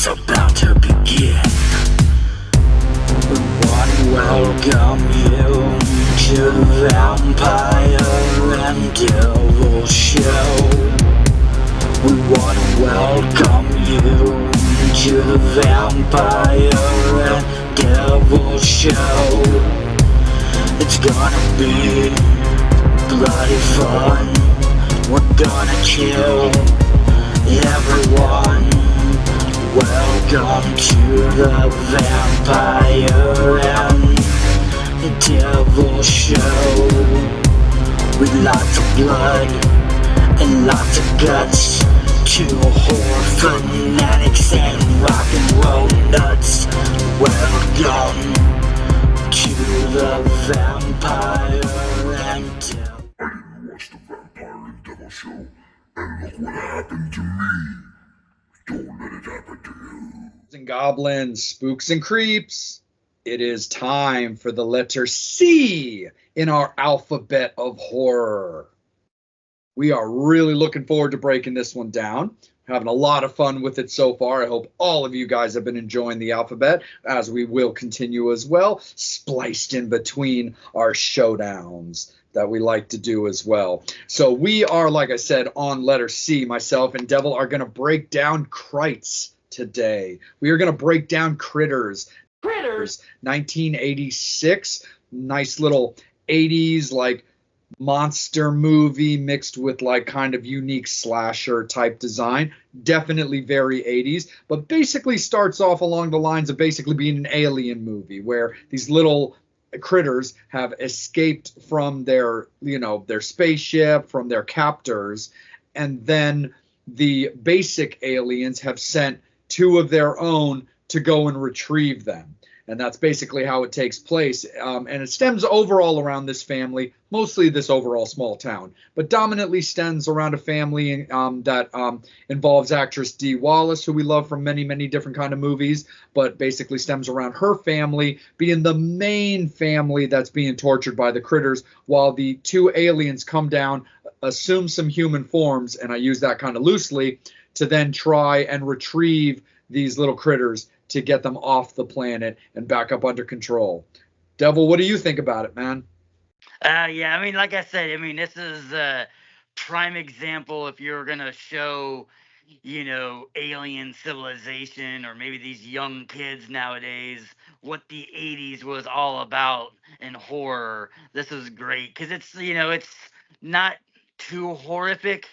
about to begin. We want to welcome you to the Vampire and Devil Show. We want to welcome you to the Vampire and Devil Show. It's gonna be bloody fun. We're gonna kill everyone. Welcome to the Vampire and Devil Show. With lots of blood and lots of guts. Two horror fanatics and rock and roll nuts. Welcome to the Vampire and Devil. I didn't watch the Vampire and Devil Show, and look what happened to me. Don't let it happen to you. And goblins, spooks and creeps. It is time for the letter C in our alphabet of horror. We are really looking forward to breaking this one down. Having a lot of fun with it so far. I hope all of you guys have been enjoying the alphabet, as we will continue as well, spliced in between our showdowns that we like to do as well. So we are, like I said, on letter C. Myself and Devil are going to break down Krites today. We are going to break down Critters. Critters, 1986. Nice little 80s, like, monster movie mixed with like kind of unique slasher type design. Definitely very 80s, but basically starts off along the lines of basically being an alien movie where these little critters have escaped from their spaceship, from their captors, and then the basic aliens have sent two of their own to go and retrieve them. And that's basically how it takes place. And it stems overall around this family, mostly this overall small town, but dominantly stems around a family that involves actress Dee Wallace, who we love from many, many different kind of movies, but basically stems around her family being the main family that's being tortured by the critters, while the two aliens come down, assume some human forms, and I use that kind of loosely, to then try and retrieve these little critters to get them off the planet and back up under control. Devil, what do you think about it, man? Yeah, I mean, like I said, I mean, this is a prime example if you're going to show, alien civilization or maybe these young kids nowadays what the 80s was all about in horror. This is great because it's not too horrific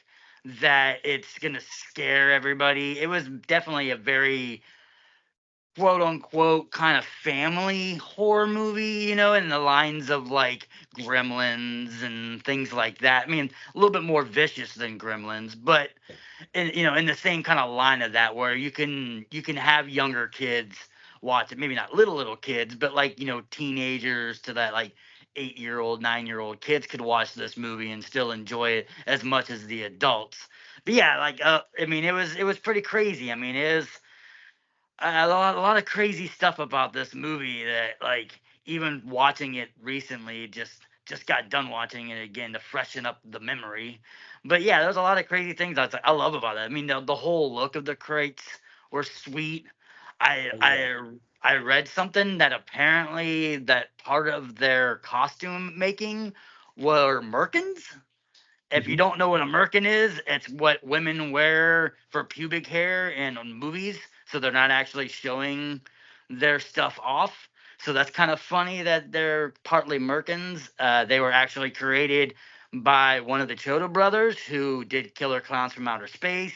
that it's going to scare everybody. It was definitely a very quote unquote kind of family horror movie, in the lines of like Gremlins and things like that. I mean, a little bit more vicious than Gremlins, but in the same kind of line of that, where you can have younger kids watch it, maybe not little kids, but like, teenagers to that like 8-year-old, 9-year-old kids could watch this movie and still enjoy it as much as the adults. But yeah, like I mean, it was pretty crazy. I mean, it is a lot of crazy stuff about this movie that, like, even watching it recently, just got done watching it again to freshen up the memory. But yeah, there's a lot of crazy things I love about it. I mean, the whole look of the crates were sweet. I read something that apparently that part of their costume making were merkins. If you don't know what a merkin is, it's what women wear for pubic hair in movies, so they're not actually showing their stuff off. So that's kind of funny that they're partly merkins. They were actually created by one of the Chiodo brothers who did Killer Clowns from Outer Space.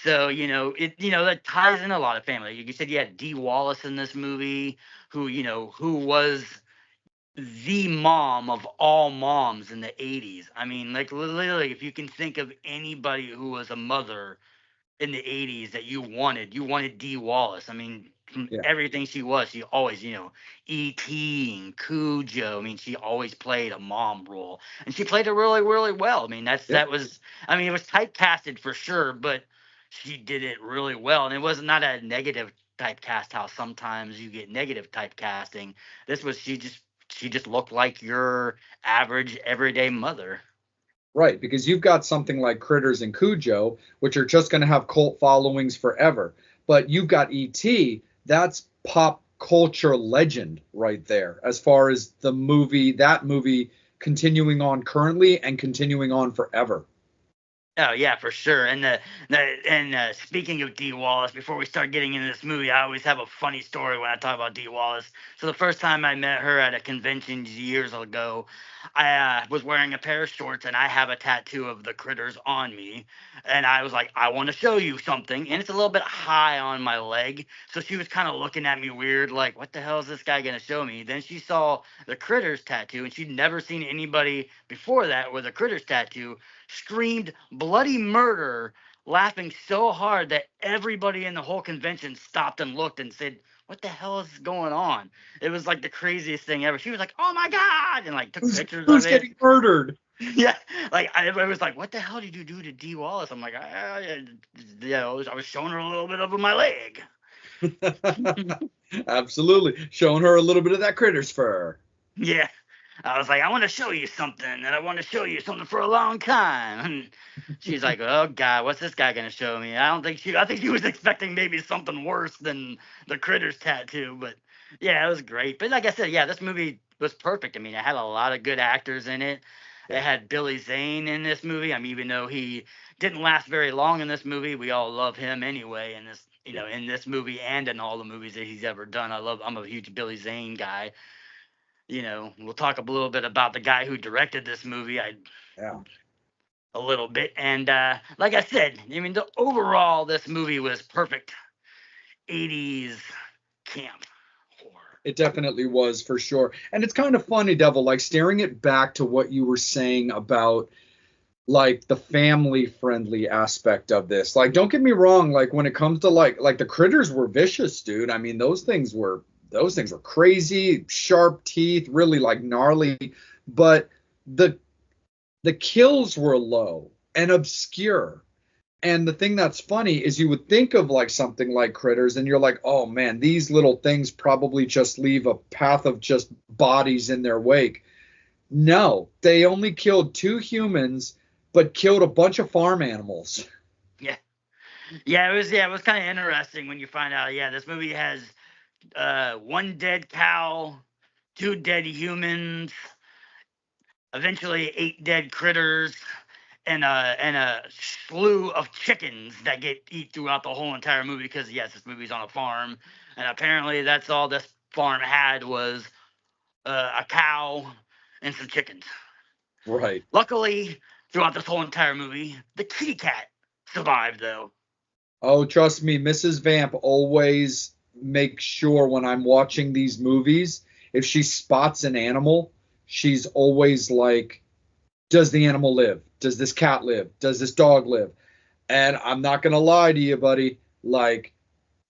So, that ties in a lot of family. You said you had Dee Wallace in this movie, who was the mom of all moms in the 80s. I mean, like, literally, if you can think of anybody who was a mother in the 80s that you wanted Dee Wallace. I mean, from everything she always, E.T. and Cujo. I mean, she always played a mom role, and she played it really, really well. I mean, that was, I mean, it was typecasted for sure, but she did it really well, and it was not a negative typecast how sometimes you get negative typecasting. This was she just looked like your average everyday mother. Right, because you've got something like Critters and Cujo, which are just going to have cult followings forever. But you've got E.T., that's pop culture legend right there, as far as that movie continuing on currently and continuing on forever. Oh yeah, for sure. And speaking of Dee Wallace, before we start getting into this movie, I always have a funny story when I talk about Dee Wallace. So the first time I met her at a convention years ago, I was wearing a pair of shorts and I have a tattoo of the Critters on me, and I was like, I want to show you something, and it's a little bit high on my leg, so she was kind of looking at me weird, like, what the hell is this guy gonna show me? Then she saw the Critters tattoo, and she'd never seen anybody before that with a Critters tattoo, screamed bloody murder, laughing so hard that everybody in the whole convention stopped and looked and said, what the hell is going on? It was like the craziest thing ever. She was like, oh my God, and like took pictures Who's of it. getting murdered? Yeah, like I was like, what the hell did you do to Dee Wallace? I'm like, I was showing her a little bit of my leg. Absolutely. Showing her a little bit of that Critters fur. Yeah. I was like, I want to show you something, and I want to show you something for a long time. And she's like, oh God, what's this guy gonna show me? I think she was expecting maybe something worse than the Critters tattoo, but yeah, it was great. But like I said, yeah, this movie was perfect. I mean, it had a lot of good actors in it. It had Billy Zane in this movie. I mean, even though he didn't last very long in this movie, we all love him anyway. In this, in this movie and in all the movies that he's ever done, I'm a huge Billy Zane guy. We'll talk a little bit about the guy who directed this movie. Yeah. A little bit, and like I said, I mean, overall, this movie was perfect. 80s camp horror. It definitely was, for sure. And it's kind of funny, Devil, like staring it back to what you were saying about like the family friendly aspect of this. Like, don't get me wrong, like when it comes to like the Critters were vicious, dude. I mean, those things were crazy, sharp teeth, really like gnarly, but the kills were low and obscure. And the thing that's funny is you would think of like something like Critters and you're like, oh man, these little things probably just leave a path of just bodies in their wake. No, they only killed 2 humans, but killed a bunch of farm animals. Yeah, it was kind of interesting when you find out, this movie has 1 dead cow, 2 dead humans, eventually 8 dead critters, and a slew of chickens that get eat throughout the whole entire movie, because yes, this movie's on a farm, and apparently that's all this farm had was a cow and some chickens. Right. Luckily, throughout this whole entire movie, the kitty cat survived, though. Oh, trust me, Mrs. Vamp always makes sure when I'm watching these movies, if she spots an animal, she's always like, does the animal live? Does this cat live? Does this dog live? And I'm not going to lie to you, buddy. Like,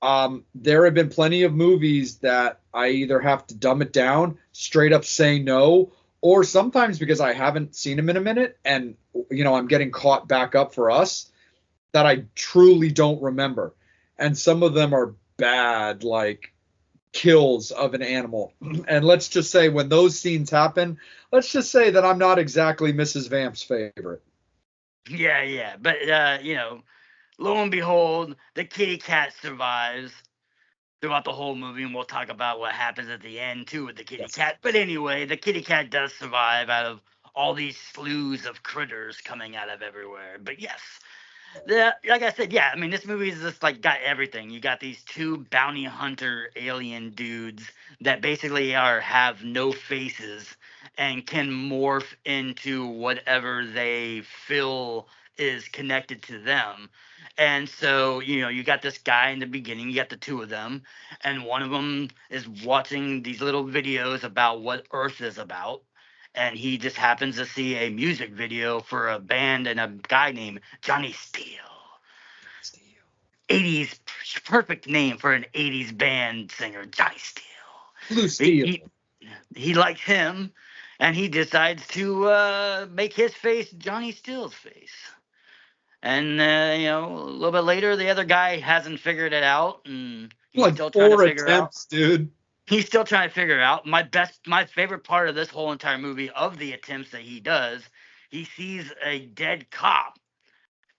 there have been plenty of movies that I either have to dumb it down, straight up say no, or sometimes because I haven't seen them in a minute and, I'm getting caught back up for us, that I truly don't remember. And some of them are bad, like kills of an animal. And let's just say when those scenes happen, let's just say that I'm not exactly Mrs. Vamp's favorite. Yeah. But, lo and behold, the kitty cat survives throughout the whole movie, and we'll talk about what happens at the end, too, with the kitty cat. But anyway, the kitty cat does survive out of all these slews of critters coming out of everywhere. But yes, like I said, I mean, this movie is just like got everything. You got these 2 bounty hunter alien dudes that basically have no faces and can morph into whatever they feel is connected to them. And so, you got this guy in the beginning, you got the 2 of them, and one of them is watching these little videos about what Earth is about. And he just happens to see a music video for a band and a guy named Johnny Steele. 80s, perfect name for an 80s band singer, Johnny Steele. Blue Steel. He likes him, and he decides to make his face Johnny Steele's face. And, a little bit later, the other guy hasn't figured it out, and he's like still trying to 4 figure attempts, out. dude. He's still trying to figure it out. My favorite part of this whole entire movie, of the attempts that he does, he sees a dead cop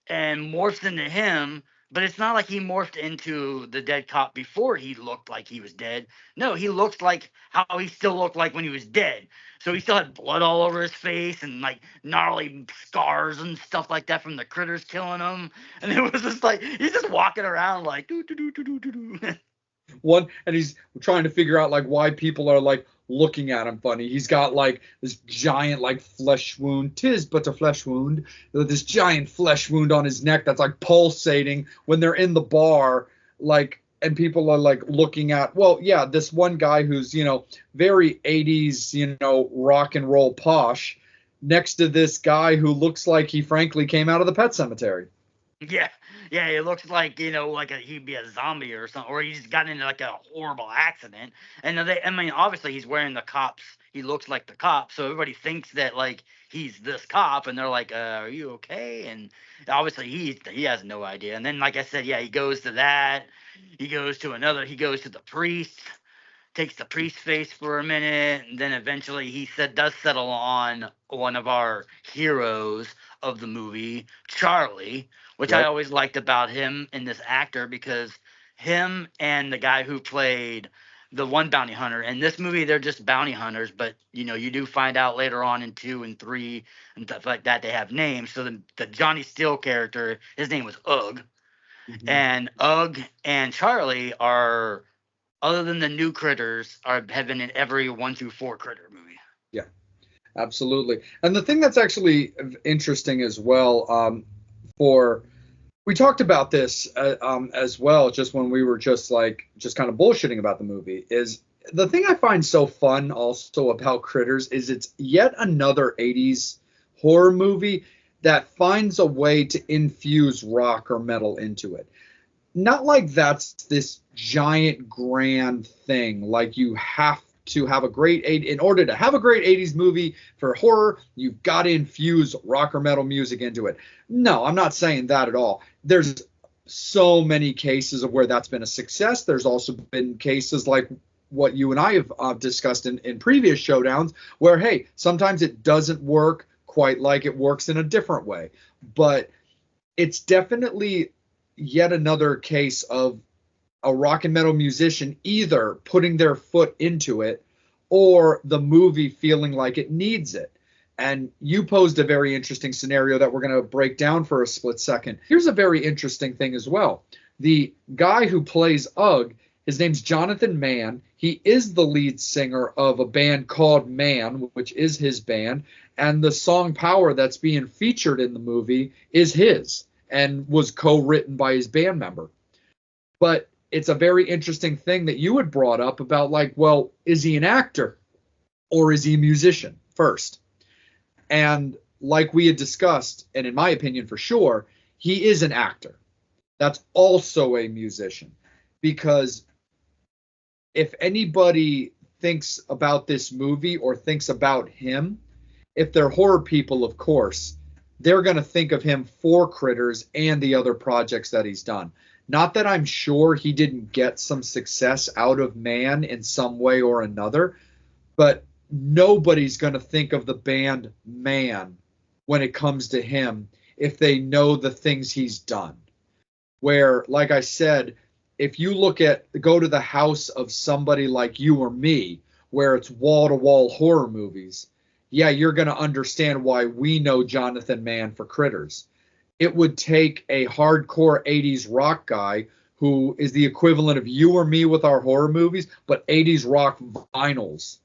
and morphs into him, But it's not like he morphed into the dead cop before he looked like he was dead. No, he looked like how he still looked like when he was dead. So he still had blood all over his face and like gnarly scars and stuff like that from the critters killing him. And it was just like he's just walking around like doo doo doo doo doo doo. One, and he's trying to figure out like why people are like looking at him funny. He's got like this giant like flesh wound, 'tis but a flesh wound, this giant flesh wound on his neck that's like pulsating when they're in the bar, like, and people are like looking at, well, yeah, this one guy who's, you know, very 80s, you know, rock and roll posh, next to this guy who looks like he frankly came out of the Pet Cemetery. Yeah, yeah, it looks like, like he'd be a zombie or something, or he's gotten into like a horrible accident. And I mean, obviously he's wearing the cops. He looks like the cop, so everybody thinks that like he's this cop, and they're like, "Are you okay?" And obviously he has no idea. And then, like I said, yeah, he goes to that. He goes to another. He goes to the priest, takes the priest face for a minute, and then eventually does settle on one of our heroes of the movie, Charlie, which I Yep. always liked about him and this actor, because him and the guy who played the one bounty hunter in this movie, they're just bounty hunters, but you do find out later on in 2 and 3 and stuff like that they have names. So the Johnny Steele character, his name was Ugg, Mhm. and Ugg and Charlie are, other than the new critters, have been in every 1 through 4 critter movie. Yeah, absolutely. And the thing that's actually interesting as well, for we talked about this as well, just when we were just kind of bullshitting about the movie, is the thing I find so fun also about Critters is it's yet another 80s horror movie that finds a way to infuse rock or metal into it. Not like that's this giant grand thing, like you have to have a great in order to have a great 80s movie for horror, you've got to infuse rock or metal music into it. No, I'm not saying that at all. There's so many cases of where that's been a success. There's also been cases like what you and I have discussed in previous showdowns where, hey, sometimes it doesn't work quite like it works in a different way. But it's definitely yet another case of a rock and metal musician either putting their foot into it or the movie feeling like it needs it. And you posed a very interesting scenario that we're going to break down for a split second. Here's a very interesting thing as well. The guy who plays Ugg, his name's Jonathan Mann. He is the lead singer of a band called Man, which is his band. And the song Power that's being featured in the movie is his and was co-written by his band member. But it's a very interesting thing that you had brought up about, like, well, is he an actor or is he a musician first? And like we had discussed, and in my opinion for sure, he is an actor. That's also a musician. Because if anybody thinks about this movie or thinks about him, if they're horror people, of course, they're going to think of him for Critters and the other projects that he's done. Not that I'm sure he didn't get some success out of Man in some way or another, but nobody's going to think of the band Man when it comes to him if they know the things he's done. Where, like I said, if you go to the house of somebody like you or me, where it's wall-to-wall horror movies, yeah, you're going to understand why we know Jonathan Mann for Critters. It would take a hardcore 80s rock guy who is the equivalent of you or me with our horror movies, but 80s rock vinyls.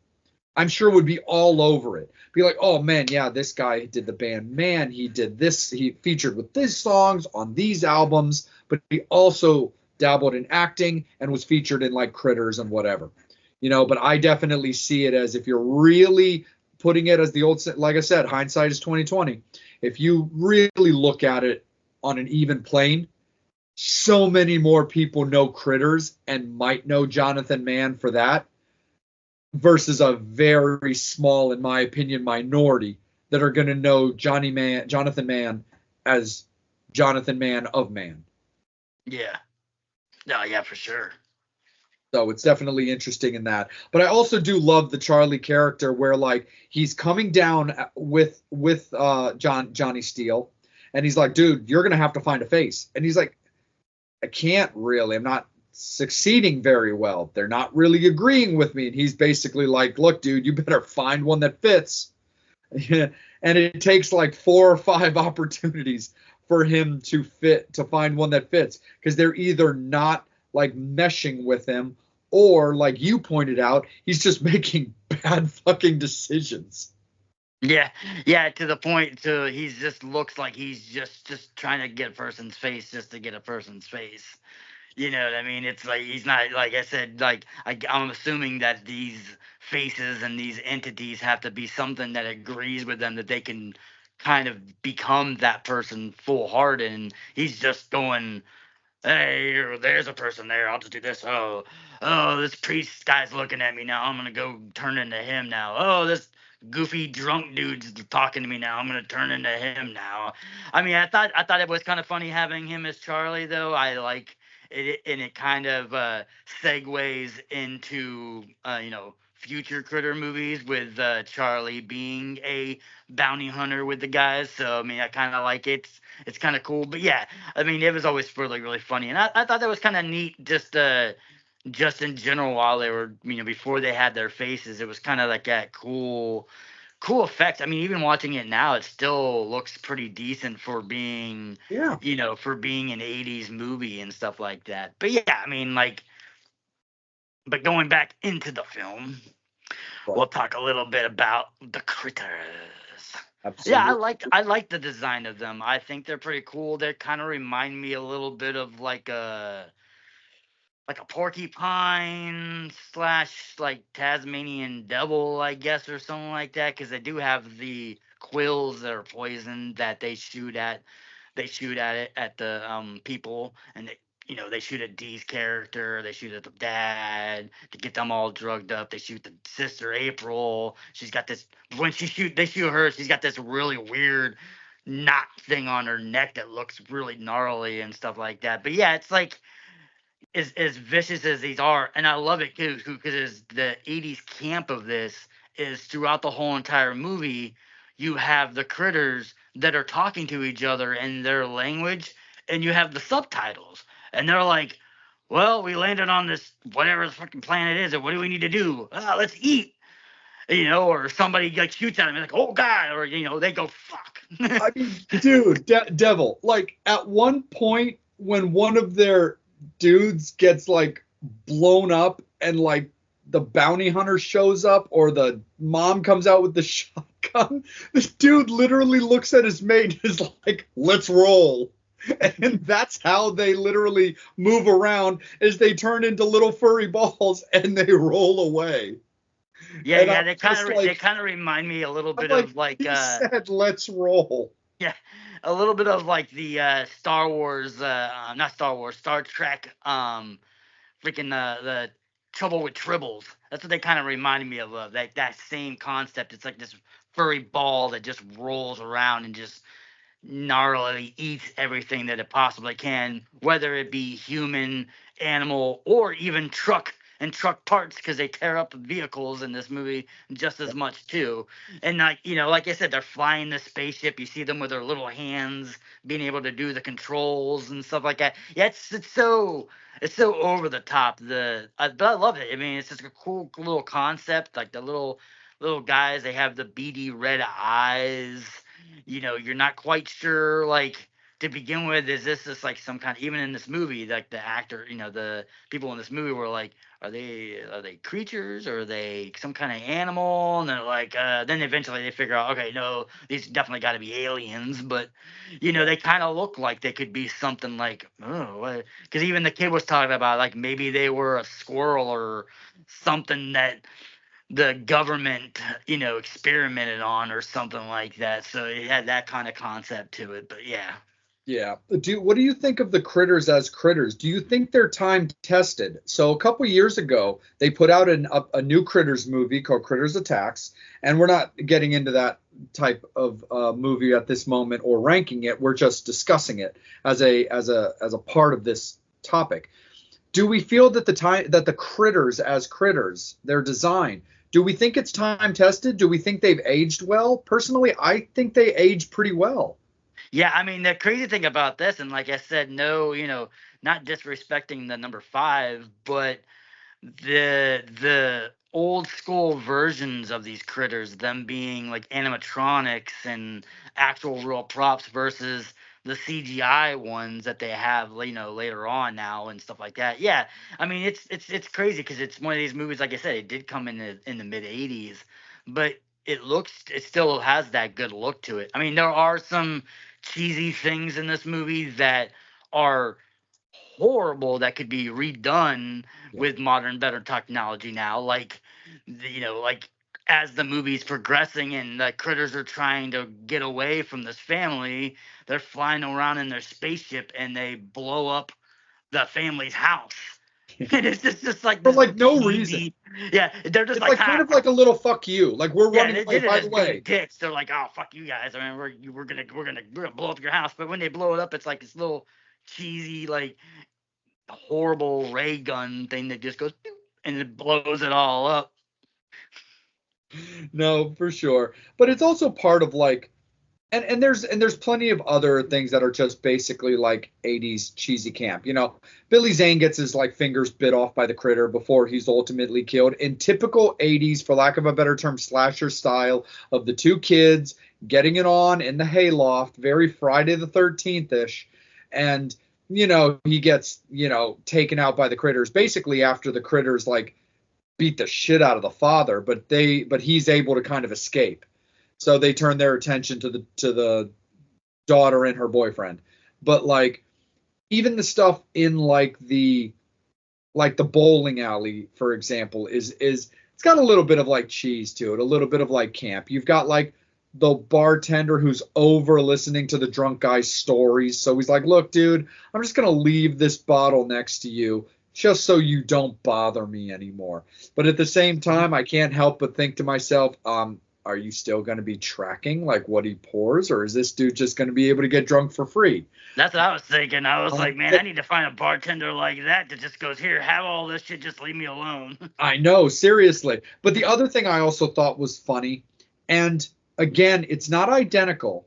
I'm sure would be all over it. Be like, oh man, yeah, this guy did the band Man. He did this. He featured with these songs on these albums, but he also dabbled in acting and was featured in like Critters and whatever. But I definitely see it as, if you're really putting it as the old, like I said, hindsight is 2020. If you really look at it on an even plane, so many more people know Critters and might know Jonathan Mann for that versus a very small, in my opinion, minority that are going to know Jonathan Mann as Jonathan Mann of Man. Yeah. No, yeah, for sure. So it's definitely interesting in that. But I also do love the Charlie character where, like, he's coming down with Johnny Steele, and he's like, dude, you're going to have to find a face. And he's like, can't really. I'm not succeeding very well. They're not really agreeing with me. And he's basically like, look, dude, you better find one that fits. And it takes like 4 or 5 opportunities for him to find one that fits, because they're either not like meshing with him, or like you pointed out, he's just making bad fucking decisions. Yeah, yeah, to the point to he's just looks like he's just trying to get a person's face just to get a person's face. You know what I mean? It's like he's not, like I said, like I'm assuming that these faces and these entities have to be something that agrees with them, that they can kind of become that person full hearted. And he's just going, hey, there's a person there. I'll just do this. Oh, this priest guy's looking at me now. I'm gonna go turn into him now. Oh, this goofy drunk dude's talking to me now. I'm gonna turn into him now. I mean, I thought it was kind of funny having him as Charlie, though. I like it, and it kind of segues into future Critter movies with Charlie being a bounty hunter with the guys. So I mean, I kind of like it. It's kind of cool. But yeah, I mean, it was always really, really funny, and I thought that was kind of neat. Just in general, while they were, before they had their faces, it was kind of like that cool effect. I mean, even watching it now, it still looks pretty decent for being, Yeah. for being an '80s movie and stuff like that. But yeah, I mean, like, but going back into the film, we'll talk a little bit about the critters. Absolutely. Yeah, I like the design of them. I think they're pretty cool. They kind of remind me a little bit of like a porcupine slash like Tasmanian devil, I guess, or something like that, because they do have the quills that are poisoned that they shoot at. They shoot at it at the people, and they shoot at Dee's character. They shoot at the dad to get them all drugged up. They shoot the sister April. She's got this, when they shoot her. She's got this really weird knot thing on her neck that looks really gnarly and stuff like that. But yeah, it's like, as vicious as these are, and I love it too, because the '80s camp of this is throughout the whole entire movie. You have the critters that are talking to each other in their language, and you have the subtitles, and they're like, "Well, we landed on this whatever the fucking planet is, and what do we need to do? Let's eat." Or somebody like shoots at them, like, "Oh God," or they go, "Fuck." I mean, dude, Devil, like at one point when one of their dudes gets like blown up and like the bounty hunter shows up, or the mom comes out with the shotgun, this dude literally looks at his mate and is like, let's roll. And that's how they literally move around, is they turn into little furry balls and they roll away. Yeah, they kind of remind me a little bit of like he said, let's roll. Yeah, a little bit of like the Star Wars, not Star Wars, Star Trek, freaking the Trouble with Tribbles. That's what they kind of reminded me of, that same concept. It's like this furry ball that just rolls around and just gnarly eats everything that it possibly can, whether it be human, animal, or even truck parts, because they tear up vehicles in this movie just as much too. And like I said, they're flying the spaceship. You see them with their little hands being able to do the controls and stuff like that. Yeah, it's so over the top. But I love it. I mean, it's just a cool little concept. Like the little guys, they have the beady red eyes. You're not quite sure, like, to begin with, is this like some kind of, even in this movie, like the actor, the people in this movie were like, are they creatures, or are they some kind of animal? And they're like, then eventually they figure out, okay, no, these definitely got to be aliens. But they kind of look like they could be something like, oh, because even the kid was talking about, like, maybe they were a squirrel or something that the government, experimented on, or something like that. So it had that kind of concept to it. But yeah. Yeah. What do you think of the critters as critters? Do you think they're time tested? So a couple years ago, they put out a new Critters movie called Critters Attacks, and we're not getting into that type of movie at this moment or ranking it. We're just discussing it as a part of this topic. Do we feel that the critters as critters, their design, do we think it's time tested? Do we think they've aged well? Personally, I think they age pretty well. Yeah, I mean, the crazy thing about this, and like I said, no not disrespecting the number 5, but the old school versions of these critters, them being like animatronics and actual real props versus the CGI ones that they have, later on now and stuff like that. Yeah, I mean it's crazy because it's one of these movies. Like I said, it did come in the mid '80s, but it still has that good look to it. I mean, there are some cheesy things in this movie that are horrible that could be redone Yeah. with modern better technology now, like like as the movie's progressing and the critters are trying to get away from this family, they're flying around in their spaceship and they blow up the family's house. And it's just like For this like no reason. cheesy. Yeah, they're just It's like, like kind of like a little fuck you. Like we're yeah, running they away, did it by as the way. being dicks. They're like, oh fuck you guys. I mean, we're gonna blow up your house. But when they blow it up, it's like this little cheesy, like horrible ray gun thing that just goes and it blows it all up. No, for sure. But it's also part of like and there's plenty of other things that are just basically like 80s cheesy camp. Billy Zane gets his like fingers bit off by the critter before he's ultimately killed in typical 80s, for lack of a better term, slasher style of the two kids getting it on in the hayloft, very Friday the 13th ish. And he gets taken out by the critters basically after the critters like beat the shit out of the father, but he's able to kind of escape. So they turn their attention to the daughter and her boyfriend. But like even the stuff in like the bowling alley, for example, is it's got a little bit of like cheese to it, a little bit of like camp. You've got like the bartender who's over listening to the drunk guy's stories. So he's like, look, dude, I'm just gonna leave this bottle next to you just so you don't bother me anymore. But at the same time, I can't help but think to myself, are you still going to be tracking like what he pours, or is this dude just going to be able to get drunk for free? That's what I was thinking. I was like, man, I need to find a bartender like that just goes, here, have all this shit, just leave me alone. I know, seriously. But the other thing I also thought was funny, and again, it's not identical,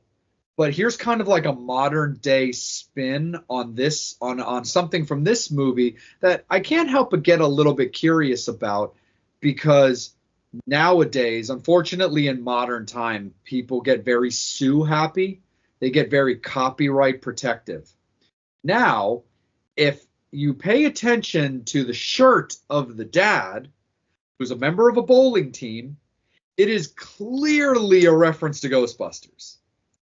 but here's kind of like a modern day spin on this, on something from this movie that I can't help but get a little bit curious about, because nowadays, unfortunately, in modern time, people get very sue happy. They get very copyright protective. Now, if you pay attention to the shirt of the dad, who's a member of a bowling team, it is clearly a reference to Ghostbusters.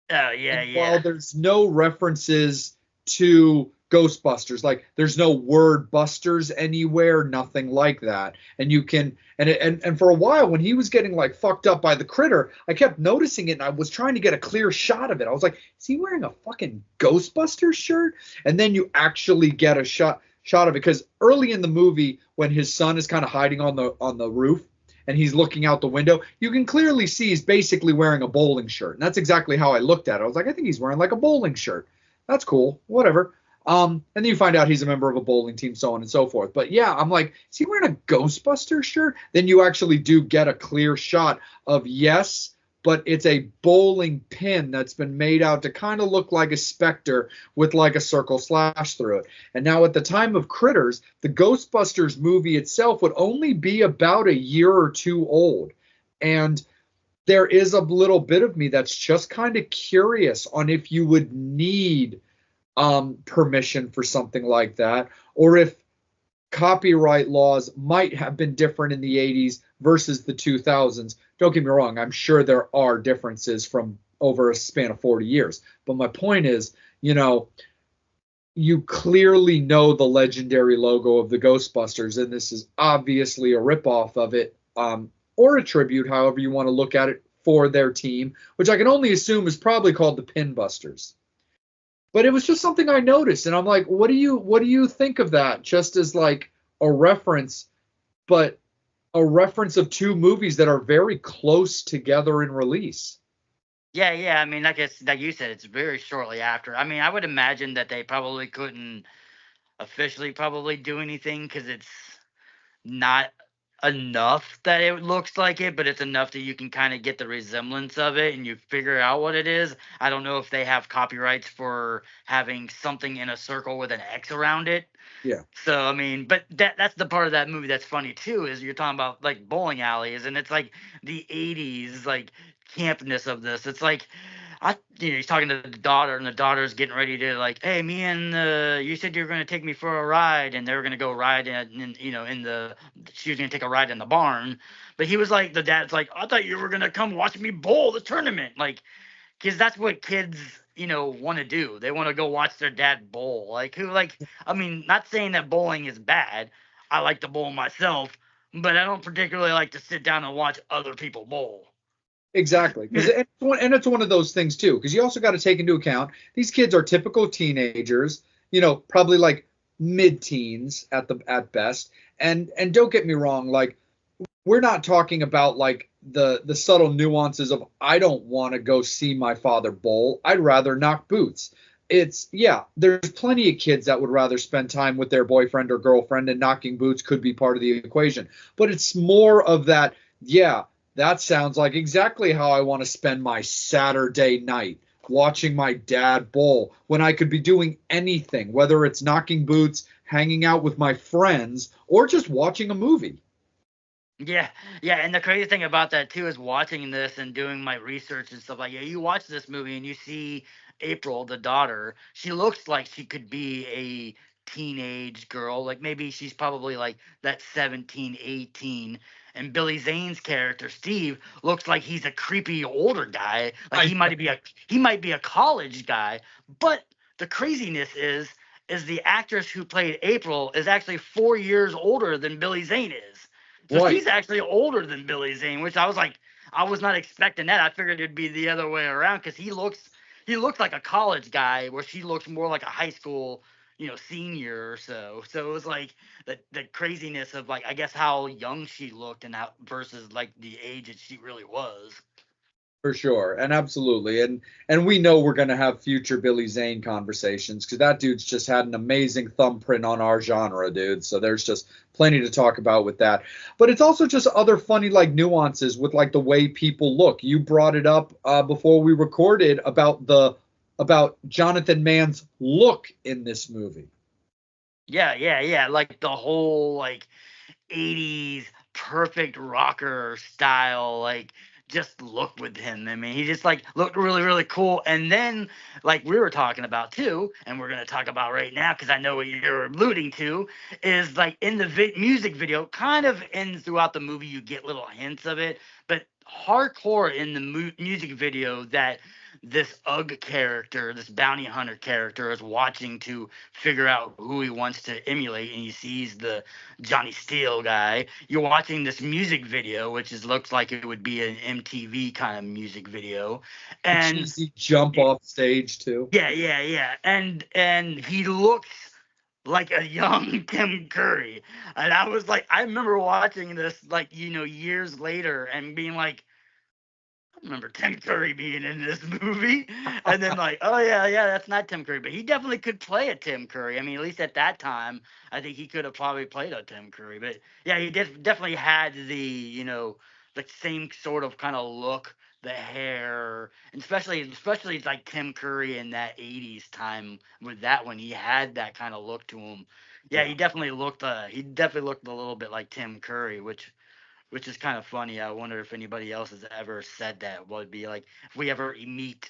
Oh, yeah, And yeah. while there's no references to Ghostbusters, like there's no word busters anywhere, nothing like that. And you can and for a while when he was getting like fucked up by the critter, I kept noticing it and I was trying to get a clear shot of it. I was like, is he wearing a fucking Ghostbusters shirt? And then you actually get a shot of it, because early in the movie when his son is kind of hiding on the roof and he's looking out the window, you can clearly see he's basically wearing a bowling shirt. And that's exactly how I looked at it. I was like, I think he's wearing like a bowling shirt. That's cool. Whatever. And then you find out he's a member of a bowling team, so on and so forth. But yeah, I'm like, is he wearing a Ghostbusters shirt? Then you actually do get a clear shot of, yes, but it's a bowling pin that's been made out to kind of look like a specter with like a circle slash through it. And now at the time of Critters, the Ghostbusters movie itself would only be about a year or two old. And there is a little bit of me that's just kind of curious on if you would need permission for something like that, or if copyright laws might have been different in the 80s versus the 2000s. Don't get me wrong, I'm sure there are differences from over a span of 40 years. But my point is, you clearly know the legendary logo of the Ghostbusters, and this is obviously a ripoff of it, or a tribute, however you want to look at it, for their team, which I can only assume is probably called the Pinbusters. But it was just something I noticed, and I'm like, what do you think of that? Just as like a reference, but a reference of two movies that are very close together in release. Yeah, yeah. I mean, like you said, it's very shortly after. I mean, I would imagine that they probably couldn't officially probably do anything because it's not enough that it looks like it, but it's enough that you can kind of get the resemblance of it and you figure out what it is. I don't know if they have copyrights for having something in a circle with an X around it. Yeah. So I mean, but that's the part of that movie that's funny too, is you're talking about like bowling alleys, and it's like the '80s like campness of this. It's like he's talking to the daughter, and the daughter's getting ready to like, hey, me and you said you were gonna take me for a ride, and they were gonna go ride she was gonna take a ride in the barn, but he was like, the dad's like, I thought you were gonna come watch me bowl the tournament, like, because that's what kids want to do. They want to go watch their dad bowl. I mean, not saying that bowling is bad. I like to bowl myself, but I don't particularly like to sit down and watch other people bowl. Exactly. And it's one of those things too, because you also got to take into account these kids are typical teenagers, probably like mid-teens at best. And don't get me wrong, like, we're not talking about like the subtle nuances of, I don't want to go see my father bowl. I'd rather knock boots. There's plenty of kids that would rather spend time with their boyfriend or girlfriend, and knocking boots could be part of the equation. But it's more of that, that sounds like exactly how I want to spend my Saturday night, watching my dad bowl, when I could be doing anything, whether it's knocking boots, hanging out with my friends, or just watching a movie. Yeah, and the crazy thing about that too is watching this and doing my research and stuff like, you watch this movie and you see April, the daughter, she looks like she could be a teenage girl, like maybe she's probably like that 17, 18, and Billy Zane's character Steve looks like he's a creepy older guy, like he might be a college guy, but the craziness is the actress who played April is actually 4 years older than Billy Zane is. So she's actually older than Billy Zane, which I was like, I was not expecting that. I figured it'd be the other way around, because he looks like a college guy, where she looks more like a high school, senior or so. So it was like the craziness of, like, I guess how young she looked and how versus like the age that she really was. For sure, and absolutely, and we know we're going to have future Billy Zane conversations, because that dude's just had an amazing thumbprint on our genre, dude. So there's just plenty to talk about with that. But it's also just other funny like nuances with like the way people look. You brought it up before we recorded about Jonathan Mann's look in this movie. Yeah. Like the whole like '80s perfect rocker style, like, just look with him. I mean, he just like looked really, really cool. And then, like we were talking about too, and we're gonna talk about right now, because I know what you're alluding to, is like in the music video, kind of in throughout the movie, you get little hints of it, but hardcore in the music video, that this Ugg character, this bounty hunter character, is watching to figure out who he wants to emulate, and he sees the Johnny Steele guy. You're watching this music video, which looks like it would be an MTV kind of music video, and cheesy jump off stage too. Yeah, and he looks like a young Tim Curry, and I was like, I remember watching this like years later and being like, remember Tim Curry being in this movie, and then like, oh yeah, that's not Tim Curry, but he definitely could play a Tim Curry. I mean, at least at that time, I think he could have probably played a Tim Curry. But yeah, he definitely had the the same sort of kind of look, the hair, and especially like Tim Curry in that '80s time with that one, he had that kind of look to him. Yeah, he definitely looked a little bit like Tim Curry, which is kind of funny. I wonder if anybody else has ever said that. What would be like if we ever meet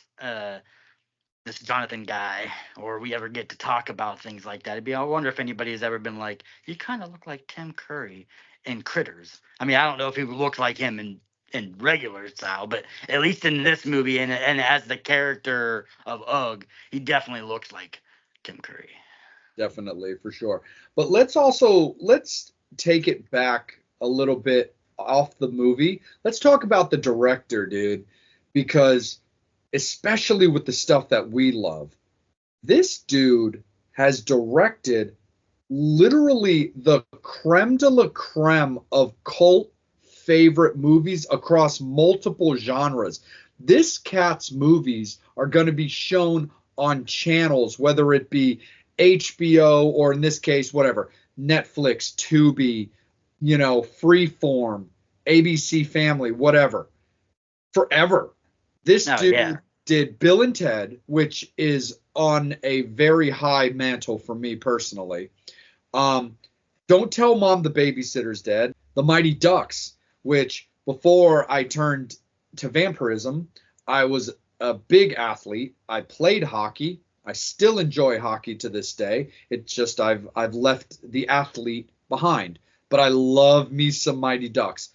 this Jonathan guy, or we ever get to talk about things like that. I wonder if anybody has ever been like, you kind of look like Tim Curry in Critters. I mean, I don't know if he looked like him in regular style, but at least in this movie, and as the character of Ugg, he definitely looks like Tim Curry. Definitely, for sure. But let's take it back a little bit off the movie. Let's talk about the director, dude, because especially with the stuff that we love, this dude has directed literally the creme de la creme of cult favorite movies across multiple genres. This cat's movies are going to be shown on channels, whether it be HBO or, in this case, whatever, Netflix, Tubi, Freeform, ABC Family, whatever, forever. This Oh dude yeah. did Bill and Ted, which is on a very high mantle for me personally. Um, Don't Tell Mom the Babysitter's Dead, The Mighty Ducks, which before I turned to vampirism, I was a big athlete. I played hockey. I still enjoy hockey to this day. It's just I've left the athlete behind, but I love me some Mighty Ducks.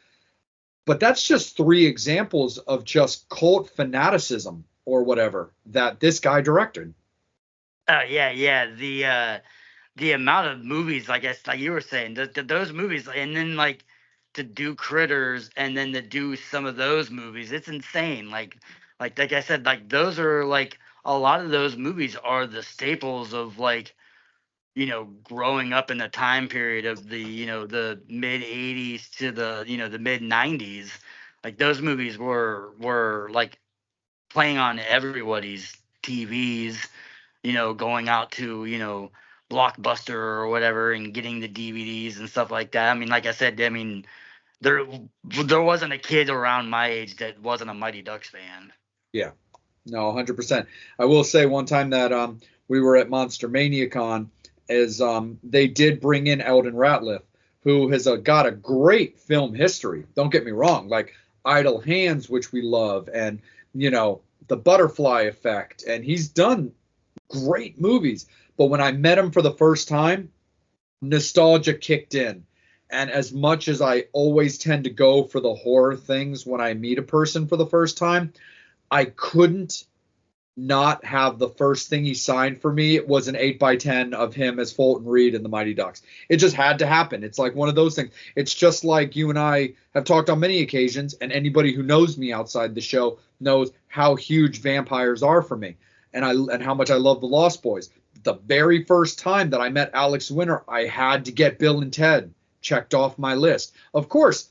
But that's just 3 examples of just cult fanaticism or whatever that this guy directed. Oh yeah, yeah. The amount of movies, I guess, like you were saying, those movies, and then like to do Critters, and then to do some of those movies, it's insane. Like I said, like those are like a lot of those movies are the staples of like growing up in the time period of the mid '80s to the mid '90s. Like those movies were like playing on everybody's TVs, going out to, Blockbuster or whatever and getting the DVDs and stuff like that. I mean, like I said, I mean, there there wasn't a kid around my age that wasn't a Mighty Ducks fan. Yeah, no, 100%. I will say one time that we were at Monster Mania Con, is they did bring in Eldon Ratliff, who has got a great film history. Don't get me wrong, like Idle Hands, which we love, and The Butterfly Effect, and he's done great movies. But when I met him for the first time, nostalgia kicked in. And as much as I always tend to go for the horror things when I meet a person for the first time, I couldn't not have the first thing he signed for me. It was an 8x10 of him as Fulton Reed in the Mighty Ducks. It just had to happen. It's like one of those things. It's just like you and I have talked on many occasions, and anybody who knows me outside the show knows how huge vampires are for me, and how much I love the Lost Boys. The very first time that I met Alex Winter, I had to get Bill and Ted checked off my list. Of course,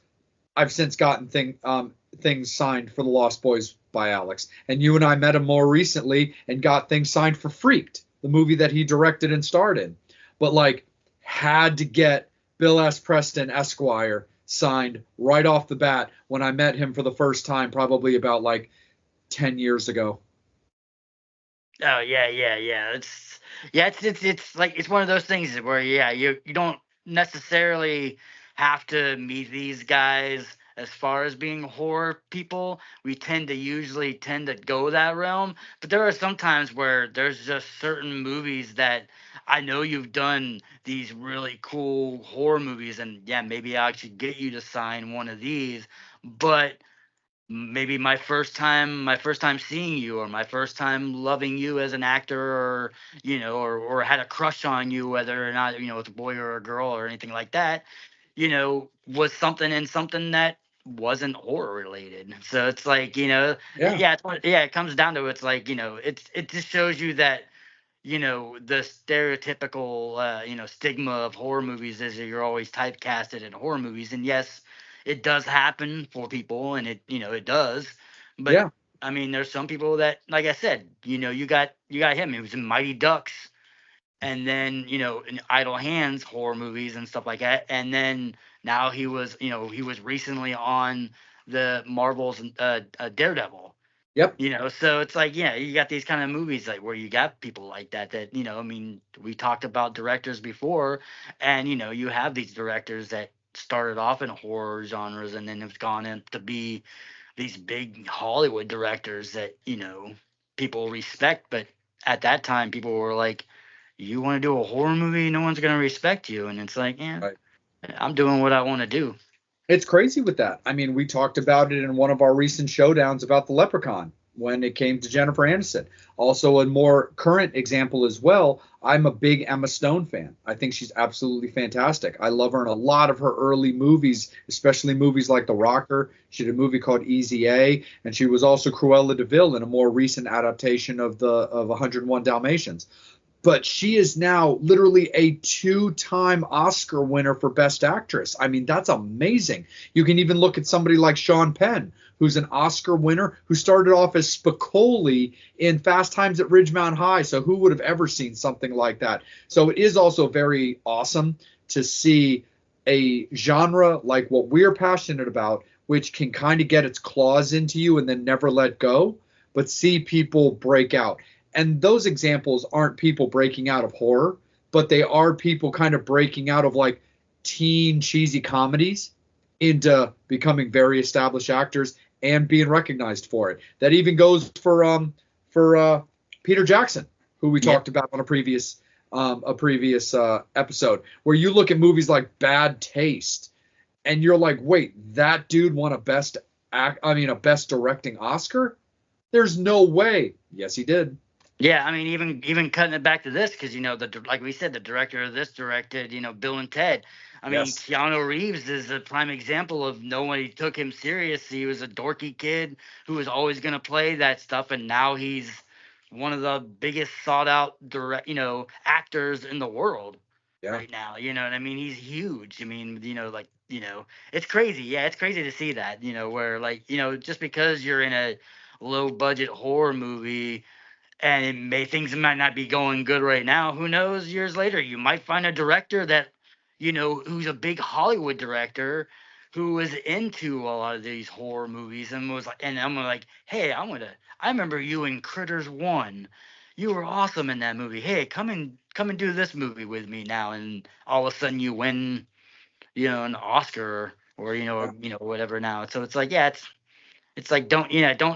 I've since gotten things signed for the Lost Boys by Alex, and you and I met him more recently and got things signed for Freaked, the movie that he directed and starred in. But like, had to get Bill S. Preston Esquire signed right off the bat when I met him for the first time, probably about like 10 years ago. Oh yeah, yeah, yeah. It's like it's one of those things where you don't necessarily have to meet these guys as far as being horror people. We tend to go that realm, but there are some times where there's just certain movies that I know you've done these really cool horror movies, and yeah, maybe I should get you to sign one of these, but maybe my first time seeing you, or my first time loving you as an actor, or or had a crush on you, whether or not it's a boy or a girl or anything like that, was something that wasn't horror related. So it's like, Yeah, it comes down to, it's like, it just shows you that the stereotypical stigma of horror movies is that you're always typecasted in horror movies. And yes, it does happen for people, and it does. But yeah, I mean, there's some people that, like I said, you got him. He was in Mighty Ducks, and then in Idle Hands horror movies and stuff like that. And then now he was recently on the Marvel's Daredevil. yep, So it's like, yeah, you got these kind of movies like where you got people like that, I mean, we talked about directors before, and you have these directors that started off in horror genres and then have gone in to be these big Hollywood directors that, people respect. But at that time, people were like, you want to do a horror movie? No one's going to respect you. And it's like, yeah, right. I'm doing what I want to do. It's crazy with that. I mean, we talked about it in one of our recent showdowns about the Leprechaun when it came to Jennifer Aniston. Also, a more current example as well, I'm a big Emma Stone fan. I think she's absolutely fantastic. I love her in a lot of her early movies, especially movies like The Rocker. She did a movie called Easy A, and she was also Cruella de Vil in a more recent adaptation of 101 Dalmatians. But she is now literally a 2-time Oscar winner for Best Actress. I mean, that's amazing. You can even look at somebody like Sean Penn, who's an Oscar winner, who started off as Spicoli in Fast Times at Ridgemount High. So who would have ever seen something like that? So it is also very awesome to see a genre like what we're passionate about, which can kind of get its claws into you and then never let go, but see people break out. And those examples aren't people breaking out of horror, but they are people kind of breaking out of like teen cheesy comedies into becoming very established actors and being recognized for it. That even goes for Peter Jackson, who we talked about on a previous episode, where you look at movies like Bad Taste, and you're like, wait, that dude won a best directing Oscar? There's no way. Yes, he did. Yeah, I mean, even cutting it back to this, because like we said, the director of this directed, Bill and Ted. I mean, Yes. Keanu Reeves is a prime example of nobody took him serious. He was a dorky kid who was always going to play that stuff, and now he's one of the biggest sought out actors in the world right now. You know what I mean? He's huge. I mean, it's crazy. Yeah, it's crazy to see that. Where just because you're in a low budget horror movie and things might not be going good right now. Who knows? Years later, you might find a director that, who's a big Hollywood director, who was into a lot of these horror movies and was like, and I'm like, hey, I remember you in Critters 1. You were awesome in that movie. Hey, come and do this movie with me now. And all of a sudden you win, an Oscar or whatever now. So it's like, yeah, it's like don't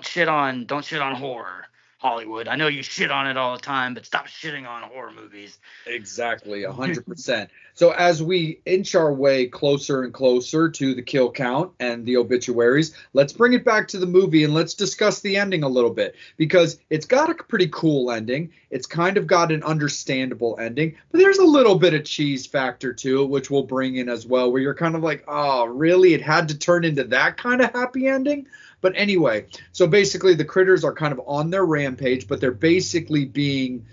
shit on horror, Hollywood. I know you shit on it all the time, but stop shitting on horror movies. Exactly, 100%. So as we inch our way closer and closer to the kill count and the obituaries, let's bring it back to the movie and let's discuss the ending a little bit, because it's got a pretty cool ending. It's kind of got an understandable ending, but there's a little bit of cheese factor to it, which we'll bring in as well, where you're kind of like, oh, really? It had to turn into that kind of happy ending? But anyway, so basically the critters are kind of on their rampage, but they're basically being,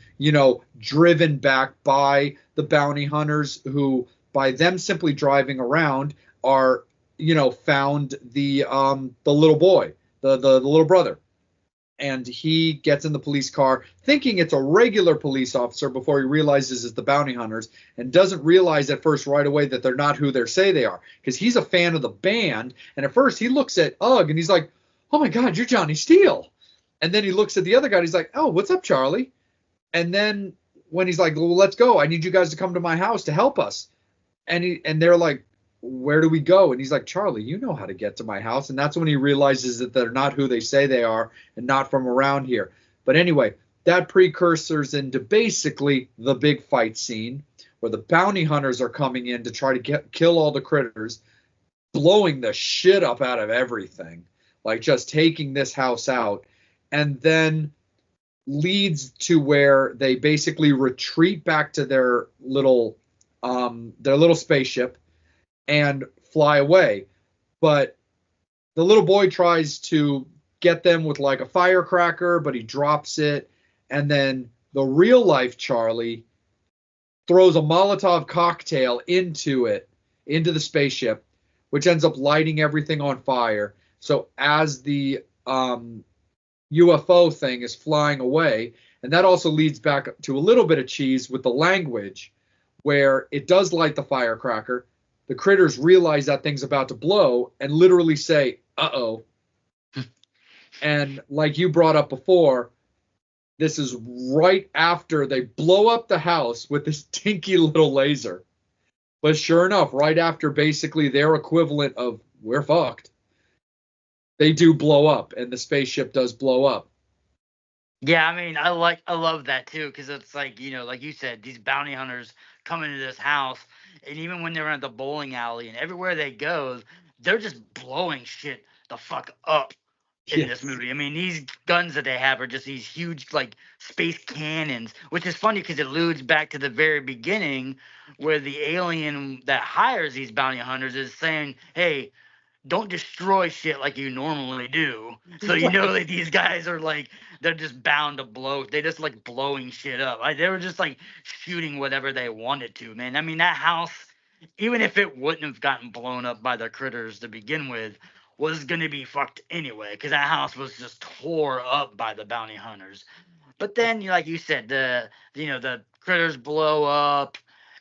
driven back by the bounty hunters, who, by them simply driving around, are, found the little boy, the little brother. And he gets in the police car thinking it's a regular police officer before he realizes it's the bounty hunters, and doesn't realize at first right away that they're not who they say they are, because he's a fan of the band. And at first he looks at Ugg and he's like, oh my God, you're Johnny Steele. And then he looks at the other guy and he's like, oh, what's up, Charlie? And then when he's like, well, let's go. I need you guys to come to my house to help us. And they're like, where do we go? And he's like, Charlie, you know how to get to my house. And that's when he realizes that they're not who they say they are and not from around here. But anyway, that precursors into basically the big fight scene where the bounty hunters are coming in to try to kill all the critters, blowing the shit up out of everything, like just taking this house out, and then leads to where they basically retreat back to their little spaceship and fly away. But the little boy tries to get them with like a firecracker, but he drops it. And then the real life Charlie throws a Molotov cocktail into the spaceship, which ends up lighting everything on fire. So as the UFO thing is flying away, and that also leads back to a little bit of cheese with the language, where it does light the firecracker. The critters realize that thing's about to blow and literally say, uh-oh. And like you brought up before, this is right after they blow up the house with this tinky little laser. But sure enough, right after basically their equivalent of we're fucked, they do blow up, and the spaceship does blow up. Yeah, I mean, I love that too, because it's like, like you said, these bounty hunters come into this house, and even when they're at the bowling alley and everywhere they go, they're just blowing shit the fuck up in this movie. I mean, these guns that they have are just these huge, like, space cannons, which is funny because it alludes back to the very beginning, where the alien that hires these bounty hunters is saying, hey, don't destroy shit like you normally do. So that these guys are like, they're just bound to blow. They just like blowing shit up. They were just like shooting whatever they wanted to, man. I mean, that house, even if it wouldn't have gotten blown up by the critters to begin with, was gonna be fucked anyway, because that house was just tore up by the bounty hunters. But then, like you said, the critters blow up,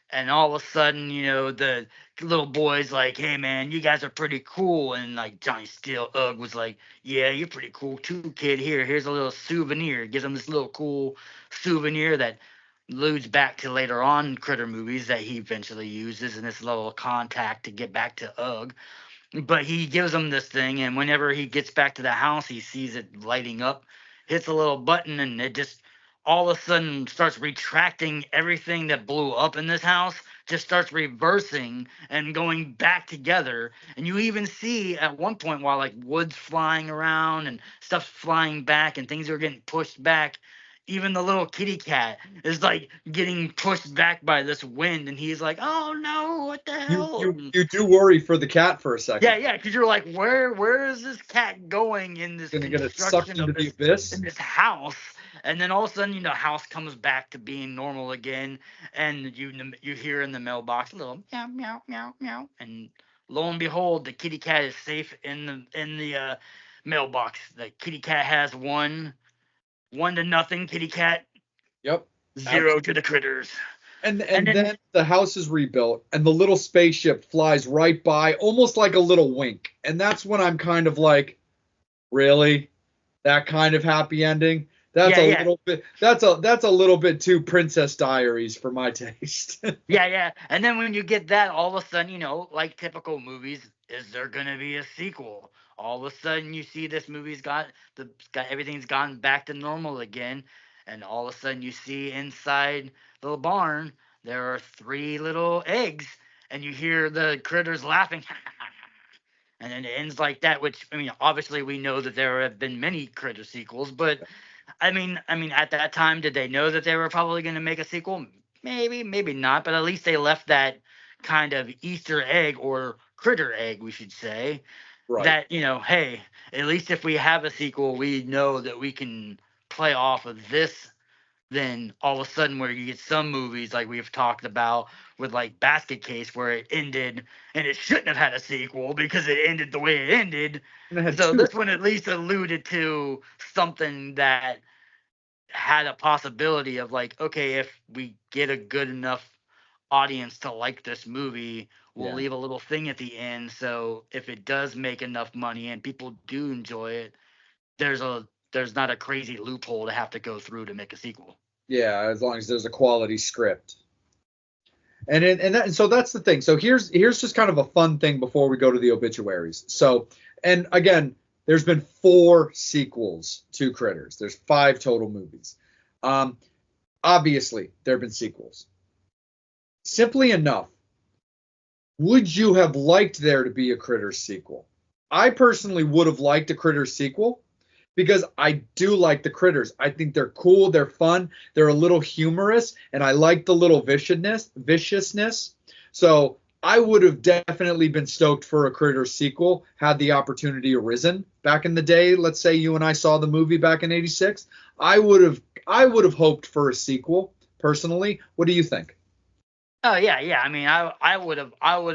and all of a sudden, the little boy's like, "Hey man, you guys are pretty cool," and like Johnny Steele Ugg was like, "Yeah, you're pretty cool too, kid. Here's a little souvenir." Gives him this little cool souvenir that alludes back to later on Critter movies that he eventually uses in this little contact to get back to Ugg. But he gives him this thing, and whenever he gets back to the house, he sees it lighting up, hits a little button, and it just all of a sudden starts retracting everything that blew up in this house, just starts reversing and going back together. And you even see at one point while like wood's flying around and stuff's flying back and things are getting pushed back, even the little kitty cat is like getting pushed back by this wind, and he's like, "Oh no, what the You hell?" you you do worry for the cat for a second. Yeah, because you're like, where is this cat going in this Gonna get it sucked construction into of the this abyss. in this house? And then all of a sudden, house comes back to being normal again, and you hear in the mailbox a little meow meow meow meow, and lo and behold, the kitty cat is safe in the mailbox. The kitty cat has one to nothing. Kitty cat Yep. zero to the critters. And And and then then the house is rebuilt and the little spaceship flies right by, almost like a little wink. And that's when I'm kind of like, really? That kind of happy ending? That's yeah, a yeah. little bit that's a little bit too Princess Diaries for my taste. Yeah. And then when you get that, all of a sudden, like typical movies, is there gonna be a sequel? All of a sudden, you see this movie's got everything's gone back to normal again, and all of a sudden, you see inside the barn there are three little eggs, and you hear the critters laughing, and then it ends like that. Which I mean, obviously, we know that there have been many critter sequels, but I mean, at that time, did they know that they were probably going to make a sequel? Maybe, maybe not, but at least they left that kind of Easter egg or critter egg, we should say, Right. that, hey, at least if we have a sequel, we know that we can play off of this. Then all of a sudden, where you get some movies like we've talked about with like Basket Case, where it ended and it shouldn't have had a sequel because it ended the way it ended. And I had So two. this one at least alluded to something that had a possibility of like, okay, if we get a good enough audience to like this movie, we'll Yeah. leave a little thing at the end. So if it does make enough money and people do enjoy it, there's not a crazy loophole to have to go through to make a sequel. Yeah, as long as there's a quality script. And so that's the thing. So here's just kind of a fun thing before we go to the obituaries. So, and again, there's been 4 sequels to Critters. There's 5 total movies. Obviously, there have been sequels. Simply enough, would you have liked there to be a Critters sequel? I personally would have liked a Critters sequel because I do like the critters. I think they're cool, they're fun, they're a little humorous, and I like the little viciousness. So I would have definitely been stoked for a Critters sequel had the opportunity arisen back in the day. Let's say you and I saw the movie back in '86. I would have hoped for a sequel personally. What do you think? Oh yeah. I mean, I would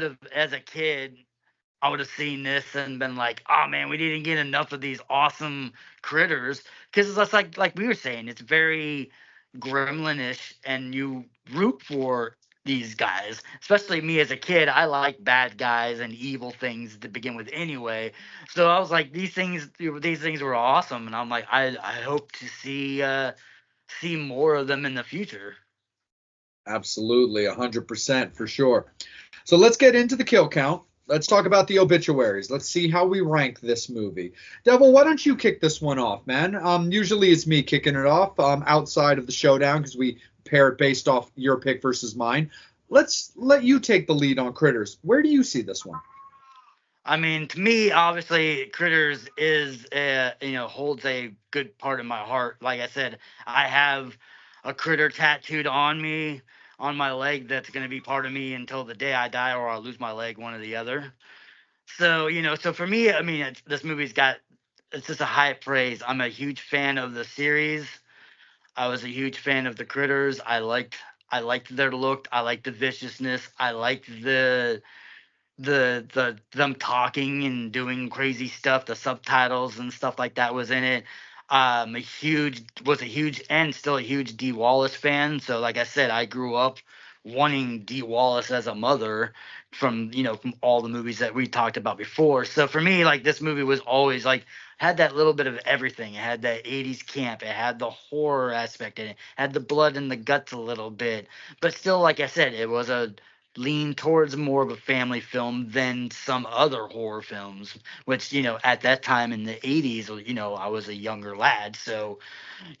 have as a kid, I would have seen this and been like, "Oh man, we didn't get enough of these awesome critters." Because it's like we were saying, it's very gremlinish, and you root for these guys. Especially me as a kid, I like bad guys and evil things to begin with anyway. So I was like, these things were awesome, and I'm like, I hope to see more of them in the future. Absolutely, 100% for sure. So let's get into the kill count. Let's talk about the obituaries. Let's see how we rank this movie. Devil, why don't you kick this one off, man? Usually it's me kicking it off outside of the showdown because we pair it based off your pick versus mine. Let's let you take the lead on Critters. Where do you see this one? I mean, to me, obviously, Critters is holds a good part of my heart. Like I said, I have a critter tattooed on me on my leg that's going to be part of me until the day I die or I lose my leg, one or the other. So so for me, I mean, this movie's got it's just a high praise. I'm a huge fan of the series. I was a huge fan of the Critters. I liked their look. I liked the viciousness. I liked the them talking and doing crazy stuff, the subtitles and stuff like that was in it. A huge and still a huge D Wallace fan. So like I said, I grew up wanting Dee Wallace as a mother from, from all the movies that we talked about before. So for me, like, this movie was always like, had that little bit of everything. It had that 80s camp. It had the horror aspect in it. Had the blood and the guts a little bit. But still, like I said, it was a lean towards more of a family film than some other horror films, which, at that time in the 80s, I was a younger lad. So,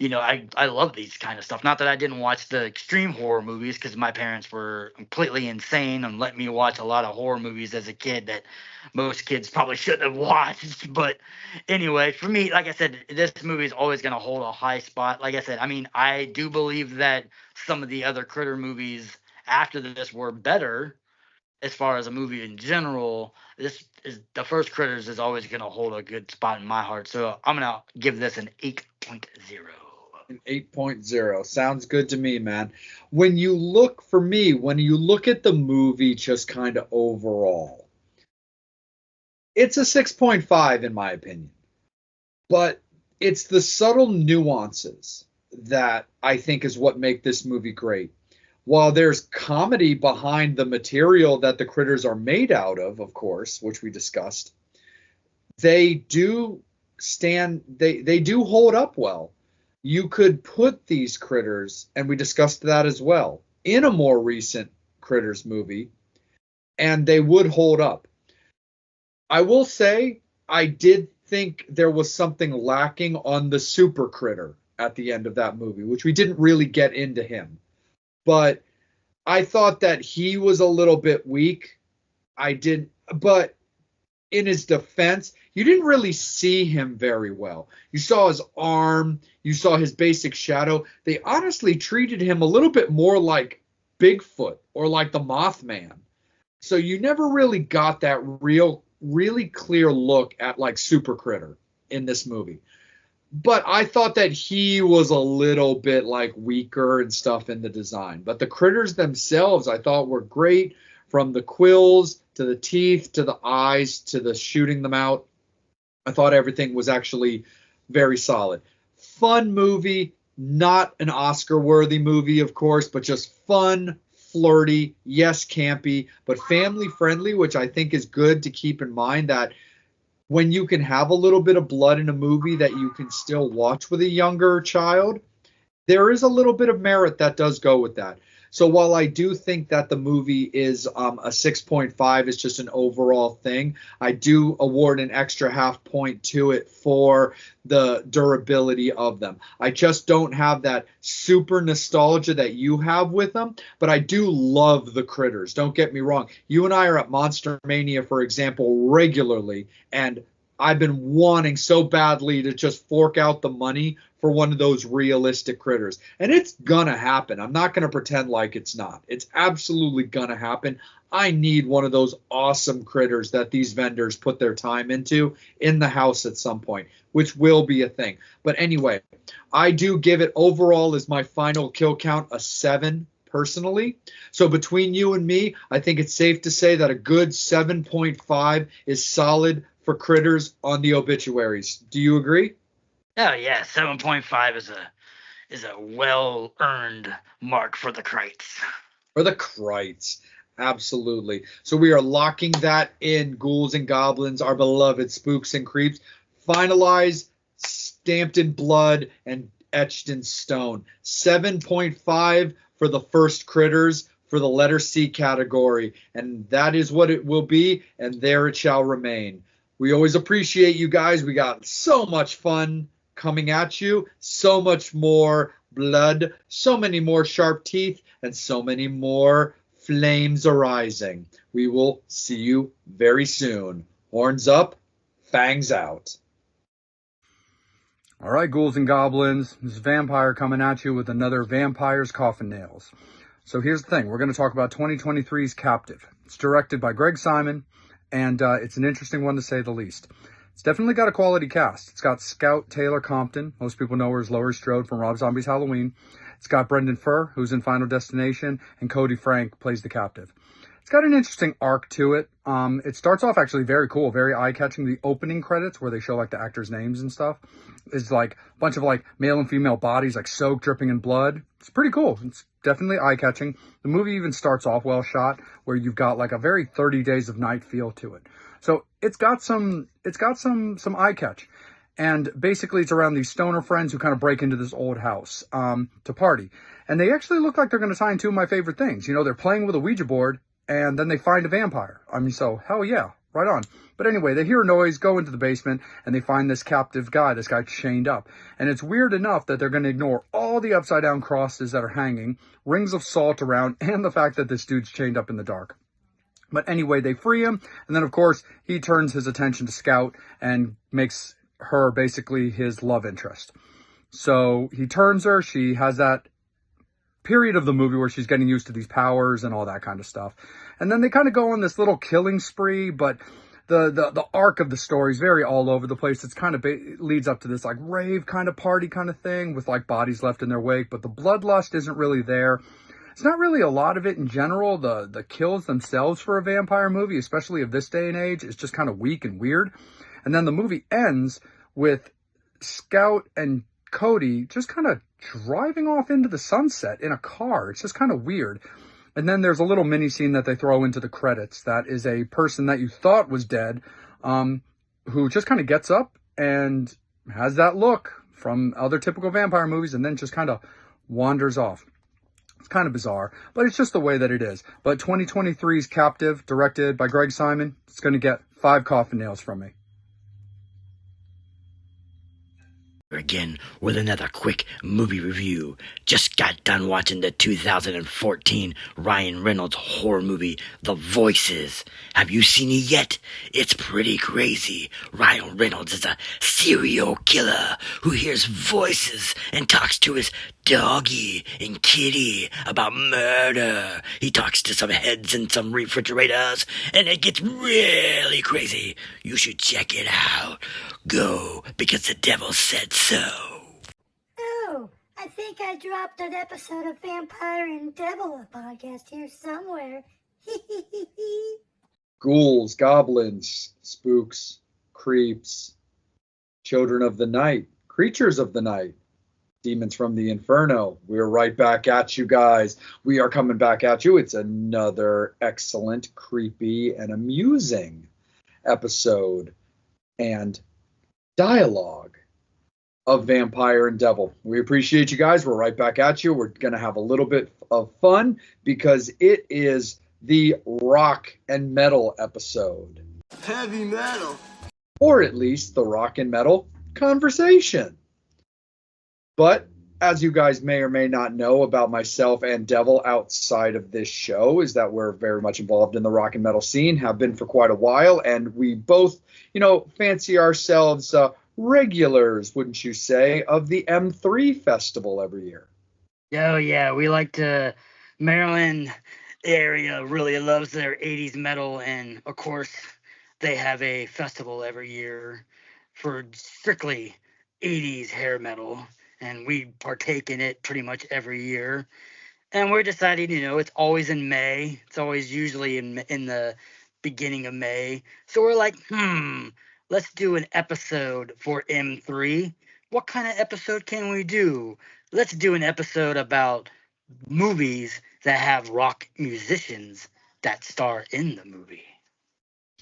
I love these kind of stuff. Not that I didn't watch the extreme horror movies, because my parents were completely insane and let me watch a lot of horror movies as a kid that most kids probably shouldn't have watched. But anyway, for me, like I said, this movie is always going to hold a high spot. Like I said, I mean, I do believe that some of the other Critter movies after this were better as far as a movie in general. This is the first Critters is always going to hold a good spot in my heart. So I'm going to give this an 8.0. An 8.0 sounds good to me, man. When you look at the movie just kind of overall, it's a 6.5 in my opinion. But it's the subtle nuances that I think is what make this movie great. While there's comedy behind the material that the Critters are made out of course, which we discussed, they do hold up well. You could put these Critters, and we discussed that as well, in a more recent Critters movie, and they would hold up. I will say, I did think there was something lacking on the super critter at the end of that movie, which we didn't really get into him. But I thought that he was a little bit weak. But in his defense, you didn't really see him very well. You saw his arm, you saw his basic shadow. They honestly treated him a little bit more like Bigfoot or like the Mothman. So you never really got that really clear look at like Super Critter in this movie. But I thought that he was a little bit like weaker and stuff in the design. But the critters themselves I thought were great, from the quills to the teeth to the eyes to the shooting them out. I thought everything was actually very solid. Fun movie, not an Oscar-worthy movie, of course, but just fun, flirty, yes, campy, but family-friendly, which I think is good to keep in mind, that when you can have a little bit of blood in a movie that you can still watch with a younger child, there is a little bit of merit that does go with that. So while I do think that the movie is a 6.5, it's just an overall thing, I do award an extra half point to it for the durability of them. I just don't have that super nostalgia that you have with them, but I do love the Critters. Don't get me wrong. You and I are at Monster Mania, for example, regularly, and I've been wanting so badly to just fork out the money for one of those realistic Critters. And it's gonna happen. I'm not gonna pretend like it's not. It's absolutely gonna happen. I need one of those awesome Critters that these vendors put their time into in the house at some point, which will be a thing. But anyway, I do give it overall as my final kill count a 7 personally. So between you and me, I think it's safe to say that a good 7.5 is solid for Critters on the obituaries. Do you agree? Oh yeah, 7.5 is a well earned mark for the Krites. For the Krites. Absolutely. So we are locking that in. Ghouls and Goblins, our beloved Spooks and Creeps, finalized, stamped in blood, and etched in stone. 7.5 for the first Critters for the letter C category. And that is what it will be, and there it shall remain. We always appreciate you guys. We got so much fun coming at you, so much more blood, so many more sharp teeth, and so many more flames arising. We will see you very soon. Horns up, fangs out. All right, ghouls and goblins, this is Vampire coming at you with another Vampire's Coffin Nails. So here's the thing. We're going to talk about 2023's Captive. It's directed by Greg Simon, and it's an interesting one to say the least. It's definitely got a quality cast. It's got Scout Taylor Compton. Most people know her as Laurie Strode from Rob Zombie's Halloween. It's got Brendan Furr, who's in Final Destination, and Cody Frank plays the captive. It's got an interesting arc to it. It starts off actually very cool, very eye-catching. The opening credits where they show like the actors' names and stuff is like a bunch of like male and female bodies like soaked, dripping in blood. It's pretty cool. It's definitely eye-catching. The movie even starts off well shot, where you've got like a very 30 Days of Night feel to it. So it's got some eye catch. And basically it's around these stoner friends who kind of break into this old house to party. And they actually look like they're going to sign two of my favorite things. You know, they're playing with a Ouija board and then they find a vampire. I mean, so hell yeah, right on. But anyway, they hear a noise, go into the basement, and they find this captive guy, this guy chained up. And it's weird enough that they're going to ignore all the upside down crosses that are hanging, rings of salt around, and the fact that this dude's chained up in the dark. But anyway, they free him. And then, of course, he turns his attention to Scout and makes her basically his love interest. So he turns her. She has that period of the movie where she's getting used to these powers and all that kind of stuff. And then they kind of go on this little killing spree, but the arc of the story is very all over the place. It's kind of leads up to this like rave kind of party kind of thing with like bodies left in their wake, but the bloodlust isn't really there. It's not really a lot of it in general. The kills themselves for a vampire movie, especially of this day and age, is just kind of weak and weird. And then the movie ends with Scout and Cody just kind of driving off into the sunset in a car. It's just kind of weird. And then there's a little mini scene that they throw into the credits that is a person that you thought was dead, who just kind of gets up and has that look from other typical vampire movies and then just kind of wanders off. It's kind of bizarre, but it's just the way that it is. But 2023's Captive, directed by Greg Simon, it's going to get 5 coffin nails from me. Again with another quick movie review. Just got done watching the 2014 Ryan Reynolds horror movie, The Voices. Have you seen it yet? It's pretty crazy. Ryan Reynolds is a serial killer who hears voices and talks to his doggy and kitty about murder. He talks to some heads in some refrigerators, and it gets really crazy. You should check it out. Go, because the devil said so. Oh, I think I dropped an episode of Vampire and Devil, a podcast here somewhere. Ghouls, goblins, spooks, creeps, children of the night, creatures of the night, demons from the inferno. We're right back at you guys. We are coming back at you. It's another excellent, creepy, and amusing episode and dialogue of Vampire and Devil. We appreciate you guys. We're right back at you. We're going to have a little bit of fun because it is the rock and metal episode. Heavy metal. Or at least the rock and metal conversation. But as you guys may or may not know about myself and Devil outside of this show is that we're very much involved in the rock and metal scene, have been for quite a while, and we both, fancy ourselves regulars, wouldn't you say, of the M3 festival every year. Oh, yeah, we like to, Maryland area really loves their 80s metal, and of course, they have a festival every year for strictly 80s hair metal. And we partake in it pretty much every year. And we're deciding, it's always in May. It's always usually in the beginning of May. So we're like, let's do an episode for M3. What kind of episode can we do? Let's do an episode about movies that have rock musicians that star in the movie.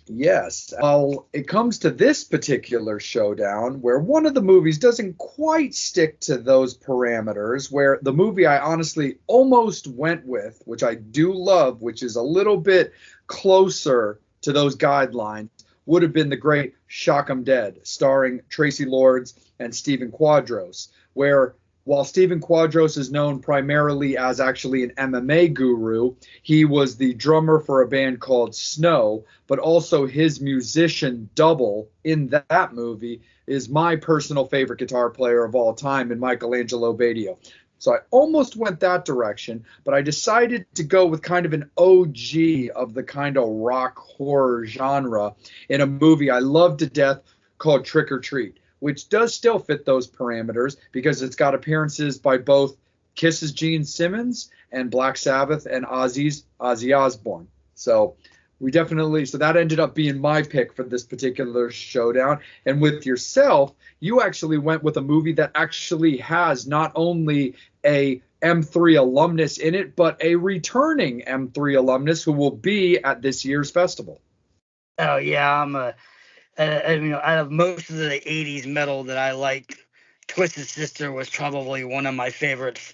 Yes. Well, it comes to this particular showdown where one of the movies doesn't quite stick to those parameters, where the movie I honestly almost went with, which I do love, which is a little bit closer to those guidelines, would have been the great Shock 'em Dead, starring Tracy Lords and Stephen Quadros, where while Stephen Quadros is known primarily as actually an MMA guru, he was the drummer for a band called Snow, but also his musician double in that movie is my personal favorite guitar player of all time, and Michelangelo Badio. So I almost went that direction, but I decided to go with kind of an OG of the kind of rock horror genre in a movie I love to death called Trick or Treat, which does still fit those parameters because it's got appearances by both Kiss's Gene Simmons and Black Sabbath and Ozzy Osbourne. So so that ended up being my pick for this particular showdown. And with yourself, you actually went with a movie that actually has not only a M3 alumnus in it, but a returning M3 alumnus who will be at this year's festival. Oh yeah, out of most of the '80s metal that I liked, Twisted Sister was probably one of my favorites.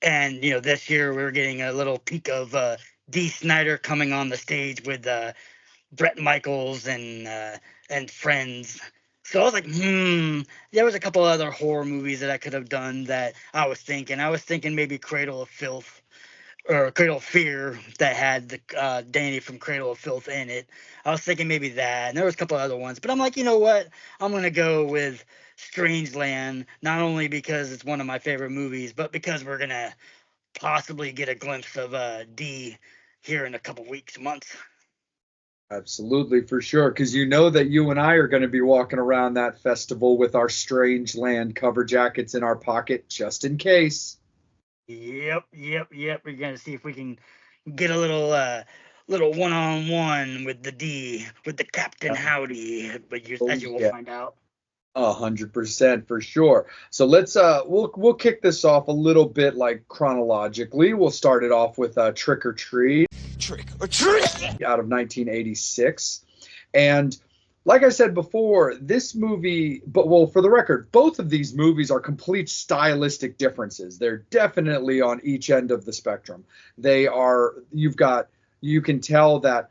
And this year we're getting a little peek of Dee Snider coming on the stage with Bret Michaels and friends. So I was like, There was a couple other horror movies that I could have done that I was thinking. I was thinking maybe Cradle of Filth or Cradle of Fear that had the Danny from Cradle of Filth in it. I was thinking maybe that, and there was a couple other ones. But I'm like, you know what? I'm gonna go with Strangeland, not only because it's one of my favorite movies, but because we're gonna possibly get a glimpse of D here in a couple weeks, months. Absolutely, for sure. Because you know that you and I are going to be walking around that festival with our Strangeland cover jackets in our pocket just in case. Yep. We're gonna see if we can get a little one-on-one with the D, with the Captain Howdy. But Oh, as you will yeah. find out. 100% for sure. So let's we'll kick this off a little bit like chronologically. We'll start it off with Trick or Treat. Trick or treat! Out of 1986. And like I said before, this movie, for the record, both of these movies are complete stylistic differences. They're definitely on each end of the spectrum. You can tell that,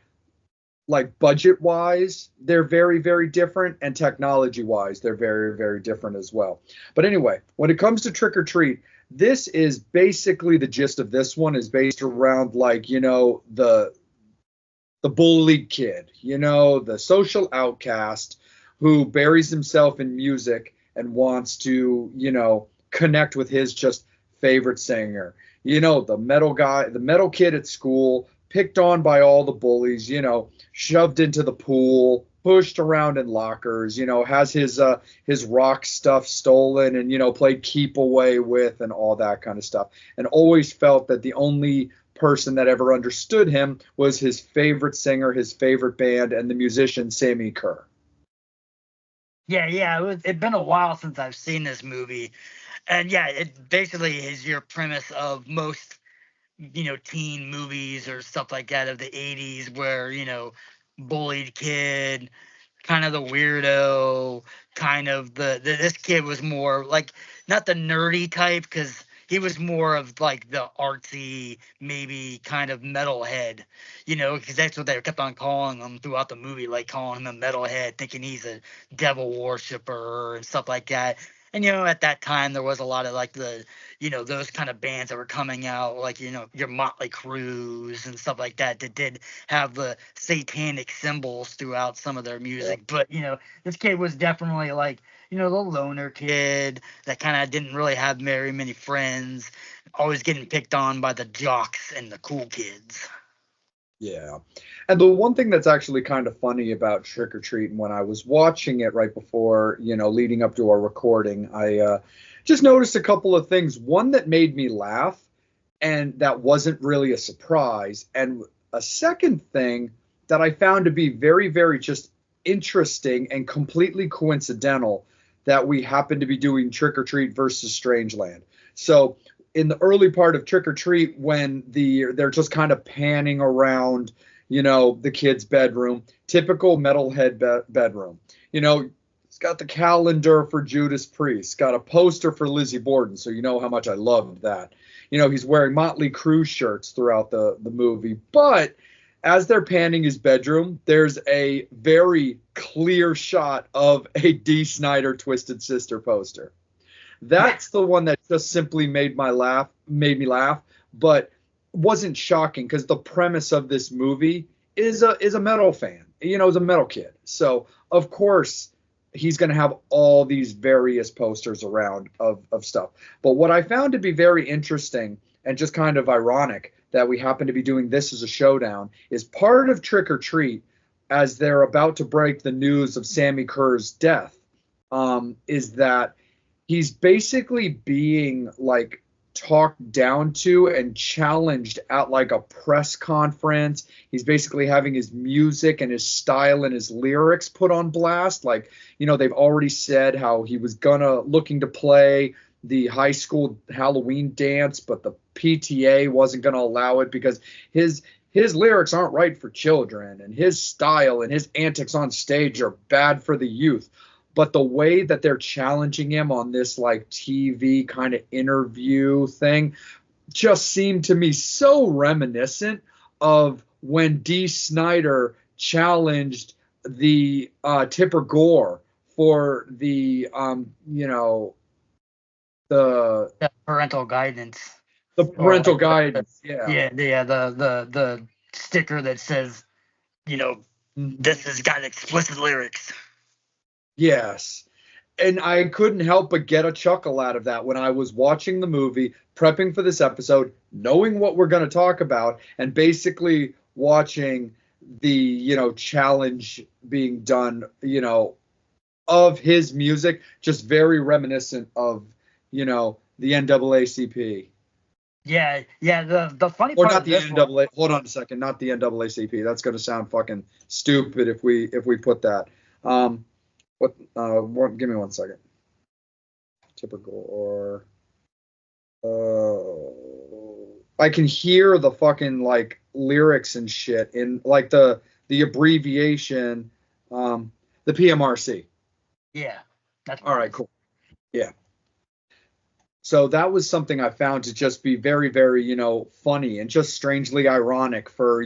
like, budget wise, they're very, very different, and technology wise, they're very, very different as well. But anyway, when it comes to Trick or Treat, this is basically the gist of this one is based around, like, the bullied kid, the social outcast who buries himself in music and wants to, connect with his just favorite singer. The metal guy, the metal kid at school, picked on by all the bullies, shoved into the pool, pushed around in lockers, has his rock stuff stolen and, played keep away with and all that kind of stuff. And always felt that the only person that ever understood him was his favorite singer, his favorite band, and the musician Sammy Kerr. Yeah. It's been a while since I've seen this movie. And yeah, it basically is your premise of most, teen movies or stuff like that of the '80s where, bullied kid, kind of the weirdo, kind of this kid was more like not the nerdy type because he was more of like the artsy, maybe kind of metalhead, because that's what they kept on calling him throughout the movie, like calling him a metalhead, thinking he's a devil worshiper and stuff like that. And at that time there was a lot of like those kind of bands that were coming out, like your Motley Crues and stuff like that did have the satanic symbols throughout some of their music. But this kid was definitely like the loner kid that kind of didn't really have very many friends, always getting picked on by the jocks and the cool kids. Yeah. And the one thing that's actually kind of funny about Trick or Treat, and when I was watching it right before, leading up to our recording, I just noticed a couple of things. One that made me laugh, and that wasn't really a surprise. And a second thing that I found to be very, very just interesting and completely coincidental, that we happen to be doing Trick or Treat versus Strangeland. So in the early part of Trick or Treat, when they're just kind of panning around, the kid's bedroom, typical metalhead bedroom. It's got the calendar for Judas Priest, got a poster for Lizzie Borden, so you know how much I loved that. He's wearing Motley Crue shirts throughout the movie, but as they're panning his bedroom, there's a very clear shot of a Dee Snider Twisted Sister poster. That's the one that just simply made me laugh, but wasn't shocking because the premise of this movie is a metal fan, is a metal kid. So of course he's going to have all these various posters around of stuff. But what I found to be very interesting and just kind of ironic that we happen to be doing this as a showdown is part of Trick or Treat, as they're about to break the news of Sammy Kerr's death, is that he's basically being like talked down to and challenged at like a press conference. He's basically having his music and his style and his lyrics put on blast. Like, they've already said how he was looking to play the high school Halloween dance, but the PTA wasn't gonna allow it because his lyrics aren't right for children, and his style and his antics on stage are bad for the youth. But the way that they're challenging him on this like TV kind of interview thing just seemed to me so reminiscent of when Dee Snider challenged the Tipper Gore for the the parental guidance. The parental guidance, yeah. Yeah, the sticker that says, this has got explicit lyrics. Yes. And I couldn't help but get a chuckle out of that when I was watching the movie, prepping for this episode, knowing what we're going to talk about, and basically watching the, challenge being done, of his music, just very reminiscent of, the NAACP. Yeah. The funny Or part not of the this NAA. one, Hold on a second. Not the NAACP. That's going to sound fucking stupid if we put that. Give me 1 second. Typical I can hear the fucking like lyrics and shit in like the abbreviation, the PMRC. Yeah. That's All right, cool. Yeah. So that was something I found to just be very, very, funny and just strangely ironic for,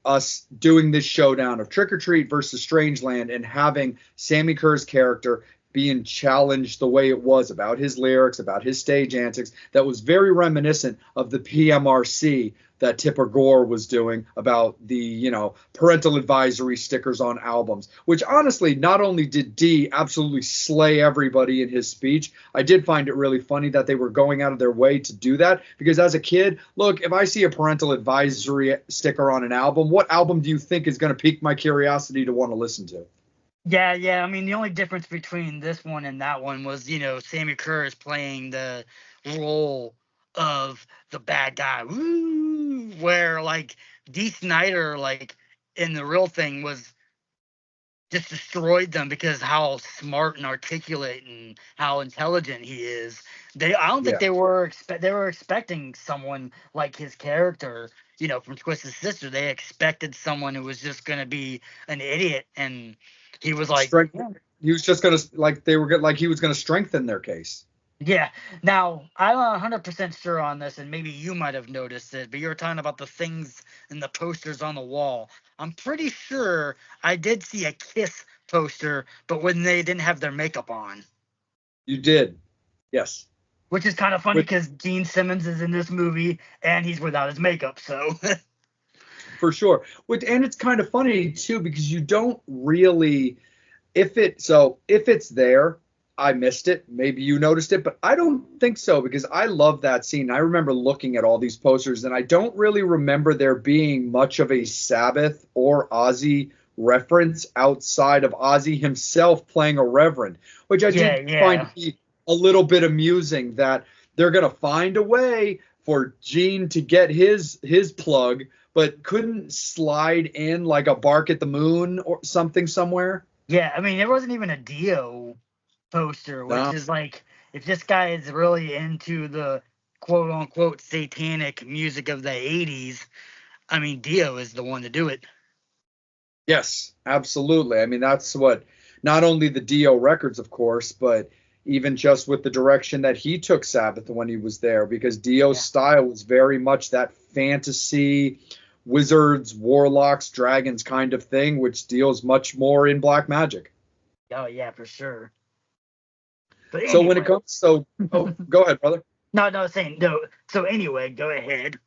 us doing this showdown of Trick or Treat versus Strangeland and having Sammy Kerr's character being challenged the way it was about his lyrics, about his stage antics. That was very reminiscent of the PMRC that Tipper Gore was doing about the, parental advisory stickers on albums, which honestly, not only did D absolutely slay everybody in his speech, I did find it really funny that they were going out of their way to do that, because as a kid, look, if I see a parental advisory sticker on an album, what album do you think is going to pique my curiosity to want to listen to? Yeah. I mean, the only difference between this one and that one was, Sammy Kerr is playing the role of the bad guy. Woo! Where like Dee Snider, like in the real thing, was just destroyed them because how smart and articulate and how intelligent he is. I don't think Yeah. they were expecting someone like his character, from Twisted Sister. They expected someone who was just gonna be an idiot, and he was like, He was just gonna he was gonna strengthen their case. yeah. Now, I'm 100% sure on this, and maybe you might have noticed it, but you were talking about the things and the posters on the wall. I'm pretty sure I did see a Kiss poster, but when they didn't have their makeup on. You did. Yes. Which is kind of funny because Gene Simmons is in this movie, and he's without his makeup, so... For sure. And it's kind of funny, too, because you don't really... If it's there... I missed it. Maybe you noticed it, but I don't think so, because I love that scene. I remember looking at all these posters, and I don't really remember there being much of a Sabbath or Ozzy reference outside of Ozzy himself playing a reverend, which I did find to be a little bit amusing, that they're going to find a way for Gene to get his plug, but couldn't slide in like a Bark at the Moon or something somewhere. Yeah, I mean, there wasn't even a Dio poster, which is like, if this guy is really into the quote unquote satanic music of the 80s, I mean, Dio is the one to do it. Yes, absolutely. I mean, that's what, not only the Dio records, of course, but even just with the direction that he took Sabbath when he was there, because Dio's style was very much that fantasy, wizards, warlocks, dragons kind of thing, which Dio's much more in black magic. Oh, yeah, for sure. But so anyway, when it comes, go ahead, brother. No, saying no. So anyway, go ahead.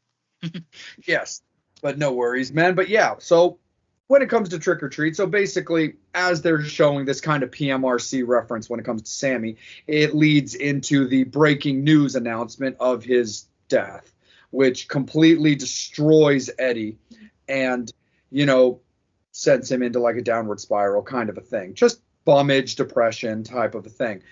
Yes, but no worries, man. But yeah, so when it comes to Trick or Treat, so basically, as they're showing this kind of PMRC reference when it comes to Sammy, it leads into the breaking news announcement of his death, which completely destroys Eddie and, sends him into like a downward spiral kind of a thing. Just bummage, depression type of a thing.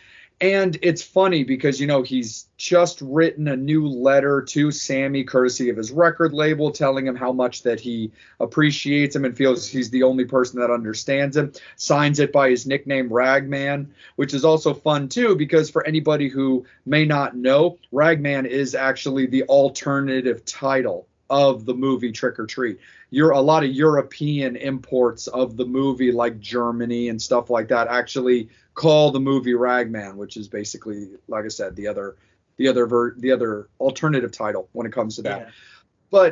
And it's funny because, he's just written a new letter to Sammy, courtesy of his record label, telling him how much that he appreciates him and feels he's the only person that understands him. Signs it by his nickname, Ragman, which is also fun, too, because for anybody who may not know, Ragman is actually the alternative title of the movie Trick or Treat. A lot of European imports of the movie, like Germany and stuff like that, actually call the movie Ragman, which is basically, like I said, the other alternative title when it comes to that. Yeah.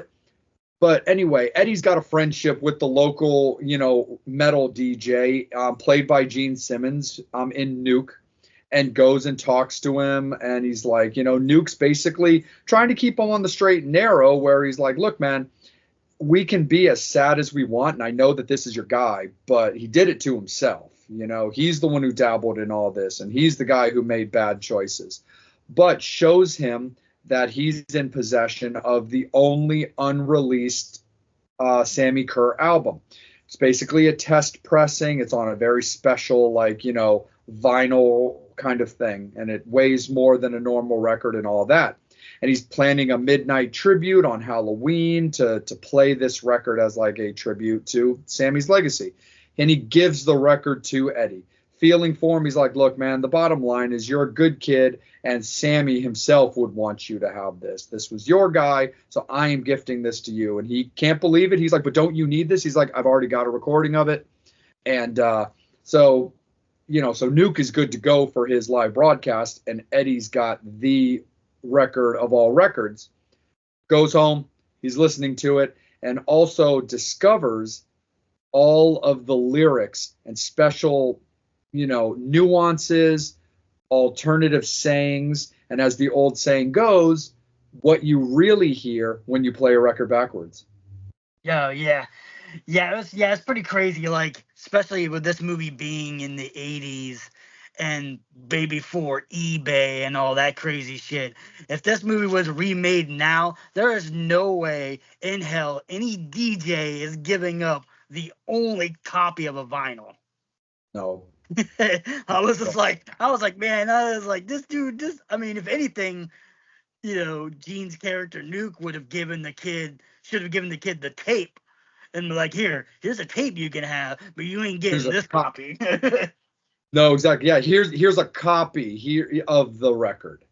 But anyway, Eddie's got a friendship with the local, metal DJ, played by Gene Simmons, in Nuke, and goes and talks to him. And he's like, Nuke's basically trying to keep him on the straight and narrow, where he's like, look, man, we can be as sad as we want, and I know that this is your guy, but he did it to himself. He's the one who dabbled in all this, and he's the guy who made bad choices, but shows him that he's in possession of the only unreleased Sammy Kerr album. It's basically a test pressing. It's on a very special, vinyl kind of thing, and it weighs more than a normal record and all that. And he's planning a midnight tribute on Halloween to play this record as like a tribute to Sammy's legacy. And he gives the record to Eddie. Feeling for him, he's like, look, man, the bottom line is you're a good kid, and Sammy himself would want you to have this. This was your guy, so I am gifting this to you. And he can't believe it. He's like, but don't you need this? He's like, I've already got a recording of it. And so Nuke is good to go for his live broadcast, and Eddie's got the record of all records. Goes home, he's listening to it, and also discovers all of the lyrics and special, nuances, alternative sayings, and as the old saying goes, what you really hear when you play a record backwards. It's pretty crazy, like, especially with this movie being in the 80s and way before eBay and all that crazy shit. If this movie was remade now, there is no way in hell any DJ is giving up the only copy of a vinyl. No. I was like, man, this dude, if anything, Gene's character Nuke should have given the kid the tape and be like, here's a tape you can have, but you ain't getting this copy. No, exactly. Yeah, here's a copy here of the record.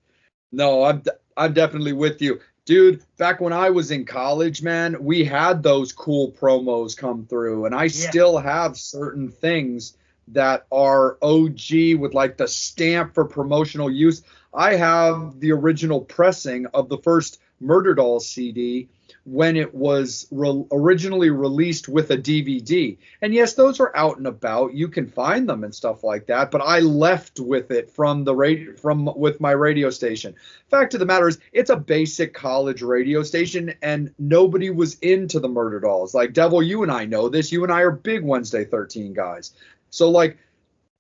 No, I'm definitely with you. Dude, back when I was in college, man, we had those cool promos come through, and I still have certain things that are OG with like the stamp for promotional use. I have the original pressing of the first Murder Dolls CD when it was originally released with a DVD. And yes, those are out and about. You can find them and stuff like that. But I left with it with my radio station. Fact of the matter is, it's a basic college radio station, and nobody was into the Murder Dolls. Like, Devil, you and I know this. You and I are big Wednesday 13 guys. So, like,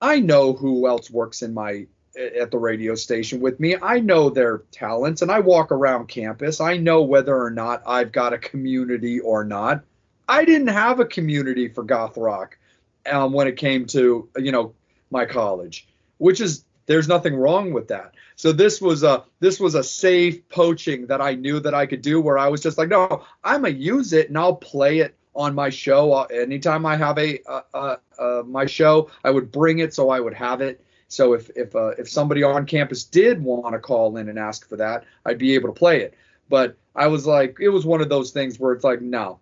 I know who else works at the radio station with me. I know their talents, and I walk around campus. I know whether or not I've got a community or not. I didn't have a community for goth rock when it came to, my college, there's nothing wrong with that. So this was a safe poaching that I knew that I could do, where I was just like, no, I'm going to use it and I'll play it on my show. Anytime I have my show, I would bring it so I would have it. So if somebody on campus did want to call in and ask for that, I'd be able to play it. But I was like, it was one of those things where it's like, no,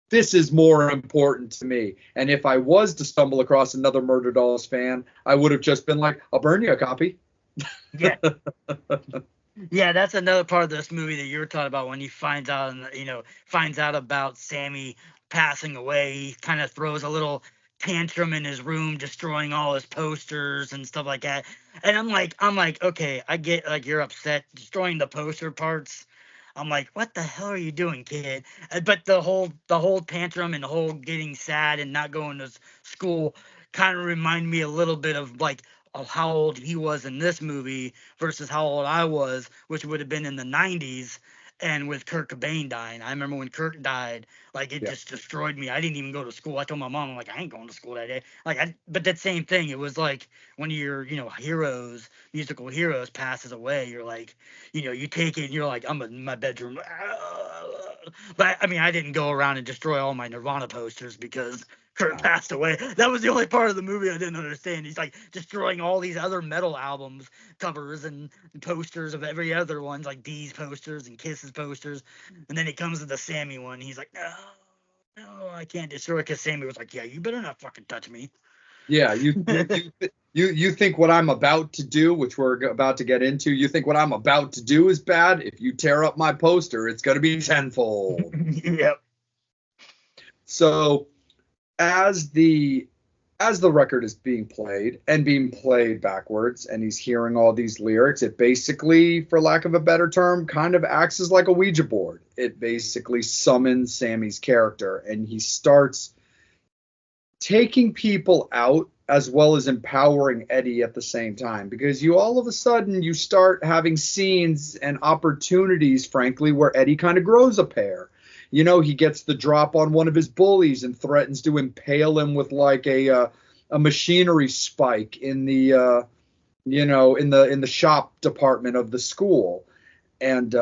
this is more important to me. And if I was to stumble across another Murder Dolls fan, I would have just been like, I'll burn you a copy. Yeah. Yeah, that's another part of this movie that you were talking about when he finds out about Sammy passing away. He kind of throws a little tantrum in his room, destroying all his posters and stuff like that. And I'm like, okay, I get, like, you're upset destroying the poster parts. I'm like, what the hell are you doing, kid? But the whole tantrum and the whole getting sad and not going to school kind of remind me a little bit of like of how old he was in this movie versus how old I was, which would have been in the 90s. And with Kurt Cobain dying, I remember when Kurt died, like it Yeah. just destroyed me. I didn't even go to school. I told my mom, I'm like, I ain't going to school that day. But that same thing, it was like when your, heroes, musical heroes passes away, you're like, you take it and you're like, I'm in my bedroom. But I mean, I didn't go around and destroy all my Nirvana posters because Kurt passed away. That was the only part of the movie I didn't understand. He's like destroying all these other metal albums covers and posters of every other ones, like Dee's posters and Kiss's posters. And then it comes to the Sammy one. He's like, no, I can't destroy it, because Sammy was like, yeah, you better not fucking touch me. Yeah, you think what I'm about to do, which we're about to get into, you think what I'm about to do is bad? If you tear up my poster, it's going to be tenfold. Yep. So as the record is being played backwards, and he's hearing all these lyrics, it basically, for lack of a better term, kind of acts as like a Ouija board. It basically summons Sammy's character, and he starts taking people out as well as empowering Eddie at the same time, because you all of a sudden you start having scenes and opportunities, frankly, where Eddie kind of grows a pair. He gets the drop on one of his bullies and threatens to impale him with like a machinery spike in the in the shop department of the school. And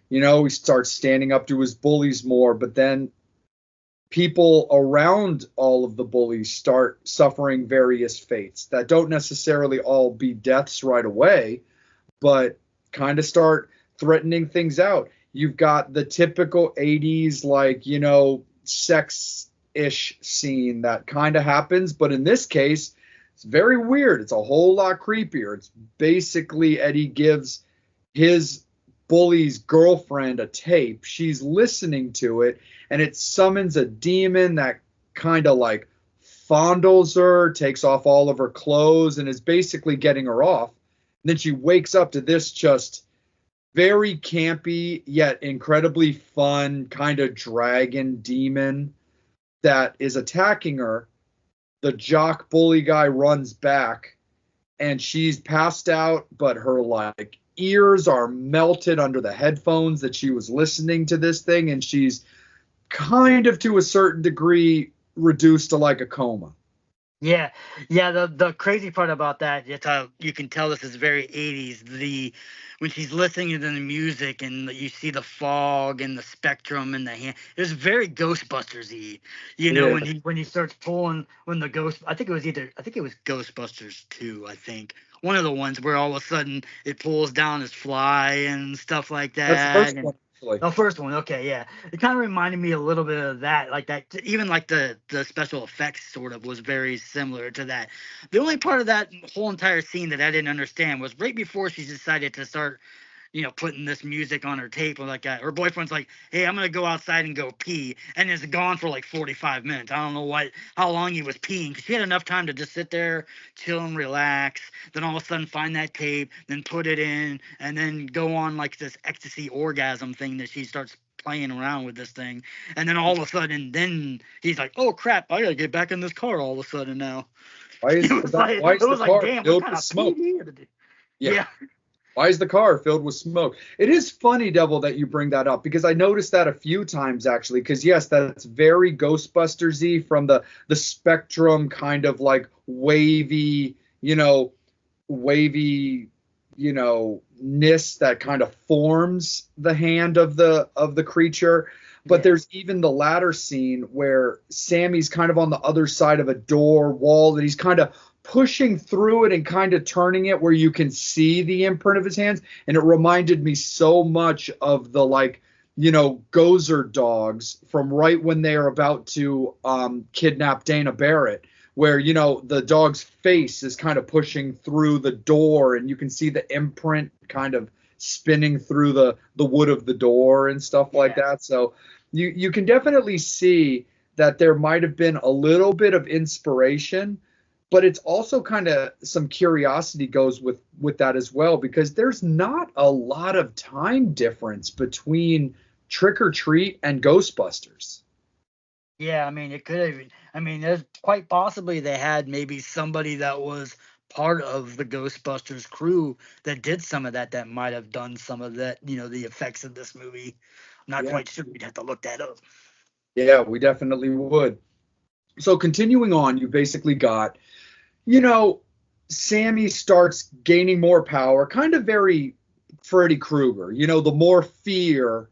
he starts standing up to his bullies more, but then people around all of the bullies start suffering various fates that don't necessarily all be deaths right away, but kind of start threatening things out. You've got the typical 80s, like, sex-ish scene that kind of happens, but in this case, it's very weird. It's a whole lot creepier. It's basically Eddie gives his bully's girlfriend a tape. She's listening to it, and it summons a demon that kind of like fondles her, takes off all of her clothes, and is basically getting her off. And then she wakes up to this just very campy yet incredibly fun kind of dragon demon that is attacking her. The jock bully guy runs back, and she's passed out, but her like ears are melted under the headphones that she was listening to this thing, and she's kind of to a certain degree reduced to like a coma. Yeah. The crazy part about that, it's how you can tell this is very 80s. When she's listening to the music and you see the fog and the spectrum in the hand, it was very Ghostbusters-y. When he starts pulling, when the ghost, I think it was Ghostbusters 2, I think. One of the ones where all of a sudden it pulls down his fly and stuff like that. That's the first one. The first one, okay, yeah. It kind of reminded me a little bit of that, like that. Even like the special effects sort of was very similar to that. The only part of that whole entire scene that I didn't understand was right before she decided to start, putting this music on her tape, or like her boyfriend's like, hey, I'm gonna go outside and go pee, and it's gone for like 45 minutes. I don't know how long he was peeing, because she had enough time to just sit there, chill and relax, then all of a sudden find that tape, then put it in, and then go on like this ecstasy orgasm thing that she starts playing around with this thing. And then all of a sudden, then he's like, oh crap, I gotta get back in this car all of a sudden now. Why is the car filled with smoke? Yeah. Why is the car filled with smoke? It is funny, Devil, that you bring that up, because I noticed that a few times, actually, because, yes, that's very Ghostbusters-y from the spectrum kind of like wavy, ness that kind of forms the hand of the creature. But there's even the latter scene where Sammy's kind of on the other side of a door wall, and he's kind of pushing through it and kind of turning it where you can see the imprint of his hands. And it reminded me so much of the Gozer dogs from right when they are about to kidnap Dana Barrett, where, the dog's face is kind of pushing through the door and you can see the imprint kind of spinning through the wood of the door and stuff like that. So you can definitely see that there might have been a little bit of inspiration, but it's also kind of some curiosity goes with that as well, because there's not a lot of time difference between Trick or Treat and Ghostbusters. Yeah, I mean, it could have. I mean, there's quite possibly they had maybe somebody that was part of the Ghostbusters crew that did some of that might have done some of that, the effects of this movie. I'm not quite sure. We'd have to look that up. Yeah, we definitely would. So continuing on, you basically got, Sammy starts gaining more power, kind of very Freddy Krueger. The more fear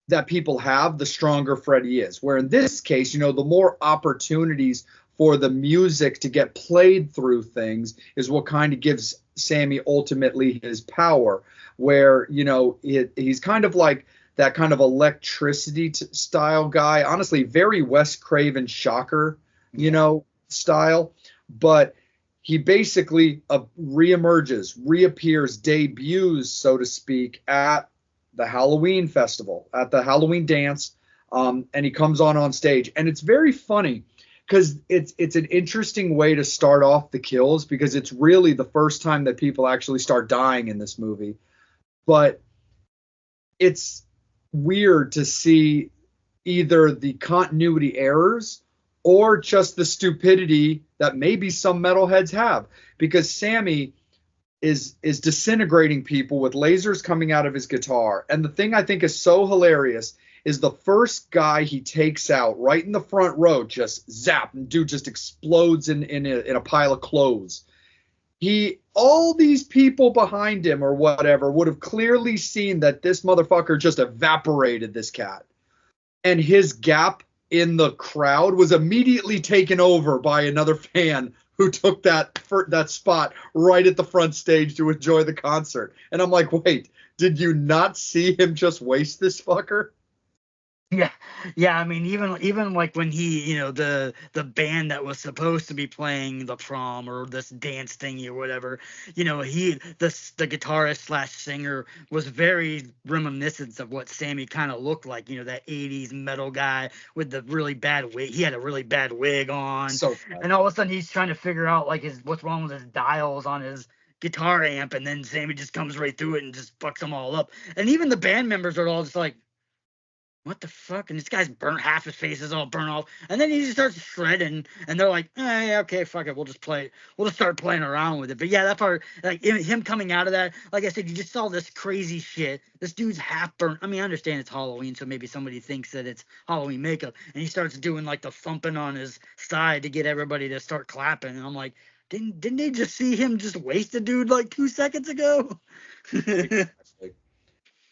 that people have, the stronger Freddy is. Where in this case, the more opportunities for the music to get played through things is what kind of gives Sammy ultimately his power. Where, he's kind of like that kind of electricity style guy. Honestly, very Wes Craven Shocker, style. But he basically reemerges, reappears, debuts, so to speak, at the Halloween festival, at the Halloween dance, and he comes on stage. And it's very funny because it's an interesting way to start off the kills, because it's really the first time that people actually start dying in this movie. But it's weird to see either the continuity errors or just the stupidity that maybe some metalheads have, because Sammy is disintegrating people with lasers coming out of his guitar. And the thing I think is so hilarious is the first guy he takes out right in the front row, just zap, and dude just explodes in a pile of clothes. All these people behind him or whatever would have clearly seen that this motherfucker just evaporated this cat. And his gap in the crowd was immediately taken over by another fan who took that spot right at the front stage to enjoy the concert. And I'm like, wait, did you not see him just waste this fucker? Yeah. I mean, even like when he, the band that was supposed to be playing the prom or this dance thingy or whatever, the guitarist / singer was very reminiscent of what Sammy kind of looked like. That 80s metal guy with the really bad wig. He had a really bad wig on, and all of a sudden he's trying to figure out like what's wrong with his dials on his guitar amp, and then Sammy just comes right through it and just fucks them all up. And even the band members are all just like, what the fuck? And this guy's burnt, half his face is all burnt off. And then he just starts shredding, and they're like, yeah, okay, fuck it. We'll just start playing around with it. But yeah, that part, like him coming out of that, like I said, you just saw this crazy shit. This dude's half burnt. I mean, I understand it's Halloween, so maybe somebody thinks that it's Halloween makeup. And he starts doing like the thumping on his side to get everybody to start clapping. And I'm like, didn't they just see him just waste a dude like 2 seconds ago?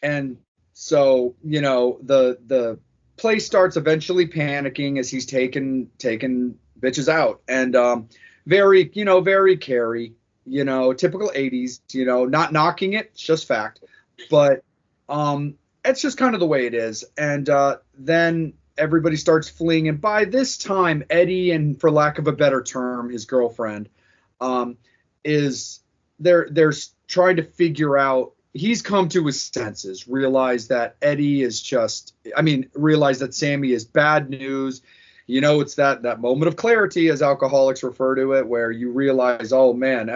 And so, the place starts eventually panicking as he's taking bitches out. And very Carrie, typical 80s, not knocking it, it's just fact. But it's just kind of the way it is. And then everybody starts fleeing. And by this time, Eddie, and for lack of a better term, his girlfriend, is they're trying to figure out. He's come to his senses, realize that Sammy is bad news. It's that moment of clarity, as alcoholics refer to it, where you realize, oh man,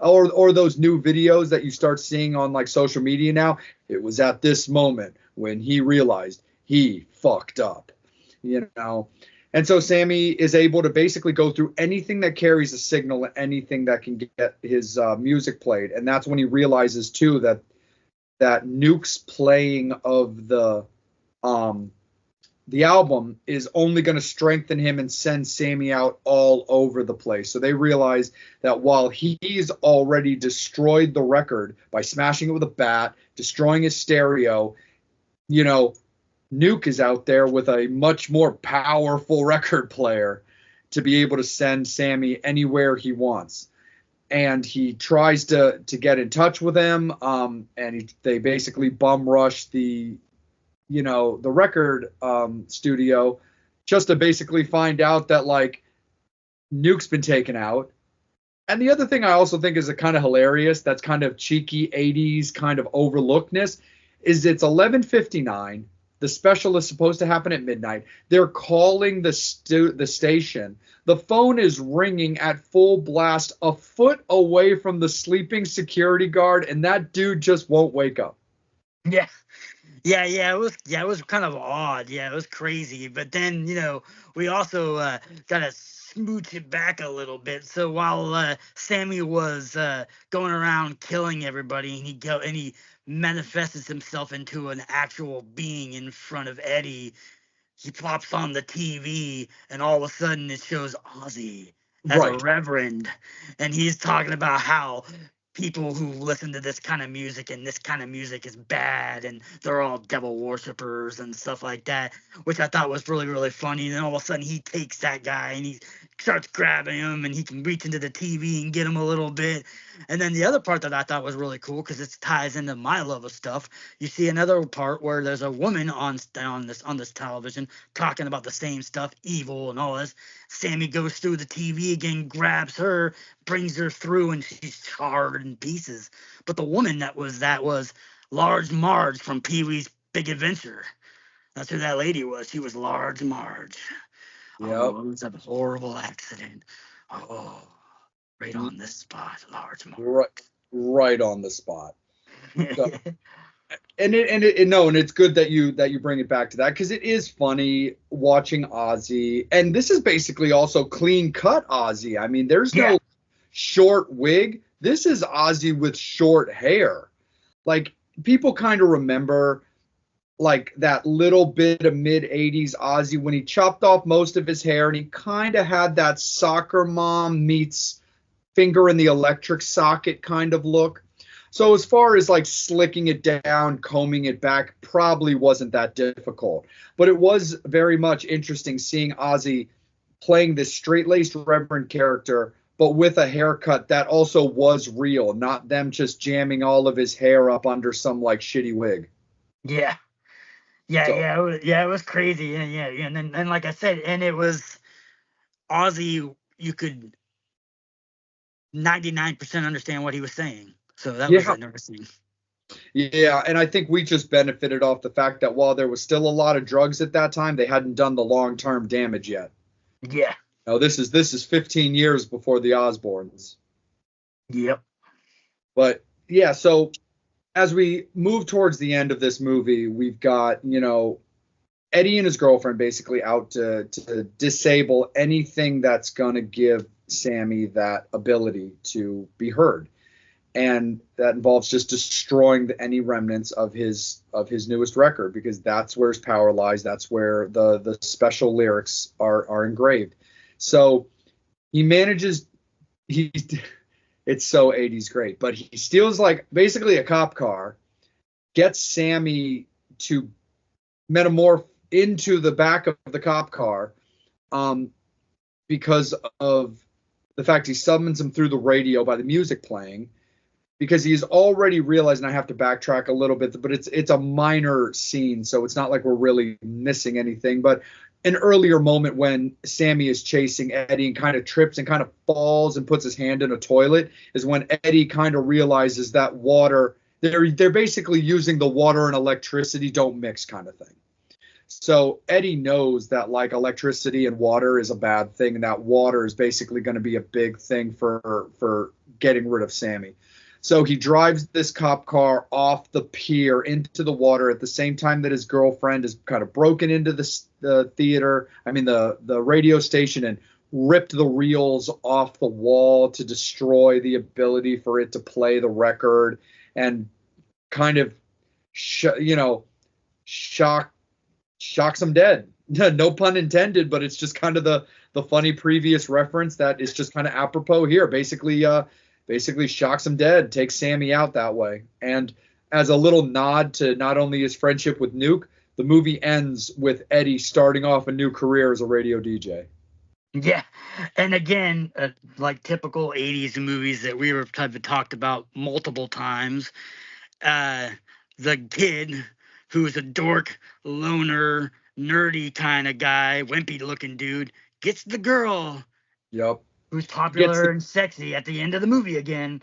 or those new videos that you start seeing on like social media now. It was at this moment when he realized he fucked up, And so Sammy is able to basically go through anything that carries a signal, anything that can get his music played. And that's when he realizes too that Nuke's playing of the album is only going to strengthen him and send Sammy out all over the place. So they realize that while he's already destroyed the record by smashing it with a bat, destroying his stereo, Nuke is out there with a much more powerful record player to be able to send Sammy anywhere he wants. And he tries to get in touch with him, and they basically bum rush the record studio just to basically find out that like Nuke's been taken out. And the other thing I also think is a kind of hilarious, that's kind of cheeky 80s kind of overlookedness, is it's 11:59. The special is supposed to happen at midnight. They're calling the station. The phone is ringing at full blast a foot away from the sleeping security guard, and that dude just won't wake up. Yeah. It was kind of odd. Yeah, it was crazy. But then, we also got a smooch it back a little bit. So while Sammy was going around killing everybody, and he manifests himself into an actual being in front of Eddie, he plops on the TV, and all of a sudden it shows Ozzy as a Right. reverend, and he's talking about how people who listen to this kind of music and this kind of music is bad, and they're all devil worshippers and stuff like that, which I thought was really, really funny. And then all of a sudden he takes that guy and he starts grabbing him, and he can reach into the TV and get him a little bit. And then the other part that I thought was really cool, because it ties into my love of stuff, you see another part where there's a woman on this television talking about the same stuff, evil and all this. Sammy goes through the TV again, grabs her, brings her through, and she's charred in pieces. But the woman that was Large Marge from Pee-wee's Big Adventure. That's who that lady was. She was Large Marge. Yep. Oh, it was a horrible accident. Oh, right on this spot, Large Marge. Right on the spot. So, and it's good that you bring it back to that, because it is funny watching Ozzy, and this is basically also clean cut Ozzy. I mean, there's no short wig. This is Ozzy with short hair. Like, people kind of remember like that little bit of mid 80s Ozzy when he chopped off most of his hair, and he kind of had that soccer mom meets finger in the electric socket kind of look. So as far as like slicking it down, combing it back, probably wasn't that difficult. But it was very much interesting seeing Ozzy playing this straight-laced reverend character, but with a haircut that also was real, not them just jamming all of his hair up under some like shitty wig. Yeah. It was crazy. And like I said, and it was Ozzy. You could 99% understand what he was saying. So that was interesting. Yeah, and I think we just benefited off the fact that while there was still a lot of drugs at that time, they hadn't done the long-term damage yet. Yeah. No, this is 15 years before the Osbournes. Yep. But yeah, so as we move towards the end of this movie, we've got, Eddie and his girlfriend basically out to disable anything that's going to give Sammy that ability to be heard. And that involves just destroying any remnants of his newest record, because that's where his power lies. That's where the special lyrics are engraved. So he manages, it's so 80s great, but he steals like basically a cop car, gets Sammy to metamorph into the back of the cop car, because of the fact he summons him through the radio by the music playing, because he's already realized, and I have to backtrack a little bit, but it's a minor scene, so it's not like we're really missing anything. But an earlier moment when Sammy is chasing Eddie and kind of trips and kind of falls and puts his hand in a toilet is when Eddie kind of realizes that water, they're basically using the water and electricity don't mix kind of thing. So Eddie knows that like electricity and water is a bad thing, and that water is basically going to be a big thing for getting rid of Sammy. So he drives this cop car off the pier into the water at the same time that his girlfriend is kind of broken into the radio station, and ripped the reels off the wall to destroy the ability for it to play the record, and kind of, shocks him dead. No pun intended, but it's just kind of the funny previous reference that is just kind of apropos here. Basically shocks him dead, takes Sammy out that way. And as a little nod to not only his friendship with Nuke, the movie ends with Eddie starting off a new career as a radio DJ. Yeah. And again, like typical 80s movies that we have talked about multiple times, the kid who's a dork, loner, nerdy kind of guy, wimpy looking dude, gets the girl. Yep. Who's popular and sexy at the end of the movie again.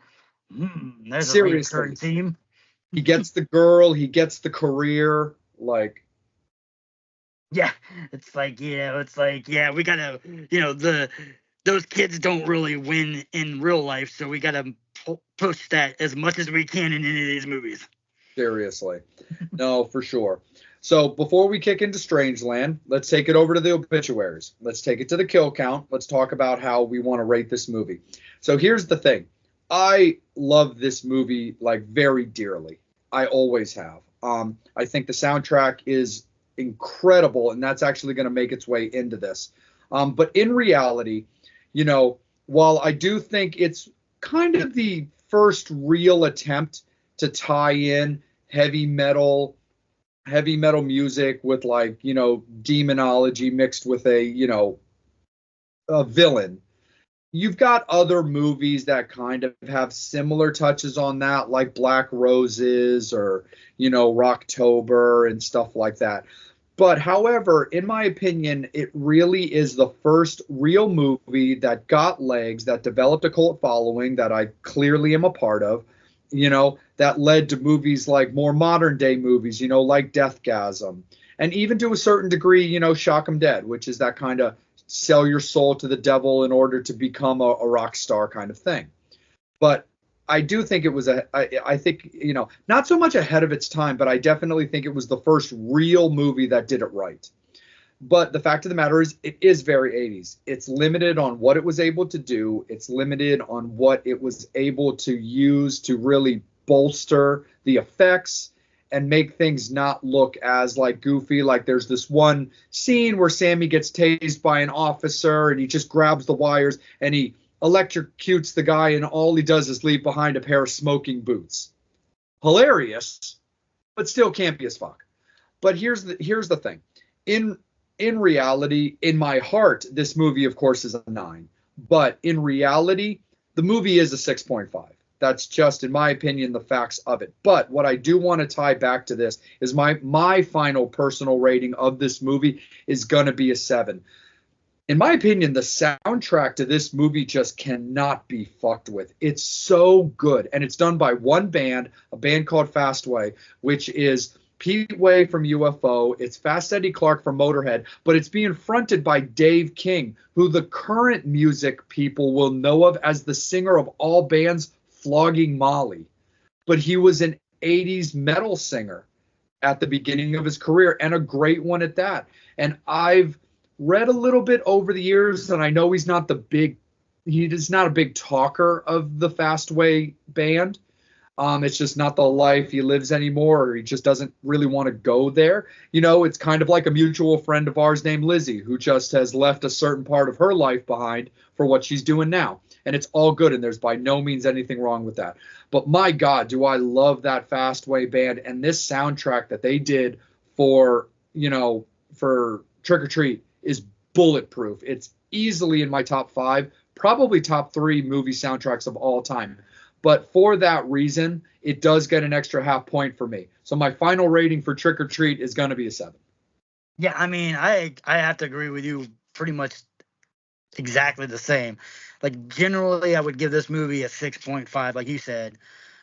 There's a recurring theme. He gets the girl, he gets the career, like. Yeah, it's like, we gotta, those kids don't really win in real life, so we gotta push that as much as we can in any of these movies. Seriously. No, for sure. So before we kick into Strangeland, let's take it over to the obituaries. Let's take it to the kill count. Let's talk about how we want to rate this movie. So here's the thing. I love this movie like very dearly. I always have. I think the soundtrack is incredible, and that's actually going to make its way into this. But in reality, you know, while I do think it's kind of the first real attempt to tie in heavy metal music with, like, you know, demonology mixed with a, you know, a villain. You've got other movies that kind of have similar touches on that, like Black Roses or, you know, Rocktober and stuff like that. But however, in my opinion, it really is the first real movie that got legs, that developed a cult following that I clearly am a part of, you know, that led to movies like more modern day movies, you know, like Deathgasm. And even to a certain degree, you know, Shock 'em Dead, which is that kind of sell your soul to the devil in order to become a rock star kind of thing. But I do think it was I think, you know, not so much ahead of its time, but I definitely think it was the first real movie that did it right. But the fact of the matter is, it is very 80s. It's limited on what it was able to do. It's limited on what it was able to use to really bolster the effects and make things not look as like goofy. Like there's this one scene where Sammy gets tased by an officer and he just grabs the wires and he electrocutes the guy, and all he does is leave behind a pair of smoking boots. Hilarious, but still campy as fuck. But here's the thing. In reality, in my heart, this movie, of course, is a 9. But in reality, the movie is a 6.5. That's just, in my opinion, the facts of it. But what I do want to tie back to this is my final personal rating of this movie is going to be a 7. In my opinion, the soundtrack to this movie just cannot be fucked with. It's so good. And it's done by one band, a band called Fastway, which is Pete Way from UFO. It's Fast Eddie Clark from Motorhead, but it's being fronted by Dave King, who the current music people will know of as the singer of all bands Flogging Molly. But he was an 80s metal singer at the beginning of his career, and a great one at that. And I've read a little bit over the years, and I know he's not a big talker of the Fastway band. It's just not the life he lives anymore, or he just doesn't really want to go there. You know, it's kind of like a mutual friend of ours named Lizzie, who just has left a certain part of her life behind for what she's doing now. And it's all good, and there's by no means anything wrong with that. But my God, do I love that Fastway band, and this soundtrack that they did for Trick or Treat is bulletproof. It's easily in my top 5, probably top 3 movie soundtracks of all time. But for that reason, it does get an extra half point for me. So my final rating for Trick or Treat is going to be a 7. Yeah, I mean, I have to agree with you pretty much exactly the same. Like, generally, I would give this movie a 6.5, like you said.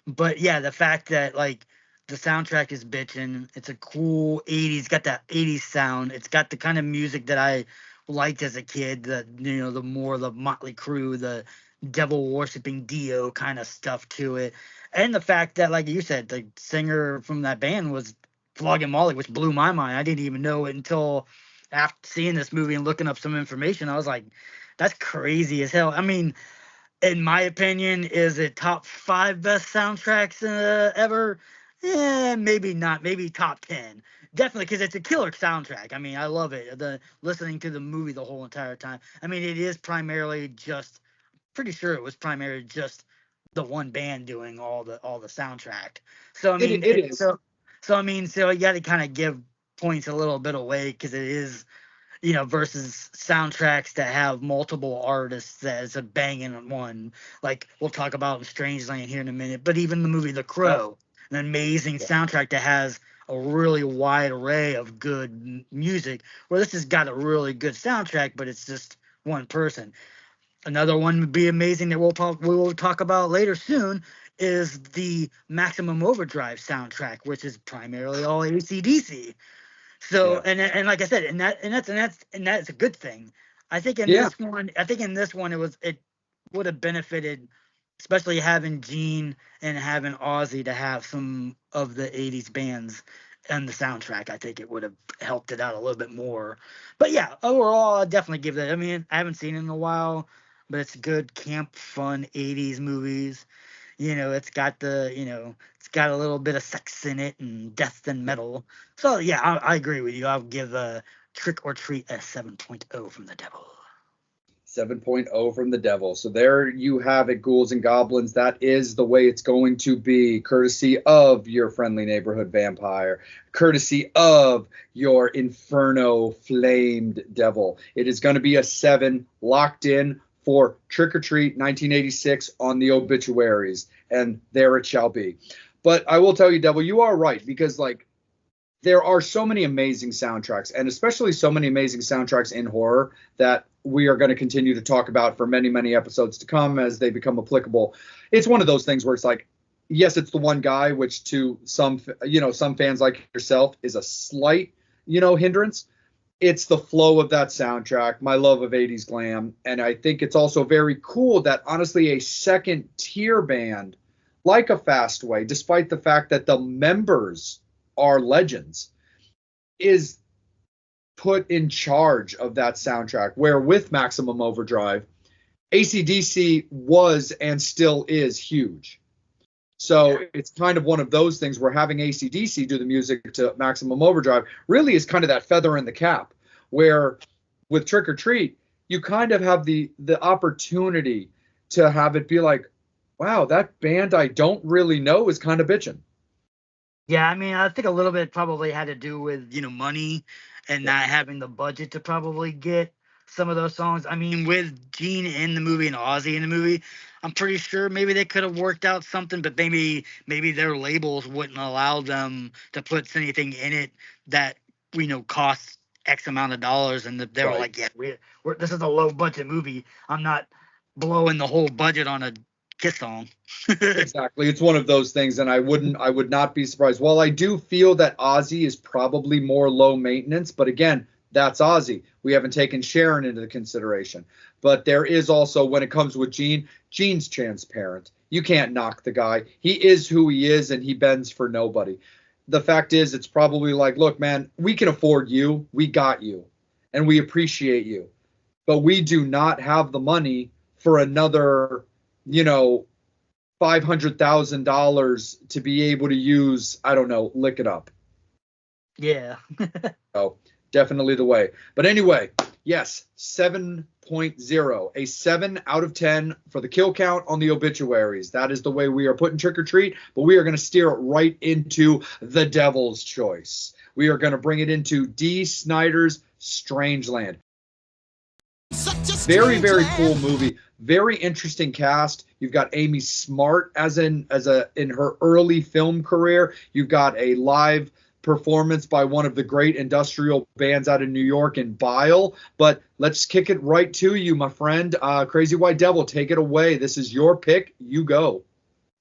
But yeah, the fact that, like, the soundtrack is bitchin'. It's a cool 80s, got that 80s sound. It's got the kind of music that I liked as a kid, the more the Motley Crue, the devil worshipping Dio kind of stuff to it. And the fact that, like you said, the singer from that band was Flogging Molly, which blew my mind. I didn't even know it until after seeing this movie and looking up some information. I was like, that's crazy as hell. I mean, in my opinion, is it top 5 best soundtracks ever? Yeah, maybe not. Maybe top 10. Definitely, because it's a killer soundtrack. I mean, I love it. Listening to the movie the whole entire time. I mean, it is primarily just. Pretty sure it was primarily just the one band doing all the soundtrack. So I mean, It is. so you got to kind of give points a little bit away because it is, versus soundtracks that have multiple artists as a banging one. Like we'll talk about in Strangeland here in a minute, but even the movie The Crow, an amazing soundtrack that has a really wide array of good music. Where this has got a really good soundtrack, but it's just one person. Another one would be amazing that we will talk about later soon is the Maximum Overdrive soundtrack, which is primarily all AC/DC. So and like I said, and that's a good thing. I think in this one it would have benefited, especially having Gene and having Ozzy, to have some of the 80s bands and the soundtrack, I think it would have helped it out a little bit more. But yeah, overall, I definitely give that. I mean, I haven't seen it in a while, but it's good camp, fun '80s movies. It's got a little bit of sex in it and death and metal. So yeah, I agree with you. I'll give Trick or Treat a 7.0 from the devil. 7.0 from the devil. So there you have it, ghouls and goblins. That is the way it's going to be, courtesy of your friendly neighborhood vampire, courtesy of your inferno flamed devil. It is going to be a 7 locked in for Trick or Treat 1986 on the obituaries. And there it shall be. But I will tell you, Devil, you are right, because like there are so many amazing soundtracks, and especially so many amazing soundtracks in horror that we are going to continue to talk about for many, many episodes to come as they become applicable. It's one of those things where it's like, yes, it's the one guy, which to some fans like yourself is a slight, hindrance. It's the flow of that soundtrack, my love of 80s glam. And I think it's also very cool that honestly a second tier band like a Fastway, despite the fact that the members are legends, is put in charge of that soundtrack, where with Maximum Overdrive, AC/DC was and still is huge. So it's kind of one of those things where having AC/DC do the music to Maximum Overdrive really is kind of that feather in the cap, where with Trick or Treat, you kind of have the opportunity to have it be like, wow, that band I don't really know is kind of bitching. Yeah, I mean, I think a little bit probably had to do with, money and not having the budget to probably get some of those songs. I mean, with Gene in the movie and Ozzy in the movie, I'm pretty sure maybe they could have worked out something, but maybe their labels wouldn't allow them to put anything in it that costs X amount of dollars, and they were like, yeah, this is a low budget movie. I'm not blowing the whole budget on a Kiss song. Exactly. It's one of those things, and I would not be surprised. While I do feel that Ozzy is probably more low maintenance, but again, that's Ozzy. We haven't taken Sharon into consideration. But there is also, when it comes with Gene, Gene's transparent. You can't knock the guy. He is who he is, and he bends for nobody. The fact is, it's probably like, look, man, we can afford you. We got you, and we appreciate you. But we do not have the money for another, $500,000 to be able to use, I don't know, Lick It Up. Yeah. So definitely the way. But anyway, yes, 7.0, a 7 out of 10 for the kill count on the obituaries. That is the way we are putting Trick or Treat, but we are going to steer it right into the Devil's Choice. We are going to bring it into D. Snyder's Strangeland. Very, very cool movie. Very interesting cast. You've got Amy Smart in her early film career. You've got a live performance by one of the great industrial bands out of New York in Bile. But let's kick it right to you, my friend. Crazy White Devil, take it away. This is your pick. You go.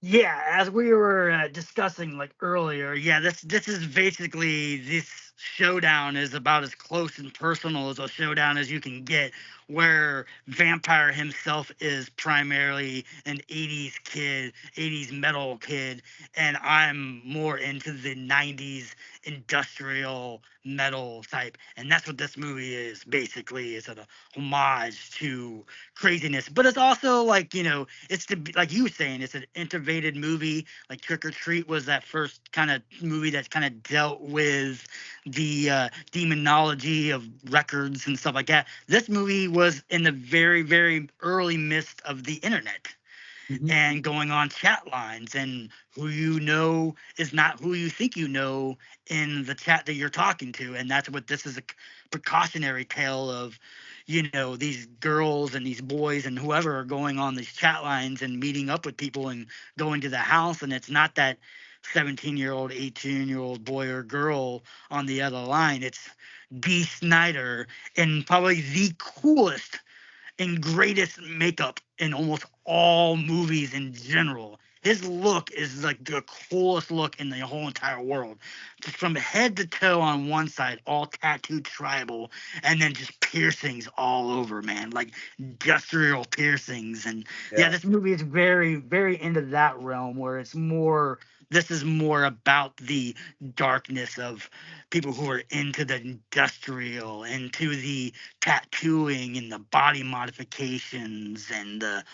Yeah, as we were discussing like earlier, yeah, this is basically, this showdown is about as close and personal as a showdown as you can get, where Vampire himself is primarily an 80s kid, 80s metal kid, and I'm more into the 90s industrial metal type. And that's what this movie is basically. It's a homage to craziness, but it's also like, it's like you were saying, it's an innovative movie. Like Trick or Treat was that first kind of movie that kind of dealt with the demonology of records and stuff like that. This movie was in the very, very early mist of the internet. Mm-hmm. And going on chat lines, and who you know is not who you think you know in the chat that you're talking to. And that's what this is, a precautionary tale of, these girls and these boys and whoever are going on these chat lines and meeting up with people and going to the house. And it's not that 17-year-old, 18-year-old boy or girl on the other line. It's D. Snyder in probably the coolest and greatest makeup in almost all movies in general. His look is like the coolest look in the whole entire world. Just from head to toe on one side, all tattooed tribal, and then just piercings all over, man. Like industrial piercings. And yeah, this movie is very, very into that realm where it's more This is more about the darkness of people who are into the industrial, into the tattooing and the body modifications and the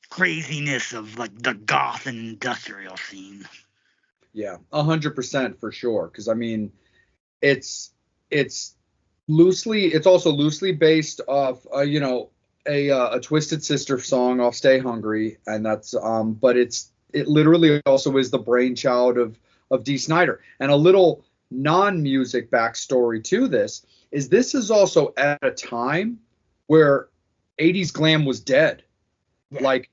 craziness of like the goth and industrial scene. Yeah, 100% for sure. Because I mean, it's it's also loosely based off a Twisted Sister song off Stay Hungry, and that's but it literally also is the brainchild of Dee Snider. And a little non-music backstory to this is also at a time where 80s glam was dead. Yeah. Like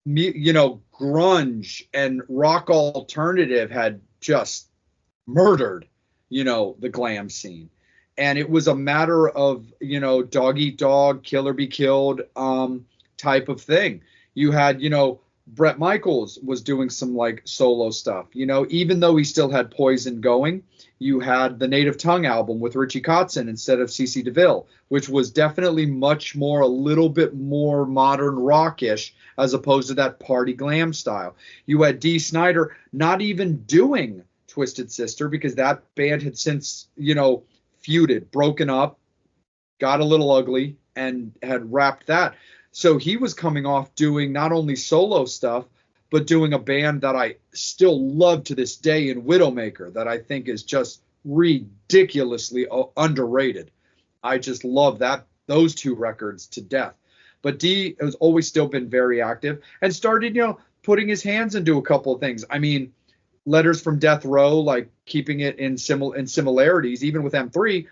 grunge and rock alternative had just murdered, the glam scene. And it was a matter of, dog eat dog, kill or be killed type of thing. You had, Bret Michaels was doing some like solo stuff, even though he still had Poison going. You had the Native Tongue album with Richie Kotzen instead of CeCe DeVille, which was definitely a little bit more modern rockish as opposed to that party glam style. You had Dee Snider not even doing Twisted Sister because that band had since, feuded, broken up, got a little ugly, and had wrapped that. So he was coming off doing not only solo stuff, but doing a band that I still love to this day in Widowmaker that I think is just ridiculously underrated. I just love those two records to death. But Dee has always still been very active and started, putting his hands into a couple of things. I mean, Letters from Death Row, like keeping it in similarities, even with M3,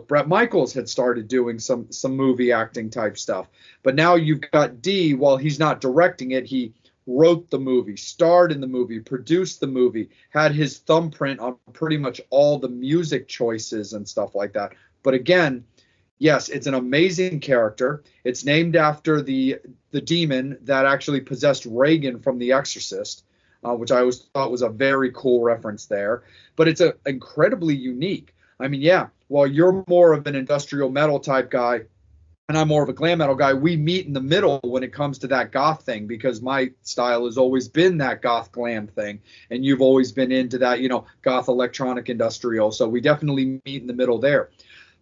Bret Michaels had started doing some movie acting type stuff. But now you've got Dee, while he's not directing it, he wrote the movie, starred in the movie, produced the movie, had his thumbprint on pretty much all the music choices and stuff like that. But again, yes, it's an amazing character. It's named after the demon that actually possessed Reagan from The Exorcist, which I always thought was a very cool reference there. But it's incredibly unique. I mean, yeah, while you're more of an industrial metal type guy and I'm more of a glam metal guy, we meet in the middle when it comes to that goth thing because my style has always been that goth glam thing. And you've always been into that, goth electronic industrial. So we definitely meet in the middle there.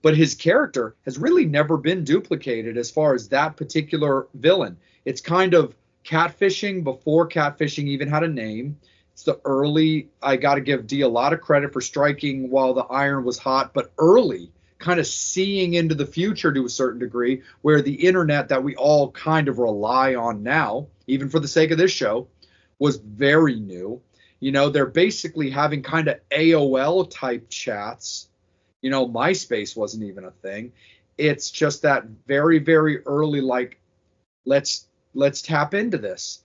But his character has really never been duplicated as far as that particular villain. It's kind of catfishing before catfishing even had a name. It's the early, I got to give Dee a lot of credit for striking while the iron was hot, but early, kind of seeing into the future to a certain degree, where the internet that we all kind of rely on now, even for the sake of this show, was very new. They're basically having kind of AOL type chats. MySpace wasn't even a thing. It's just that very, very early, like, let's tap into this,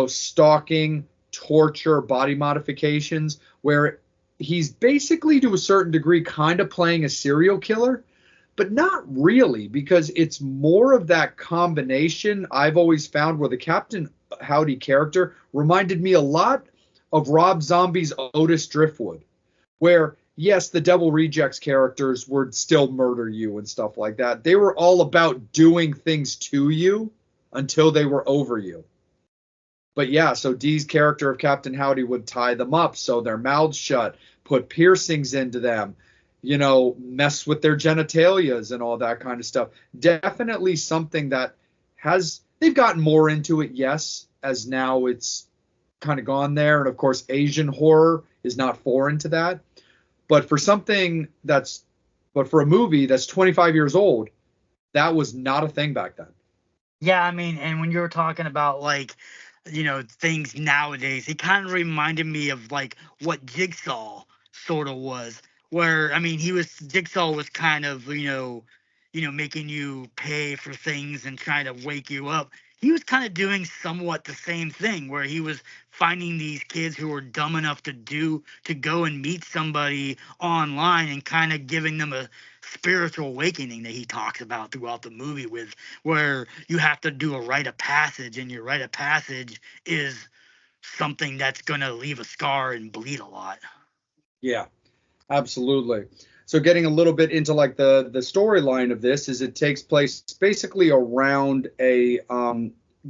stalking, torture, body modifications, where he's basically to a certain degree kind of playing a serial killer, but not really, because it's more of that combination I've always found where the Captain Howdy character reminded me a lot of Rob Zombie's Otis Driftwood, where yes, the Devil Rejects characters would still murder you and stuff like that. They were all about doing things to you until they were over you. But yeah, so Dee's character of Captain Howdy would tie them up so their mouths shut, put piercings into them, mess with their genitalias and all that kind of stuff. Definitely something that they've gotten more into it, yes, as now it's kind of gone there. And of course, Asian horror is not foreign to that. But for a movie that's 25 years old, that was not a thing back then. Yeah, I mean, and when you were talking about like, things nowadays, it kind of reminded me of like what Jigsaw sort of was, where I mean, Jigsaw was kind of, making you pay for things and trying to wake you up. He was kind of doing somewhat the same thing, where he was finding these kids who were dumb enough to go and meet somebody online and kind of giving them a spiritual awakening that he talks about throughout the movie, with where you have to do a rite of passage, and your rite of passage is something that's going to leave a scar and bleed a lot. Yeah, absolutely. So getting a little bit into like the storyline of this is it takes place basically around a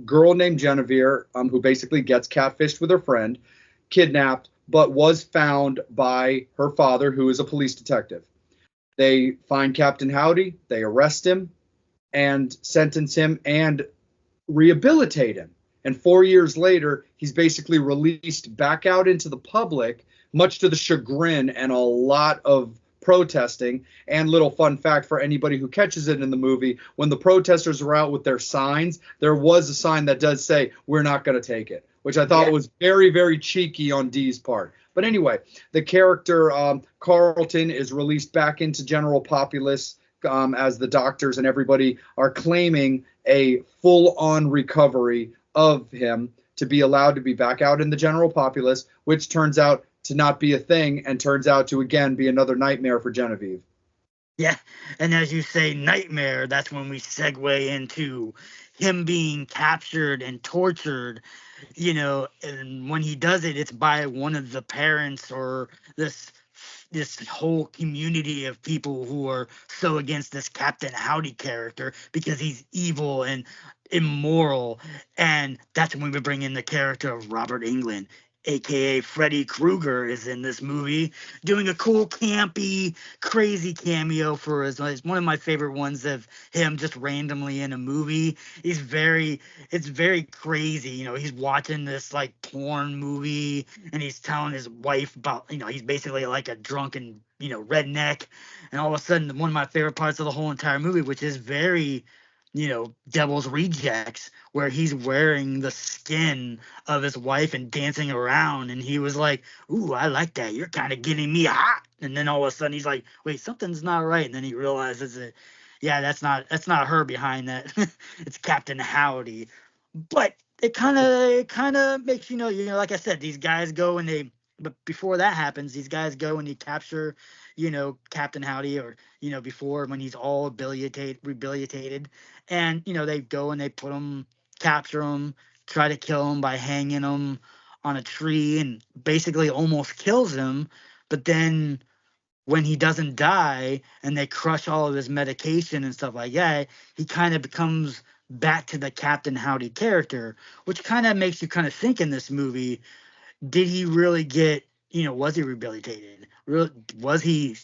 girl named Genevieve, who basically gets catfished with her friend, kidnapped, but was found by her father, who is a police detective. They find Captain Howdy, they arrest him, and sentence him and rehabilitate him. And 4 years later, he's basically released back out into the public, much to the chagrin and a lot of protesting. And little fun fact for anybody who catches it in the movie, when the protesters were out with their signs, there was a sign that does say, "We're not going to take it," which I thought was very, very cheeky on Dee's part. But anyway, the character Carlton is released back into general populace as the doctors and everybody are claiming a full-on recovery of him to be allowed to be back out in the general populace, which turns out to not be a thing and turns out to, again, be another nightmare for Genevieve. Yeah, and as you say, nightmare, that's when we segue into him being captured and tortured, and when he does it, it's by one of the parents or this whole community of people who are so against this Captain Howdy character because he's evil and immoral. And that's when we bring in the character of Robert Englund, aka Freddy Krueger, is in this movie doing a cool, campy, crazy cameo for his. It's one of my favorite ones of him just randomly in a movie. It's very crazy. He's watching this like porn movie and he's telling his wife about, he's basically like a drunken, redneck. And all of a sudden, one of my favorite parts of the whole entire movie, which is very, Devil's Rejects, where he's wearing the skin of his wife and dancing around, and he was like, "Ooh, I like that. You're kind of getting me hot." And then all of a sudden he's like, "Wait, something's not right." And then he realizes that, yeah, that's not her behind that. It's Captain Howdy. But it kind of makes like I said, these guys go and but before that happens, these guys go and they capture, Captain Howdy, or before, when he's all rehabilitated, and they go and they capture him, try to kill him by hanging him on a tree, and basically almost kills him. But then when he doesn't die and they crush all of his medication and stuff like that, he kind of becomes back to the Captain Howdy character, which kind of makes you kind of think in this movie, did he really get, was he rehabilitated? Was he,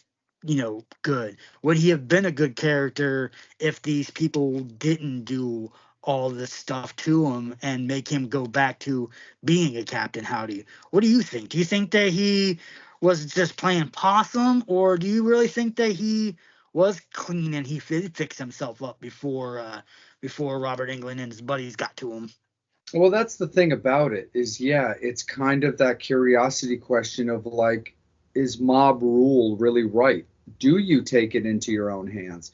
good? Would he have been a good character if these people didn't do all this stuff to him and make him go back to being a Captain Howdy? What do you think? Do you think that he was just playing possum, or do you really think that he was clean and he fixed himself up before Robert Englund and his buddies got to him? Well, that's the thing about it is, yeah, it's kind of that curiosity question of like, is mob rule really right? Do you take it into your own hands?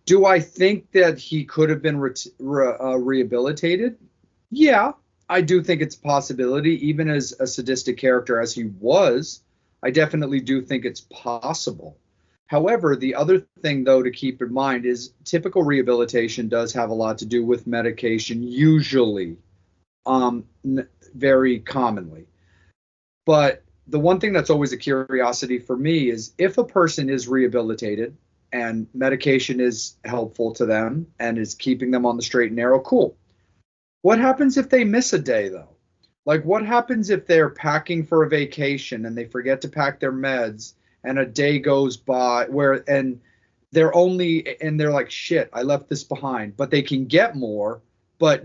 Do I think that he could have been rehabilitated? Yeah, I do think it's a possibility. Even as a sadistic character as he was, I definitely do think it's possible. However, the other thing, though, to keep in mind is typical rehabilitation does have a lot to do with medication, usually. Very commonly. But the one thing that's always a curiosity for me is if a person is rehabilitated and medication is helpful to them and is keeping them on the straight and narrow, cool. What happens if they miss a day, though? Like, what happens if they're packing for a vacation and they forget to pack their meds and a day goes by and they're like, shit, I left this behind, but they can get more, but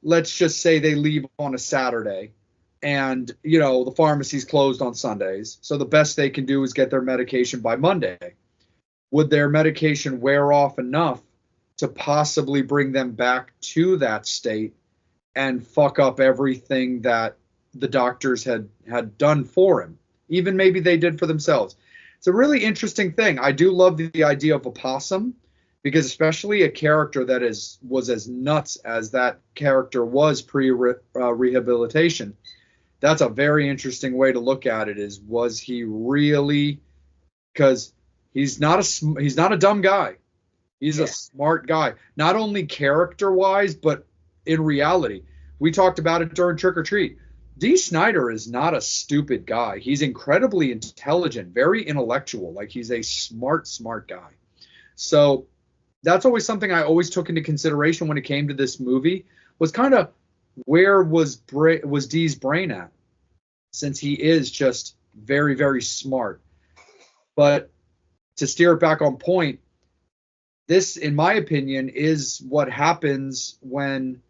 let's just say they leave on a Saturday and, the pharmacy's closed on Sundays. So the best they can do is get their medication by Monday. Would their medication wear off enough to possibly bring them back to that state and fuck up everything that the doctors had done for him? Even maybe they did for themselves. It's a really interesting thing. I do love the idea of a possum, because especially a character that was as nuts as that character was pre-rehabilitation, that's a very interesting way to look at it. Was he really? Because he's not a dumb guy. He's a smart guy, not only character-wise, but in reality. We talked about it during Trick or Treat. Dee Snider is not a stupid guy. He's incredibly intelligent, very intellectual. Like, he's a smart guy. So that's always something I always took into consideration when it came to this movie, was kind of where was Dee's brain at, since he is just very, very smart. But to steer it back on point, this, in my opinion, is what happens when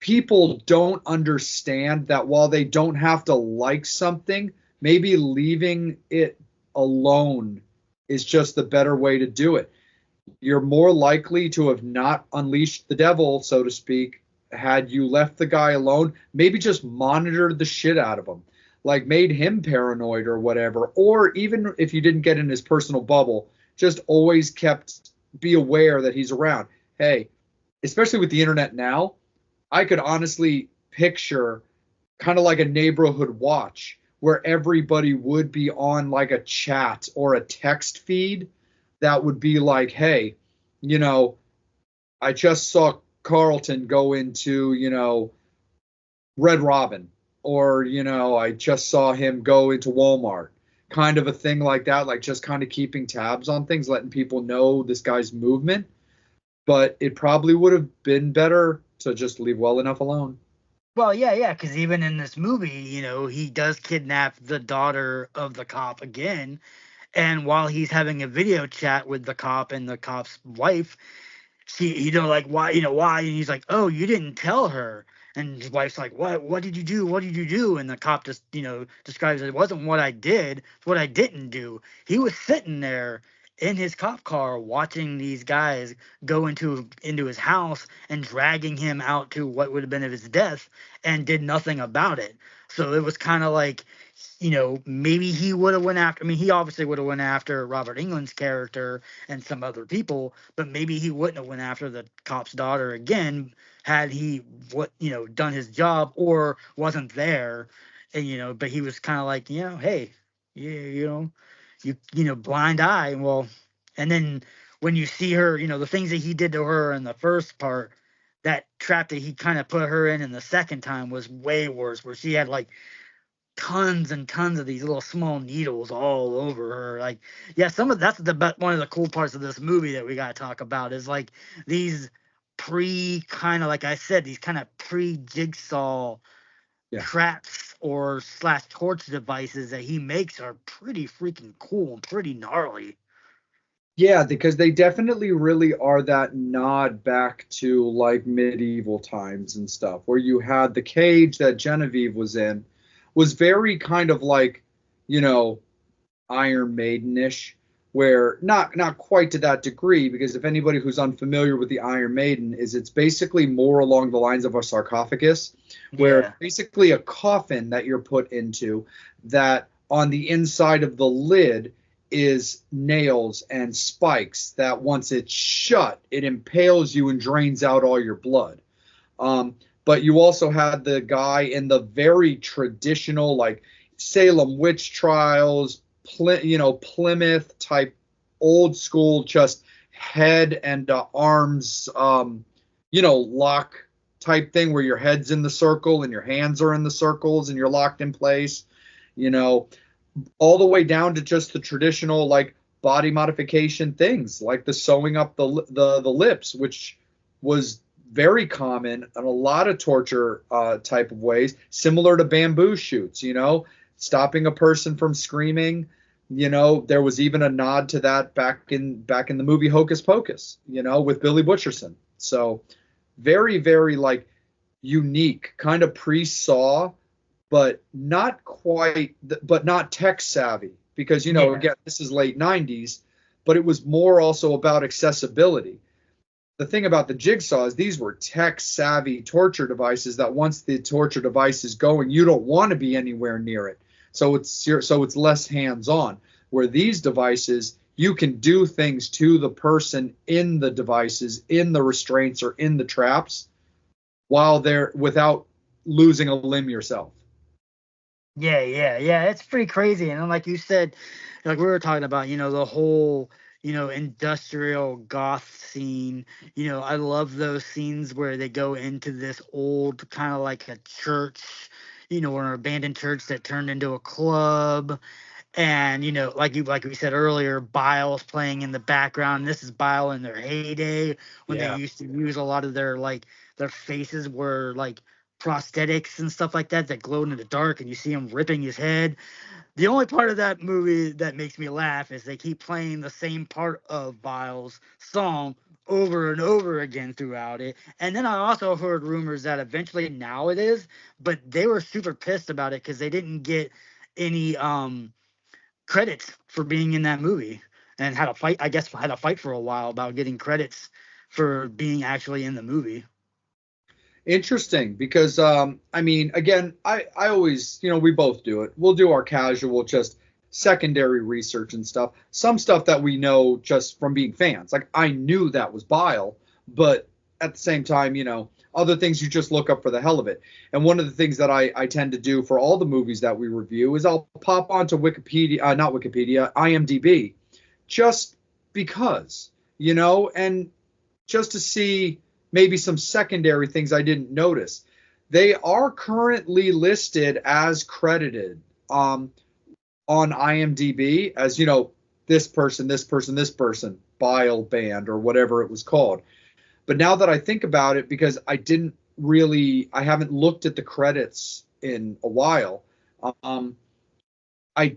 people don't understand that while they don't have to like something, maybe leaving it alone is just the better way to do it. You're more likely to have not unleashed the devil, so to speak, had you left the guy alone. Maybe just monitored the shit out of him, like made him paranoid or whatever. Or even if you didn't get in his personal bubble, just always be aware that he's around. Hey, especially with the internet now, I could honestly picture kind of like a neighborhood watch where everybody would be on like a chat or a text feed that would be like, hey, I just saw Carlton go into, Red Robin, or, I just saw him go into Walmart, kind of a thing like that, like just kind of keeping tabs on things, letting people know this guy's movement. But it probably would have been better to just leave well enough alone. Well, yeah, because even in this movie, he does kidnap the daughter of the cop again. And while he's having a video chat with the cop and the cop's wife, like, why? And he's like, oh, you didn't tell her. And his wife's like, what did you do? What did you do? And the cop just, describes it wasn't what I did, it's what I didn't do. He was sitting there in his cop car watching these guys go into his house and dragging him out to what would have been of his death, and did nothing about it. So it was kind of like, maybe he would have went after. I mean, he obviously would have went after Robert Englund's character and some other people, but maybe he wouldn't have went after the cop's daughter again had he done his job or wasn't there. And but he was kind of like, hey, yeah, blind eye. Well, and then when you see her, the things that he did to her in the first part, that trap that he kind of put her in the second time was way worse, where she had like tons and tons of these little small needles all over her. Like, yeah, that's one of the cool parts of this movie that we got to talk about is like these kind of, like I said, these kind of pre-jigsaw traps or / torch devices that he makes are pretty freaking cool and pretty gnarly. Yeah, because they definitely really are that nod back to like medieval times and stuff, where you had the cage that Genevieve was in was very kind of like, Iron Maiden-ish, where not quite to that degree, because if anybody who's unfamiliar with the Iron Maiden, it's basically more along the lines of a sarcophagus, where basically a coffin that you're put into, that on the inside of the lid is nails and spikes that once it's shut, it impales you and drains out all your blood. But you also had the guy in the very traditional, like Salem witch trials, Plymouth type, old school, just head and arms, lock type thing, where your head's in the circle and your hands are in the circles and you're locked in place, all the way down to just the traditional like body modification things, like the sewing up the lips, which was very common in a lot of torture type of ways, similar to bamboo shoots, stopping a person from screaming. There was even a nod to that back in the movie Hocus Pocus, with Billy Butcherson. So very, very like unique, kind of pre-Saw, but not quite, but not tech savvy, because, again, this is late 90s, but it was more also about accessibility. The thing about the Jigsaw is these were tech savvy torture devices that once the torture device is going, you don't want to be anywhere near it. So it's less hands-on, where these devices, you can do things to the person in the devices, in the restraints or in the traps, while they're without losing a limb yourself. Yeah. It's pretty crazy. And like you said, like we were talking about, the whole, industrial goth scene. I love those scenes where they go into this old kind of like a church, or an abandoned church that turned into a club. And, like we said earlier, Bile's playing in the background. This is Bile in their heyday when they used to use a lot of their their faces were like prosthetics and stuff like that that glowed in the dark, and you see him ripping his head. The only part of that movie that makes me laugh is they keep playing the same part of Biles' song over and over again throughout it. And then I also heard rumors that eventually now it is, but they were super pissed about it because they didn't get any credits for being in that movie, and had a fight. I guess had a fight for a while about getting credits for being actually in the movie. Interesting, because I mean, again, I always, we both do it. We'll do our casual, just secondary research and stuff. Some stuff that we know just from being fans. Like, I knew that was Bile, but at the same time, other things you just look up for the hell of it. And one of the things that I tend to do for all the movies that we review is I'll pop onto Wikipedia, not Wikipedia, IMDb, just because, and just to see maybe some secondary things I didn't notice. They are currently listed as credited on IMDb as, this person, this person, this person, Bile Band, or whatever it was called. But now that I think about it, because I haven't looked at the credits in a while, I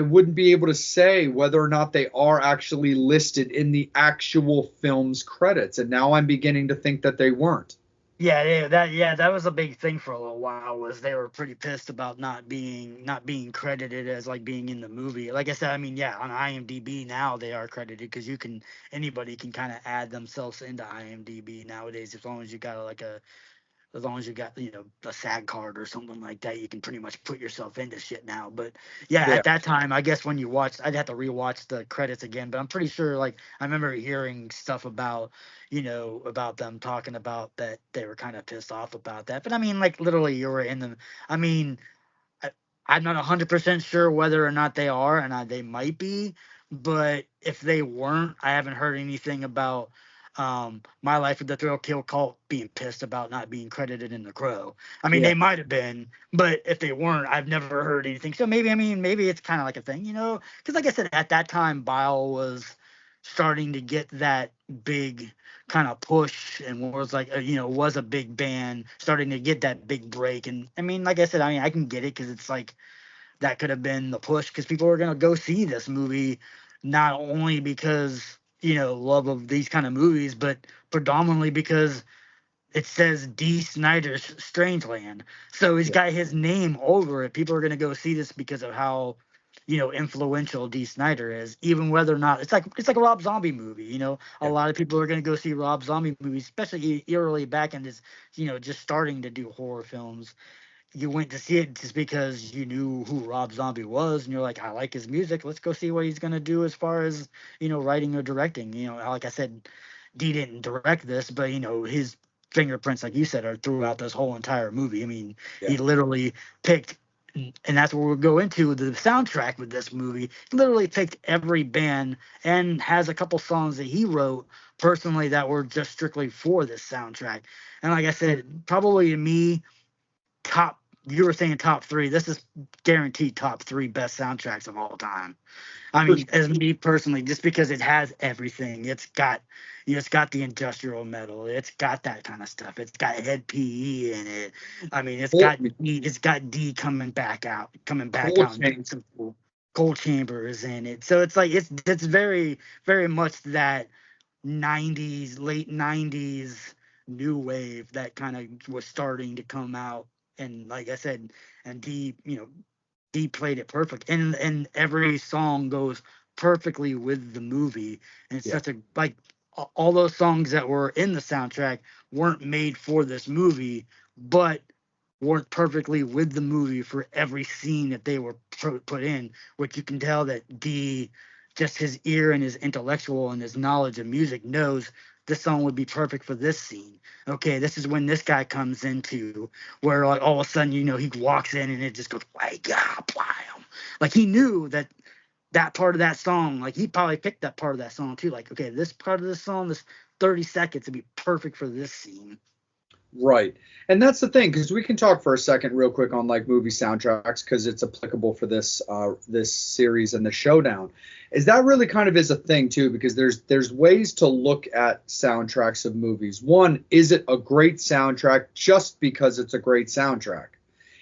wouldn't be able to say whether or not they are actually listed in the actual film's credits, and now I'm beginning to think that they weren't. Yeah, that was a big thing for a little while. Was they were pretty pissed about not being credited as like being in the movie. Like I said, I mean, yeah, on IMDb now they are credited because anybody can kind of add themselves into IMDb nowadays as long as you got a SAG card or something like that, you can pretty much put yourself into shit now. But yeah, Yeah. at that time, I guess when you watched, I'd have to rewatch the credits again. But I'm pretty sure, like, I remember hearing stuff about about them talking about that they were kind of pissed off about that. But I mean, like, literally, you were in the. I mean, I, I'm not 100% sure whether or not they are, and they might be. But if they weren't, I haven't heard anything about My Life with the Thrill Kill Cult being pissed about not being credited in The Crow. I mean, Yeah. they might have been, but if they weren't, I've never heard anything. So maybe it's kind of like a thing, because like I said, at that time, Bile was starting to get that big kind of push and was like, was a big band starting to get that big break. And I mean, like I said, I mean, I can get it because it's like that could have been the push because people were going to go see this movie, not only because, love of these kind of movies, but predominantly because it says D. Snyder's Strangeland. So he's got his name over it. People are going to go see this because of how, influential D. Snyder is, even whether or not it's like a Rob Zombie movie. A lot of people are going to go see Rob Zombie movies, especially early back in this, just starting to do horror films. You went to see it just because you knew who Rob Zombie was, and you're like, I like his music. Let's go see what he's gonna do as far as writing or directing. Like I said, D didn't direct this, but his fingerprints, like you said, are throughout this whole entire movie. I mean, he literally picked, and that's where we'll go into the soundtrack with this movie. He literally picked every band and has a couple songs that he wrote personally that were just strictly for this soundtrack. And like I said, probably to me, you were saying top three. This is guaranteed top three best soundtracks of all time. I mean, as me personally, just because it has everything. It's got the industrial metal. It's got that kind of stuff. It's got Head PE in it. I mean, it's got D coming back out and doing some cold chambers in it. So it's like it's very, very much that late 90s new wave that kind of was starting to come out. And like I said, and D played it perfect, and every song goes perfectly with the movie. And it's such a like all those songs that were in the soundtrack weren't made for this movie, but weren't perfectly with the movie for every scene that they were put in, which you can tell that D, just his ear and his intellectual and his knowledge of music, knows this song would be perfect for this scene. Okay, this is when this guy comes into where like all of a sudden, he walks in and it just goes, wake up, blam. Like he knew that part of that song, like he probably picked that part of that song too. Like, okay, this part of the song, this 30 seconds would be perfect for this scene. Right. And that's the thing, because we can talk for a second real quick on like movie soundtracks, because it's applicable for this series and the showdown. Is that really kind of is a thing too, because there's ways to look at soundtracks of movies. One, is it a great soundtrack just because it's a great soundtrack?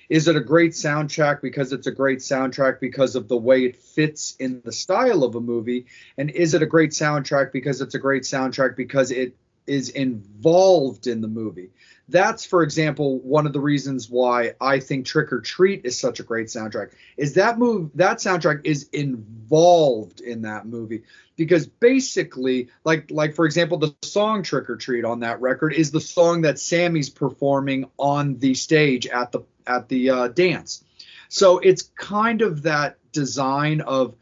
Is it a great soundtrack because it's a great soundtrack because of the way it fits in the style of a movie? And is it a great soundtrack because it's a great soundtrack because it is involved in the movie? That's, for example, one of the reasons why I think Trick or Treat is such a great soundtrack. Is that soundtrack is involved in that movie, because basically, like for example, the song Trick or Treat on that record is the song that Sammy's performing on the stage at the dance. So it's kind of that design of,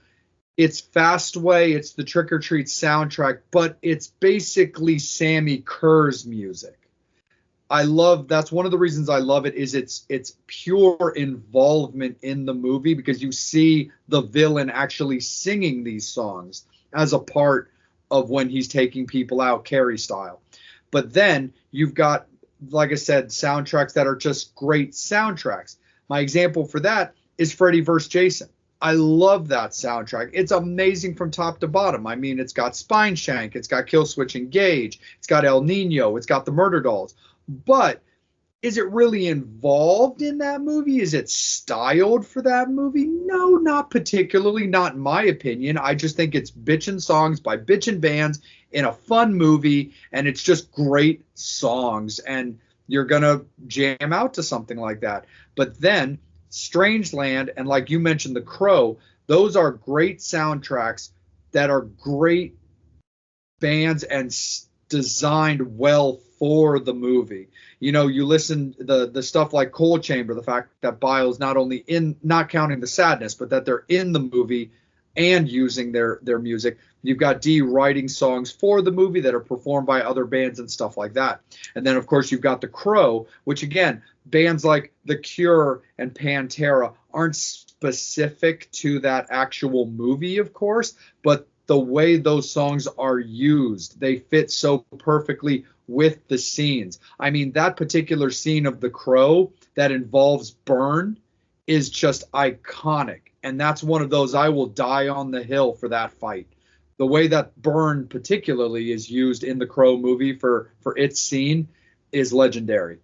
it's Fastway, it's the Trick or Treat soundtrack, but it's basically Sammy Kerr's music. That's one of the reasons I love it, is it's pure involvement in the movie, because you see the villain actually singing these songs as a part of when he's taking people out, Carrie style. But then you've got, like I said, soundtracks that are just great soundtracks. My example for that is Freddy vs. Jason. I love that soundtrack. It's amazing from top to bottom. I mean, it's got Spineshank, it's got Killswitch Engage, it's got El Nino, it's got the Murder Dolls. But is it really involved in that movie? Is it styled for that movie? No, not particularly, not in my opinion. I just think it's bitchin' songs by bitchin' bands in a fun movie, and it's just great songs, and you're going to jam out to something like that. But then Strangeland, and like you mentioned, The Crow, those are great soundtracks that are great bands and designed well for the movie. You know, you listen the stuff like Coal Chamber, the fact that Biles not only not counting the sadness, but that they're in the movie and using their music. You've got Dee writing songs for the movie that are performed by other bands and stuff like that. And then, of course, you've got The Crow, which, again, bands like The Cure and Pantera aren't specific to that actual movie, of course, but the way those songs are used, they fit so perfectly with the scenes. I mean, that particular scene of The Crow that involves Burn is just iconic. And that's one of those, I will die on the hill for that fight. The way that Burn particularly is used in the Crow movie for its scene is legendary.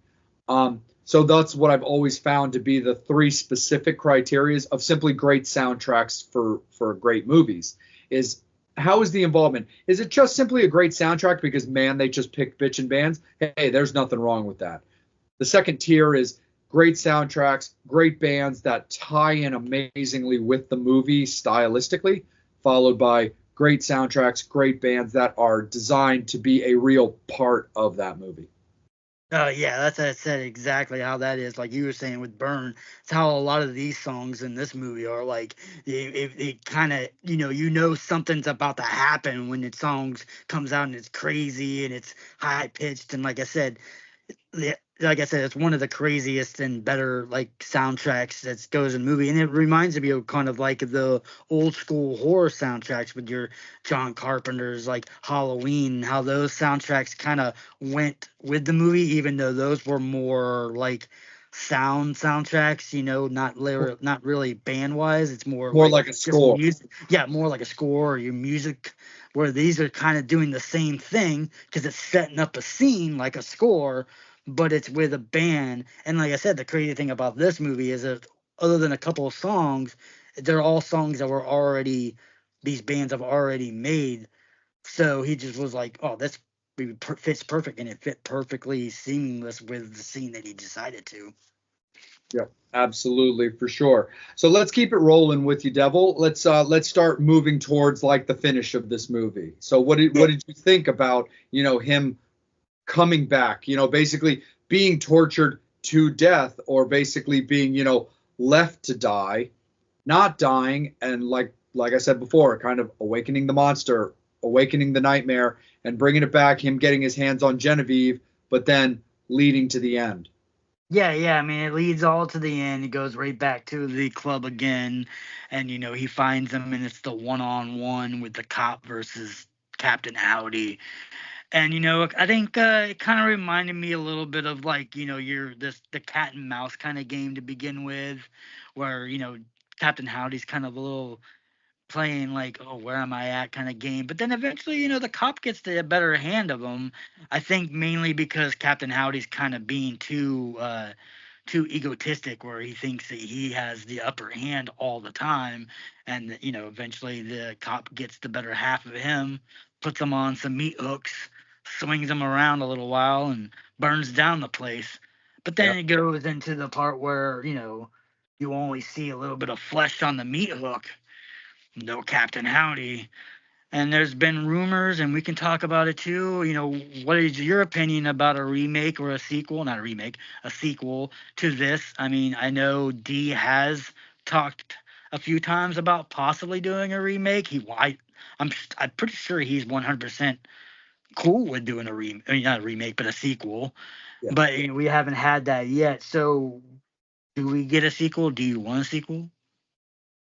So that's what I've always found to be the three specific criteria of simply great soundtracks for great movies. Is how is the involvement? Is it just simply a great soundtrack because, man, they just picked bitchin' bands? Hey, there's nothing wrong with that. The second tier is great soundtracks, great bands that tie in amazingly with the movie stylistically, followed by great soundtracks, great bands that are designed to be a real part of that movie. Yeah, that's said exactly how that is. Like you were saying with Burn, it's how a lot of these songs in this movie are like. They kind of, you know something's about to happen when the songs comes out and it's crazy and it's high pitched, and like I said, it's one of the craziest and better like soundtracks that goes in the movie, and it reminds me of kind of like the old school horror soundtracks with your John Carpenter's like Halloween, how those soundtracks kind of went with the movie, even though those were more like soundtracks, not really band wise. It's more like a score. Music. Yeah, more like a score or your music, where these are kind of doing the same thing because it's setting up a scene like a score, but it's with a band. And like I said, the crazy thing about this movie is that other than a couple of songs, they're all songs that these bands have already made. So he just was like, oh, this fits perfect, and it fit perfectly seamless with the scene that he decided to. Yeah, absolutely, for sure. So let's keep it rolling with you, Devil. Let's start moving towards like the finish of this movie. So what did you think about, him coming back, basically being tortured to death, or basically being, left to die, not dying, and like I said before, kind of awakening the monster, awakening the nightmare, and bringing it back, him getting his hands on Genevieve, but then leading to the end. Yeah. I mean, it leads all to the end. He goes right back to the club again, and he finds him, and it's the one-on-one with the cop versus Captain Howdy. And I think it kind of reminded me a little bit of like the cat and mouse kind of game to begin with, where Captain Howdy's kind of a little playing like, oh, where am I at kind of game. But then eventually, the cop gets the better hand of him. I think mainly because Captain Howdy's kind of being too egotistic, where he thinks that he has the upper hand all the time, and eventually the cop gets the better half of him, puts him on some meat hooks, swings him around a little while, and burns down the place. But then Yep. it goes into the part where you only see a little bit of flesh on the meat hook, no Captain Howdy. And there's been rumors, and we can talk about it too. What is your opinion about a remake or a sequel? Not a remake, a sequel to this. I mean, I know D has talked a few times about possibly doing a remake. I'm pretty sure he's 100% cool with doing I mean, not a remake, but a sequel. Yeah. But we haven't had that yet. So, do we get a sequel? Do you want a sequel?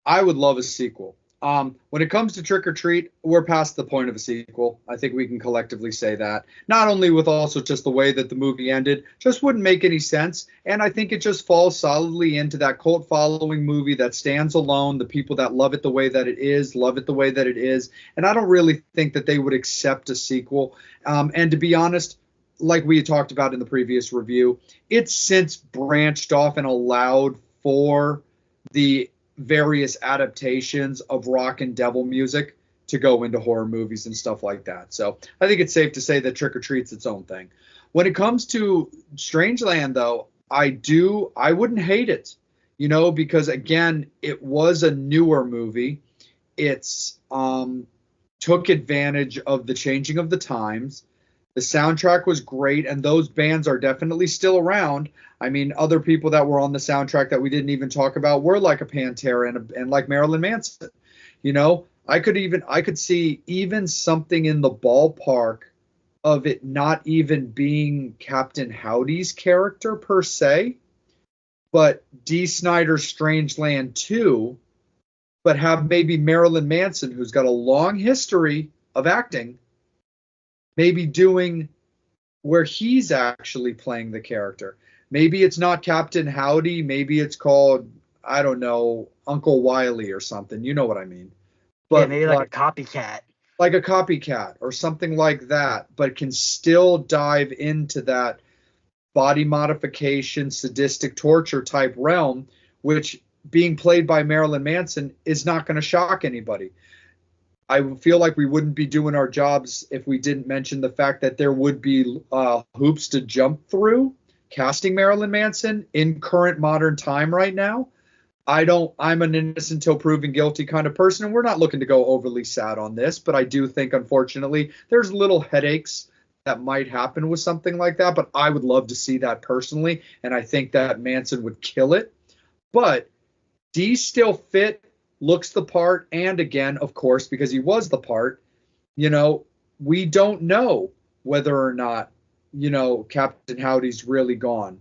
I would love a sequel. When it comes to Trick or Treat, we're past the point of a sequel. I think we can collectively say that. Not only with also just the way that the movie ended, just wouldn't make any sense. And I think it just falls solidly into that cult following movie that stands alone. The people that love it the way that it is, love it the way that it is. And I don't really think that they would accept a sequel. And to be honest, like we had talked about in the previous review, it's since branched off and allowed for the various adaptations of rock and devil music to go into horror movies and stuff like that. So I think it's safe to say that Trick or Treat's its own thing. When it comes to Strangeland, though, I wouldn't hate it, because again, it was a newer movie. It's took advantage of the changing of the times. The soundtrack was great, and those bands are definitely still around. I mean, other people that were on the soundtrack that we didn't even talk about were like a Pantera and like Marilyn Manson. I could see even something in the ballpark of it not even being Captain Howdy's character per se, but D. Snyder's Strangeland 2, but have maybe Marilyn Manson, who's got a long history of acting, maybe doing where he's actually playing the character. Maybe it's not Captain Howdy. Maybe it's called, I don't know, Uncle Wiley or something. You know what I mean? But yeah, maybe like a copycat. Like a copycat or something like that, but can still dive into that body modification, sadistic torture type realm, which being played by Marilyn Manson is not going to shock anybody. I feel like we wouldn't be doing our jobs if we didn't mention the fact that there would be hoops to jump through casting Marilyn Manson in current modern time right now. I'm an innocent till proven guilty kind of person, and we're not looking to go overly sad on this, but I do think, unfortunately, there's little headaches that might happen with something like that, but I would love to see that personally, and I think that Manson would kill it. But D's still fit, looks the part, and again, of course, because he was the part, we don't know whether or not, Captain Howdy's really gone.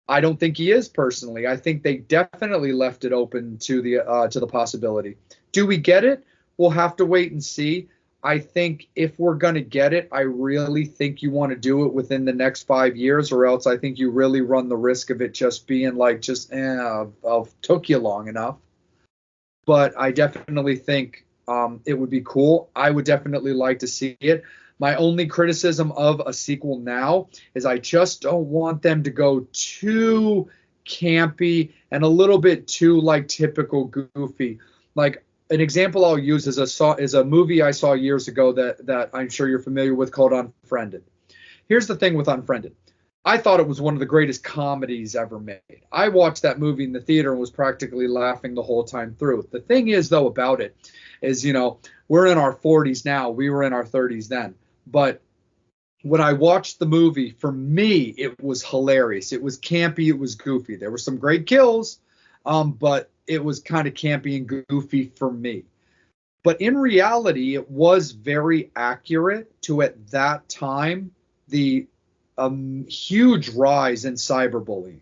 I don't think he is personally. I think they definitely left it open to the possibility. Do we get it? We'll have to wait and see. I think if we're going to get it, I really think you want to do it within the next 5 years, or else I think you really run the risk of it just being like, took you long enough. But I definitely think it would be cool. I would definitely like to see it. My only criticism of a sequel now is I just don't want them to go too campy and a little bit too like typical goofy. Like an example I'll use is a movie I saw years ago that I'm sure you're familiar with called Unfriended. Here's the thing with Unfriended. I thought it was one of the greatest comedies ever made. I watched that movie in the theater and was practically laughing the whole time through. The thing is, though, about it is, we're in our 40s now. We were in our 30s then. But when I watched the movie, for me, it was hilarious. It was campy. It was goofy. There were some great kills, but it was kind of campy and goofy for me. But in reality, it was very accurate to, at that time, the huge rise in cyberbullying.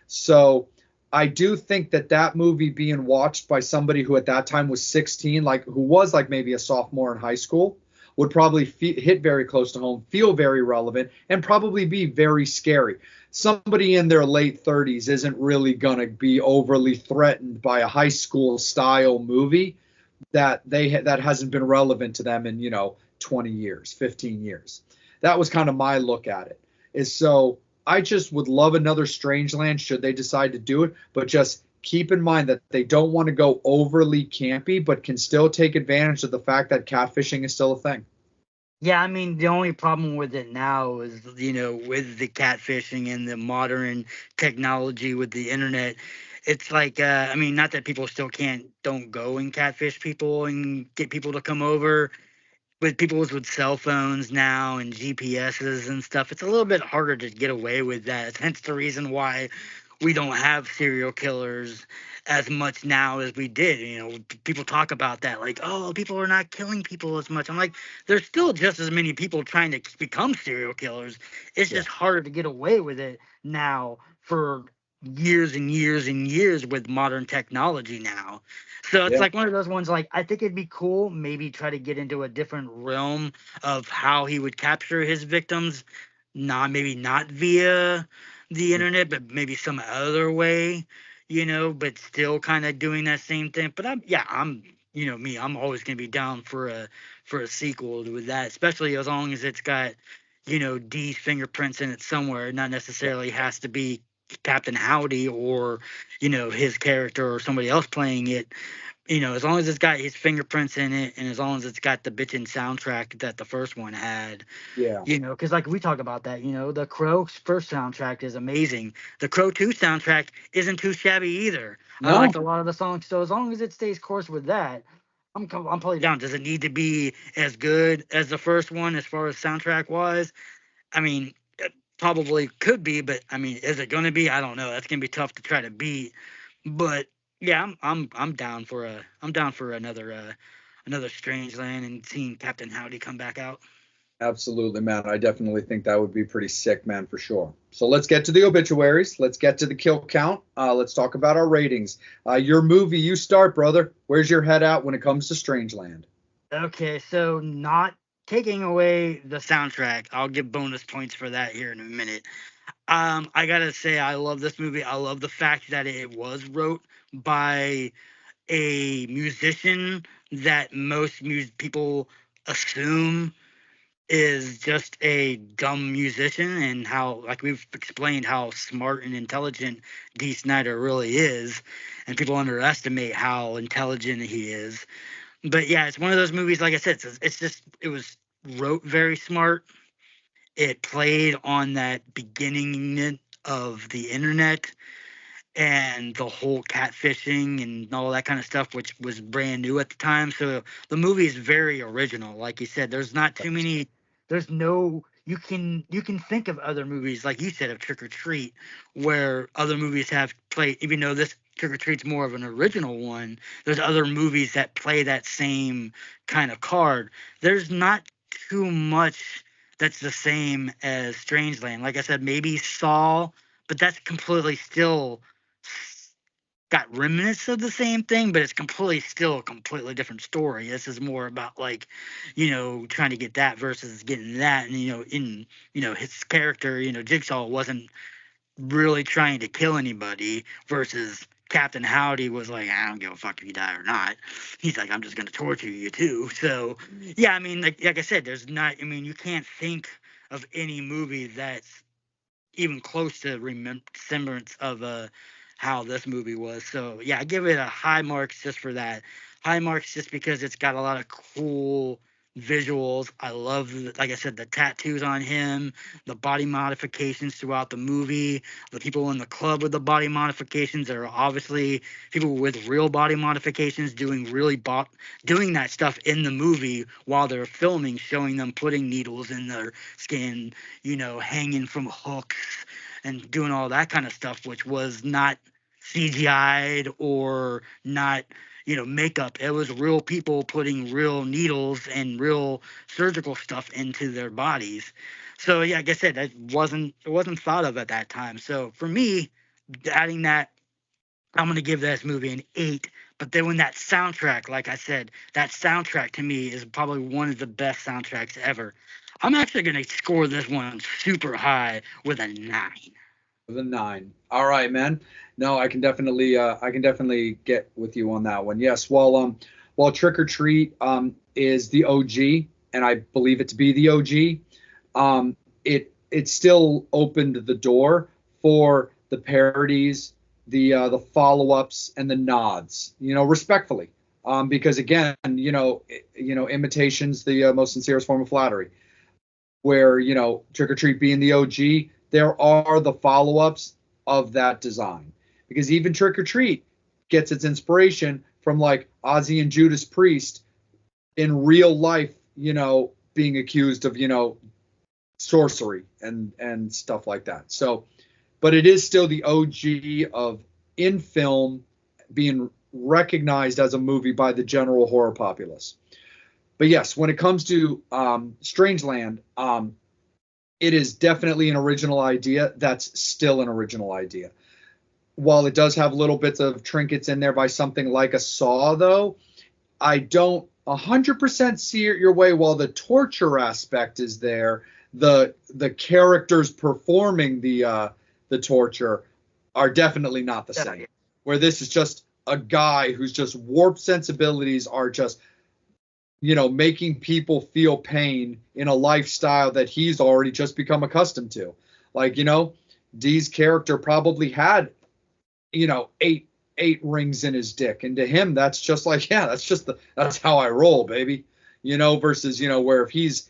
So I do think that movie being watched by somebody who at that time was 16, who was maybe a sophomore in high school, would probably hit very close to home, feel very relevant, and probably be very scary. Somebody in their late 30s isn't really going to be overly threatened by a high school style movie that hasn't been relevant to them in 20 years, 15 years. That was kind of my look at it. Is so I just would love another Strangeland should they decide to do it, but just keep in mind that they don't want to go overly campy, but can still take advantage of the fact that catfishing is still a thing. Yeah, I mean, the only problem with it now is, with the catfishing and the modern technology with the internet, it's like, I mean, not that people still don't go and catfish people and get people to come over. With people with cell phones now and GPSs and stuff, it's a little bit harder to get away with that. Hence the reason why we don't have serial killers as much now as we did. People talk about that, like, oh, people are not killing people as much. I'm like, there's still just as many people trying to become serial killers. It's just harder to get away with it now for years and years and years with modern technology now. So it's like one of those ones, like, I think it'd be cool, maybe try to get into a different realm of how he would capture his victims, maybe not via the internet, but maybe some other way, but still kind of doing that same thing. But I'm always gonna be down for a sequel with that, especially as long as it's got, Dee's fingerprints in it somewhere. Not necessarily has to be Captain Howdy or, his character or somebody else playing it. As long as it's got his fingerprints in it, and as long as it's got the bitchin' soundtrack that the first one had. Yeah. Because like we talk about that, the Crow first soundtrack is amazing. The Crow 2 soundtrack isn't too shabby either. I liked a lot of the songs. So as long as it stays course with that, I'm probably down. Does it need to be as good as the first one as far as soundtrack wise? I mean, it probably could be, but I mean, is it going to be? I don't know. That's going to be tough to try to beat. But yeah, I'm down for another Strangeland and seeing Captain Howdy come back out. Absolutely, man. I definitely think that would be pretty sick, man, for sure. So let's get to the obituaries. Let's get to the kill count. Let's talk about our ratings. Your movie, you start, brother. Where's your head at when it comes to Strangeland? Okay, so not taking away the soundtrack, I'll give bonus points for that here in a minute. I gotta say, I love this movie. I love the fact that it was wrote by a musician that most people assume is just a dumb musician, and how, like we've explained, how smart and intelligent Dee Snider really is, and people underestimate how intelligent he is. But yeah, it's one of those movies, like I said, it was wrote very smart. It played on that beginning of the internet and the whole catfishing and all that kind of stuff, which was brand new at the time. So the movie is very original. Like you said, there's not too many. There's no. You can think of other movies, like you said, of Trick or Treat, where other movies have played. Even though this Trick or Treat's more of an original one, there's other movies that play that same kind of card. There's not too much that's the same as Strangeland. Like I said, maybe Saw, but that's completely still got remnants of the same thing, but it's still a completely different story. This is more about, like, trying to get that versus getting that. And, his character, Jigsaw wasn't really trying to kill anybody, versus Captain Howdy was like, I don't give a fuck if you die or not. He's like, I'm just going to torture you too. So, yeah, I mean, like I said, you can't think of any movie that's even close to semblance of how this movie was. So yeah, I give it a high marks just for that. High marks just because it's got a lot of cool visuals. I love, like I said, the tattoos on him, the body modifications throughout the movie, the people in the club with the body modifications that are obviously people with real body modifications doing doing that stuff in the movie while they're filming, showing them putting needles in their skin, hanging from hooks and doing all that kind of stuff, which was not CGI'd or not, makeup. It was real people putting real needles and real surgical stuff into their bodies. So yeah, like I said, it wasn't thought of at that time. So for me, adding that, I'm gonna give this movie an 8, But then when that soundtrack, like I said, that soundtrack to me is probably one of the best soundtracks ever. I'm actually going to score this one super high with a 9. With a 9. All right, man. No, I can definitely get with you on that one. Yes, while Trick or Treat is the OG, and I believe it to be the OG, it still opened the door for the parodies, the follow-ups, and the nods, respectfully, because again, imitation's the most sincerest form of flattery. Where Trick or Treat being the OG, there are the follow-ups of that design, because even Trick or Treat gets its inspiration from like Ozzy and Judas Priest in real life, being accused of sorcery and stuff like that. So, but it is still the OG of in film being recognized as a movie by the general horror populace. But yes, when it comes to Strangeland, it is definitely an original idea. That's still an original idea. While it does have little bits of trinkets in there by something like a Saw, though, I don't 100% see it your way. While the torture aspect is there, the characters performing the torture are definitely not the same. Where this is just a guy who's just warped sensibilities are just making people feel pain in a lifestyle that he's already just become accustomed to. Like, Dee's character probably had, eight rings in his dick. And to him, that's just like, yeah, that's how I roll, baby. Versus, where if he's,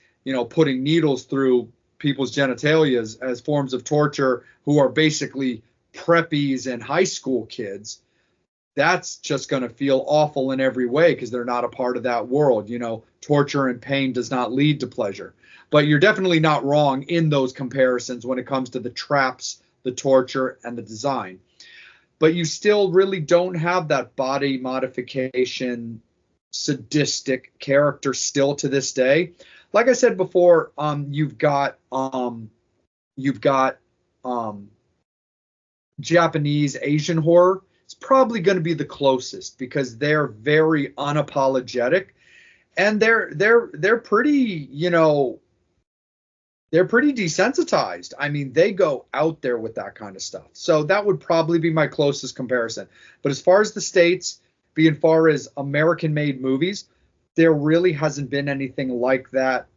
putting needles through people's genitalia as forms of torture who are basically preppies and high school kids, that's just going to feel awful in every way because they're not a part of that world. Torture and pain does not lead to pleasure. But you're definitely not wrong in those comparisons when it comes to the traps, the torture, and the design. But you still really don't have that body modification, sadistic character still to this day. Like I said before, you've got Japanese Asian horror. It's probably going to be the closest because they're very unapologetic, and they're pretty, they're pretty desensitized. I mean, they go out there with that kind of stuff. So that would probably be my closest comparison. But as far as the States, being far as American-made movies, there really hasn't been anything like that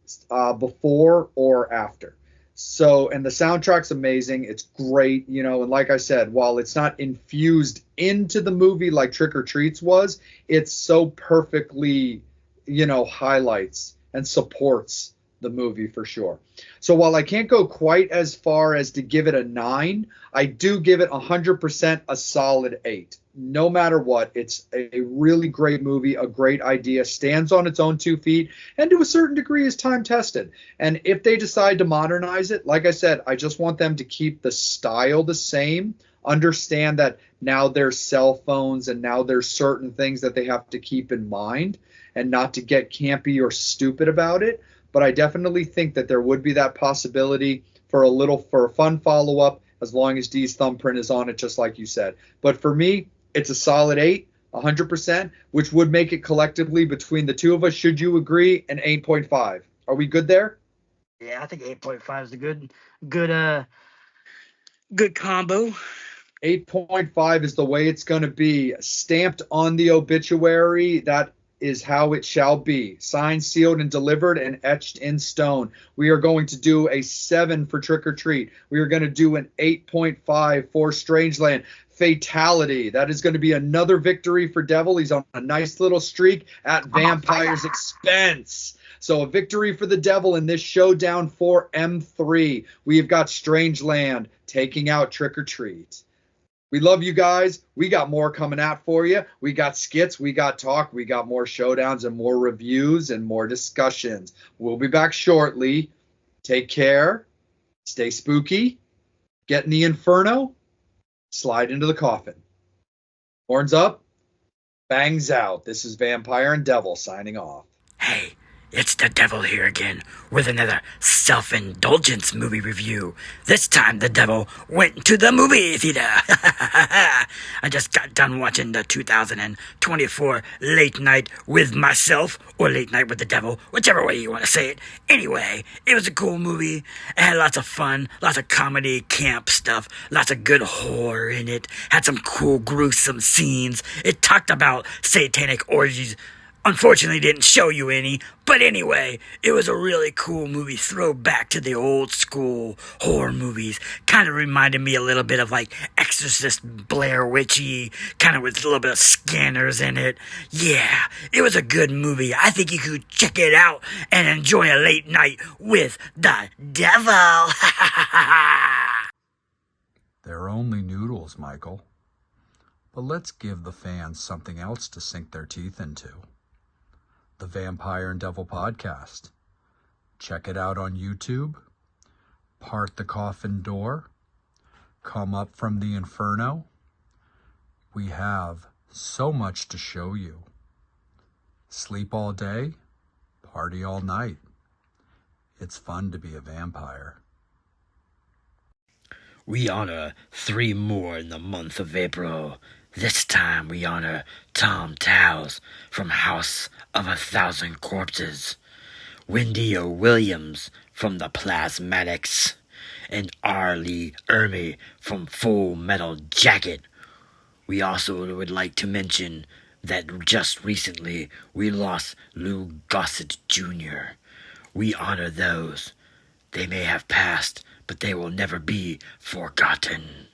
before or after. So, and the soundtrack's amazing. It's great, and like I said, while it's not infused into the movie like Trick or Treats was, it's so perfectly, highlights and supports the movie for sure. So while I can't go quite as far as to give it a 9, I do give it 100% a solid 8. No matter what, it's a really great movie, a great idea, stands on its own 2 feet, and to a certain degree is time tested. And if they decide to modernize it, like I said, I just want them to keep the style the same, understand that now there's cell phones and now there's certain things that they have to keep in mind and not to get campy or stupid about it. But I definitely think that there would be that possibility for a fun follow-up as long as Dee's thumbprint is on it, just like you said. But for me, it's a solid 8, 100%, which would make it collectively between the two of us, should you agree, an 8.5. Are we good there? Yeah, I think 8.5 is a good combo. 8.5 is the way it's going to be. Stamped on the obituary. That is how it shall be. Signed, sealed, and delivered and etched in stone. We are going to do a 7 for Trick or Treat. We are going to do an 8.5 for Strangeland. Fatality. That is going to be another victory for Devil. He's on a nice little streak at Vampire's expense. So a victory for the Devil in this showdown for M3. We've got Strangeland taking out Trick or Treat. We love you guys. We got more coming out for you. We got skits, we got talk, we got more showdowns and more reviews and more discussions. We'll be back shortly. Take care. Stay spooky. Get in the inferno. Slide into the coffin. Horns up. Bangs out. This is Vampire and Devil signing off. Hey, it's the Devil here again with another self-indulgence movie review. This time the Devil went to the movie theater. I just got done watching the 2024 Late Night with Myself, or Late Night with the Devil, whichever way you want to say it. Anyway, it was a cool movie. It had lots of fun, lots of comedy, camp stuff, lots of good horror in it. Had some cool, gruesome scenes. It talked about satanic orgies. Unfortunately, didn't show you any, but anyway, it was a really cool movie. Throwback to the old school horror movies. Kind of reminded me a little bit of like Exorcist, Blair Witchy, kind of with a little bit of scanners in it. Yeah, it was a good movie. I think you could check it out and enjoy a late night with the devil. They're only noodles, Michael. But let's give the fans something else to sink their teeth into. The Vampire and Devil Podcast. Check it out on YouTube. Part the Coffin Door. Come up from the Inferno. We have so much to show you. Sleep all day, party all night. It's fun to be a vampire. We honor 3 more in the month of April. This time we honor Tom Towles from House of 1,000 Corpses, Wendy O. Williams from The Plasmatics, and R. Lee Ermey from Full Metal Jacket. We also would like to mention that just recently we lost Lou Gossett Jr. We honor those. They may have passed, but they will never be forgotten.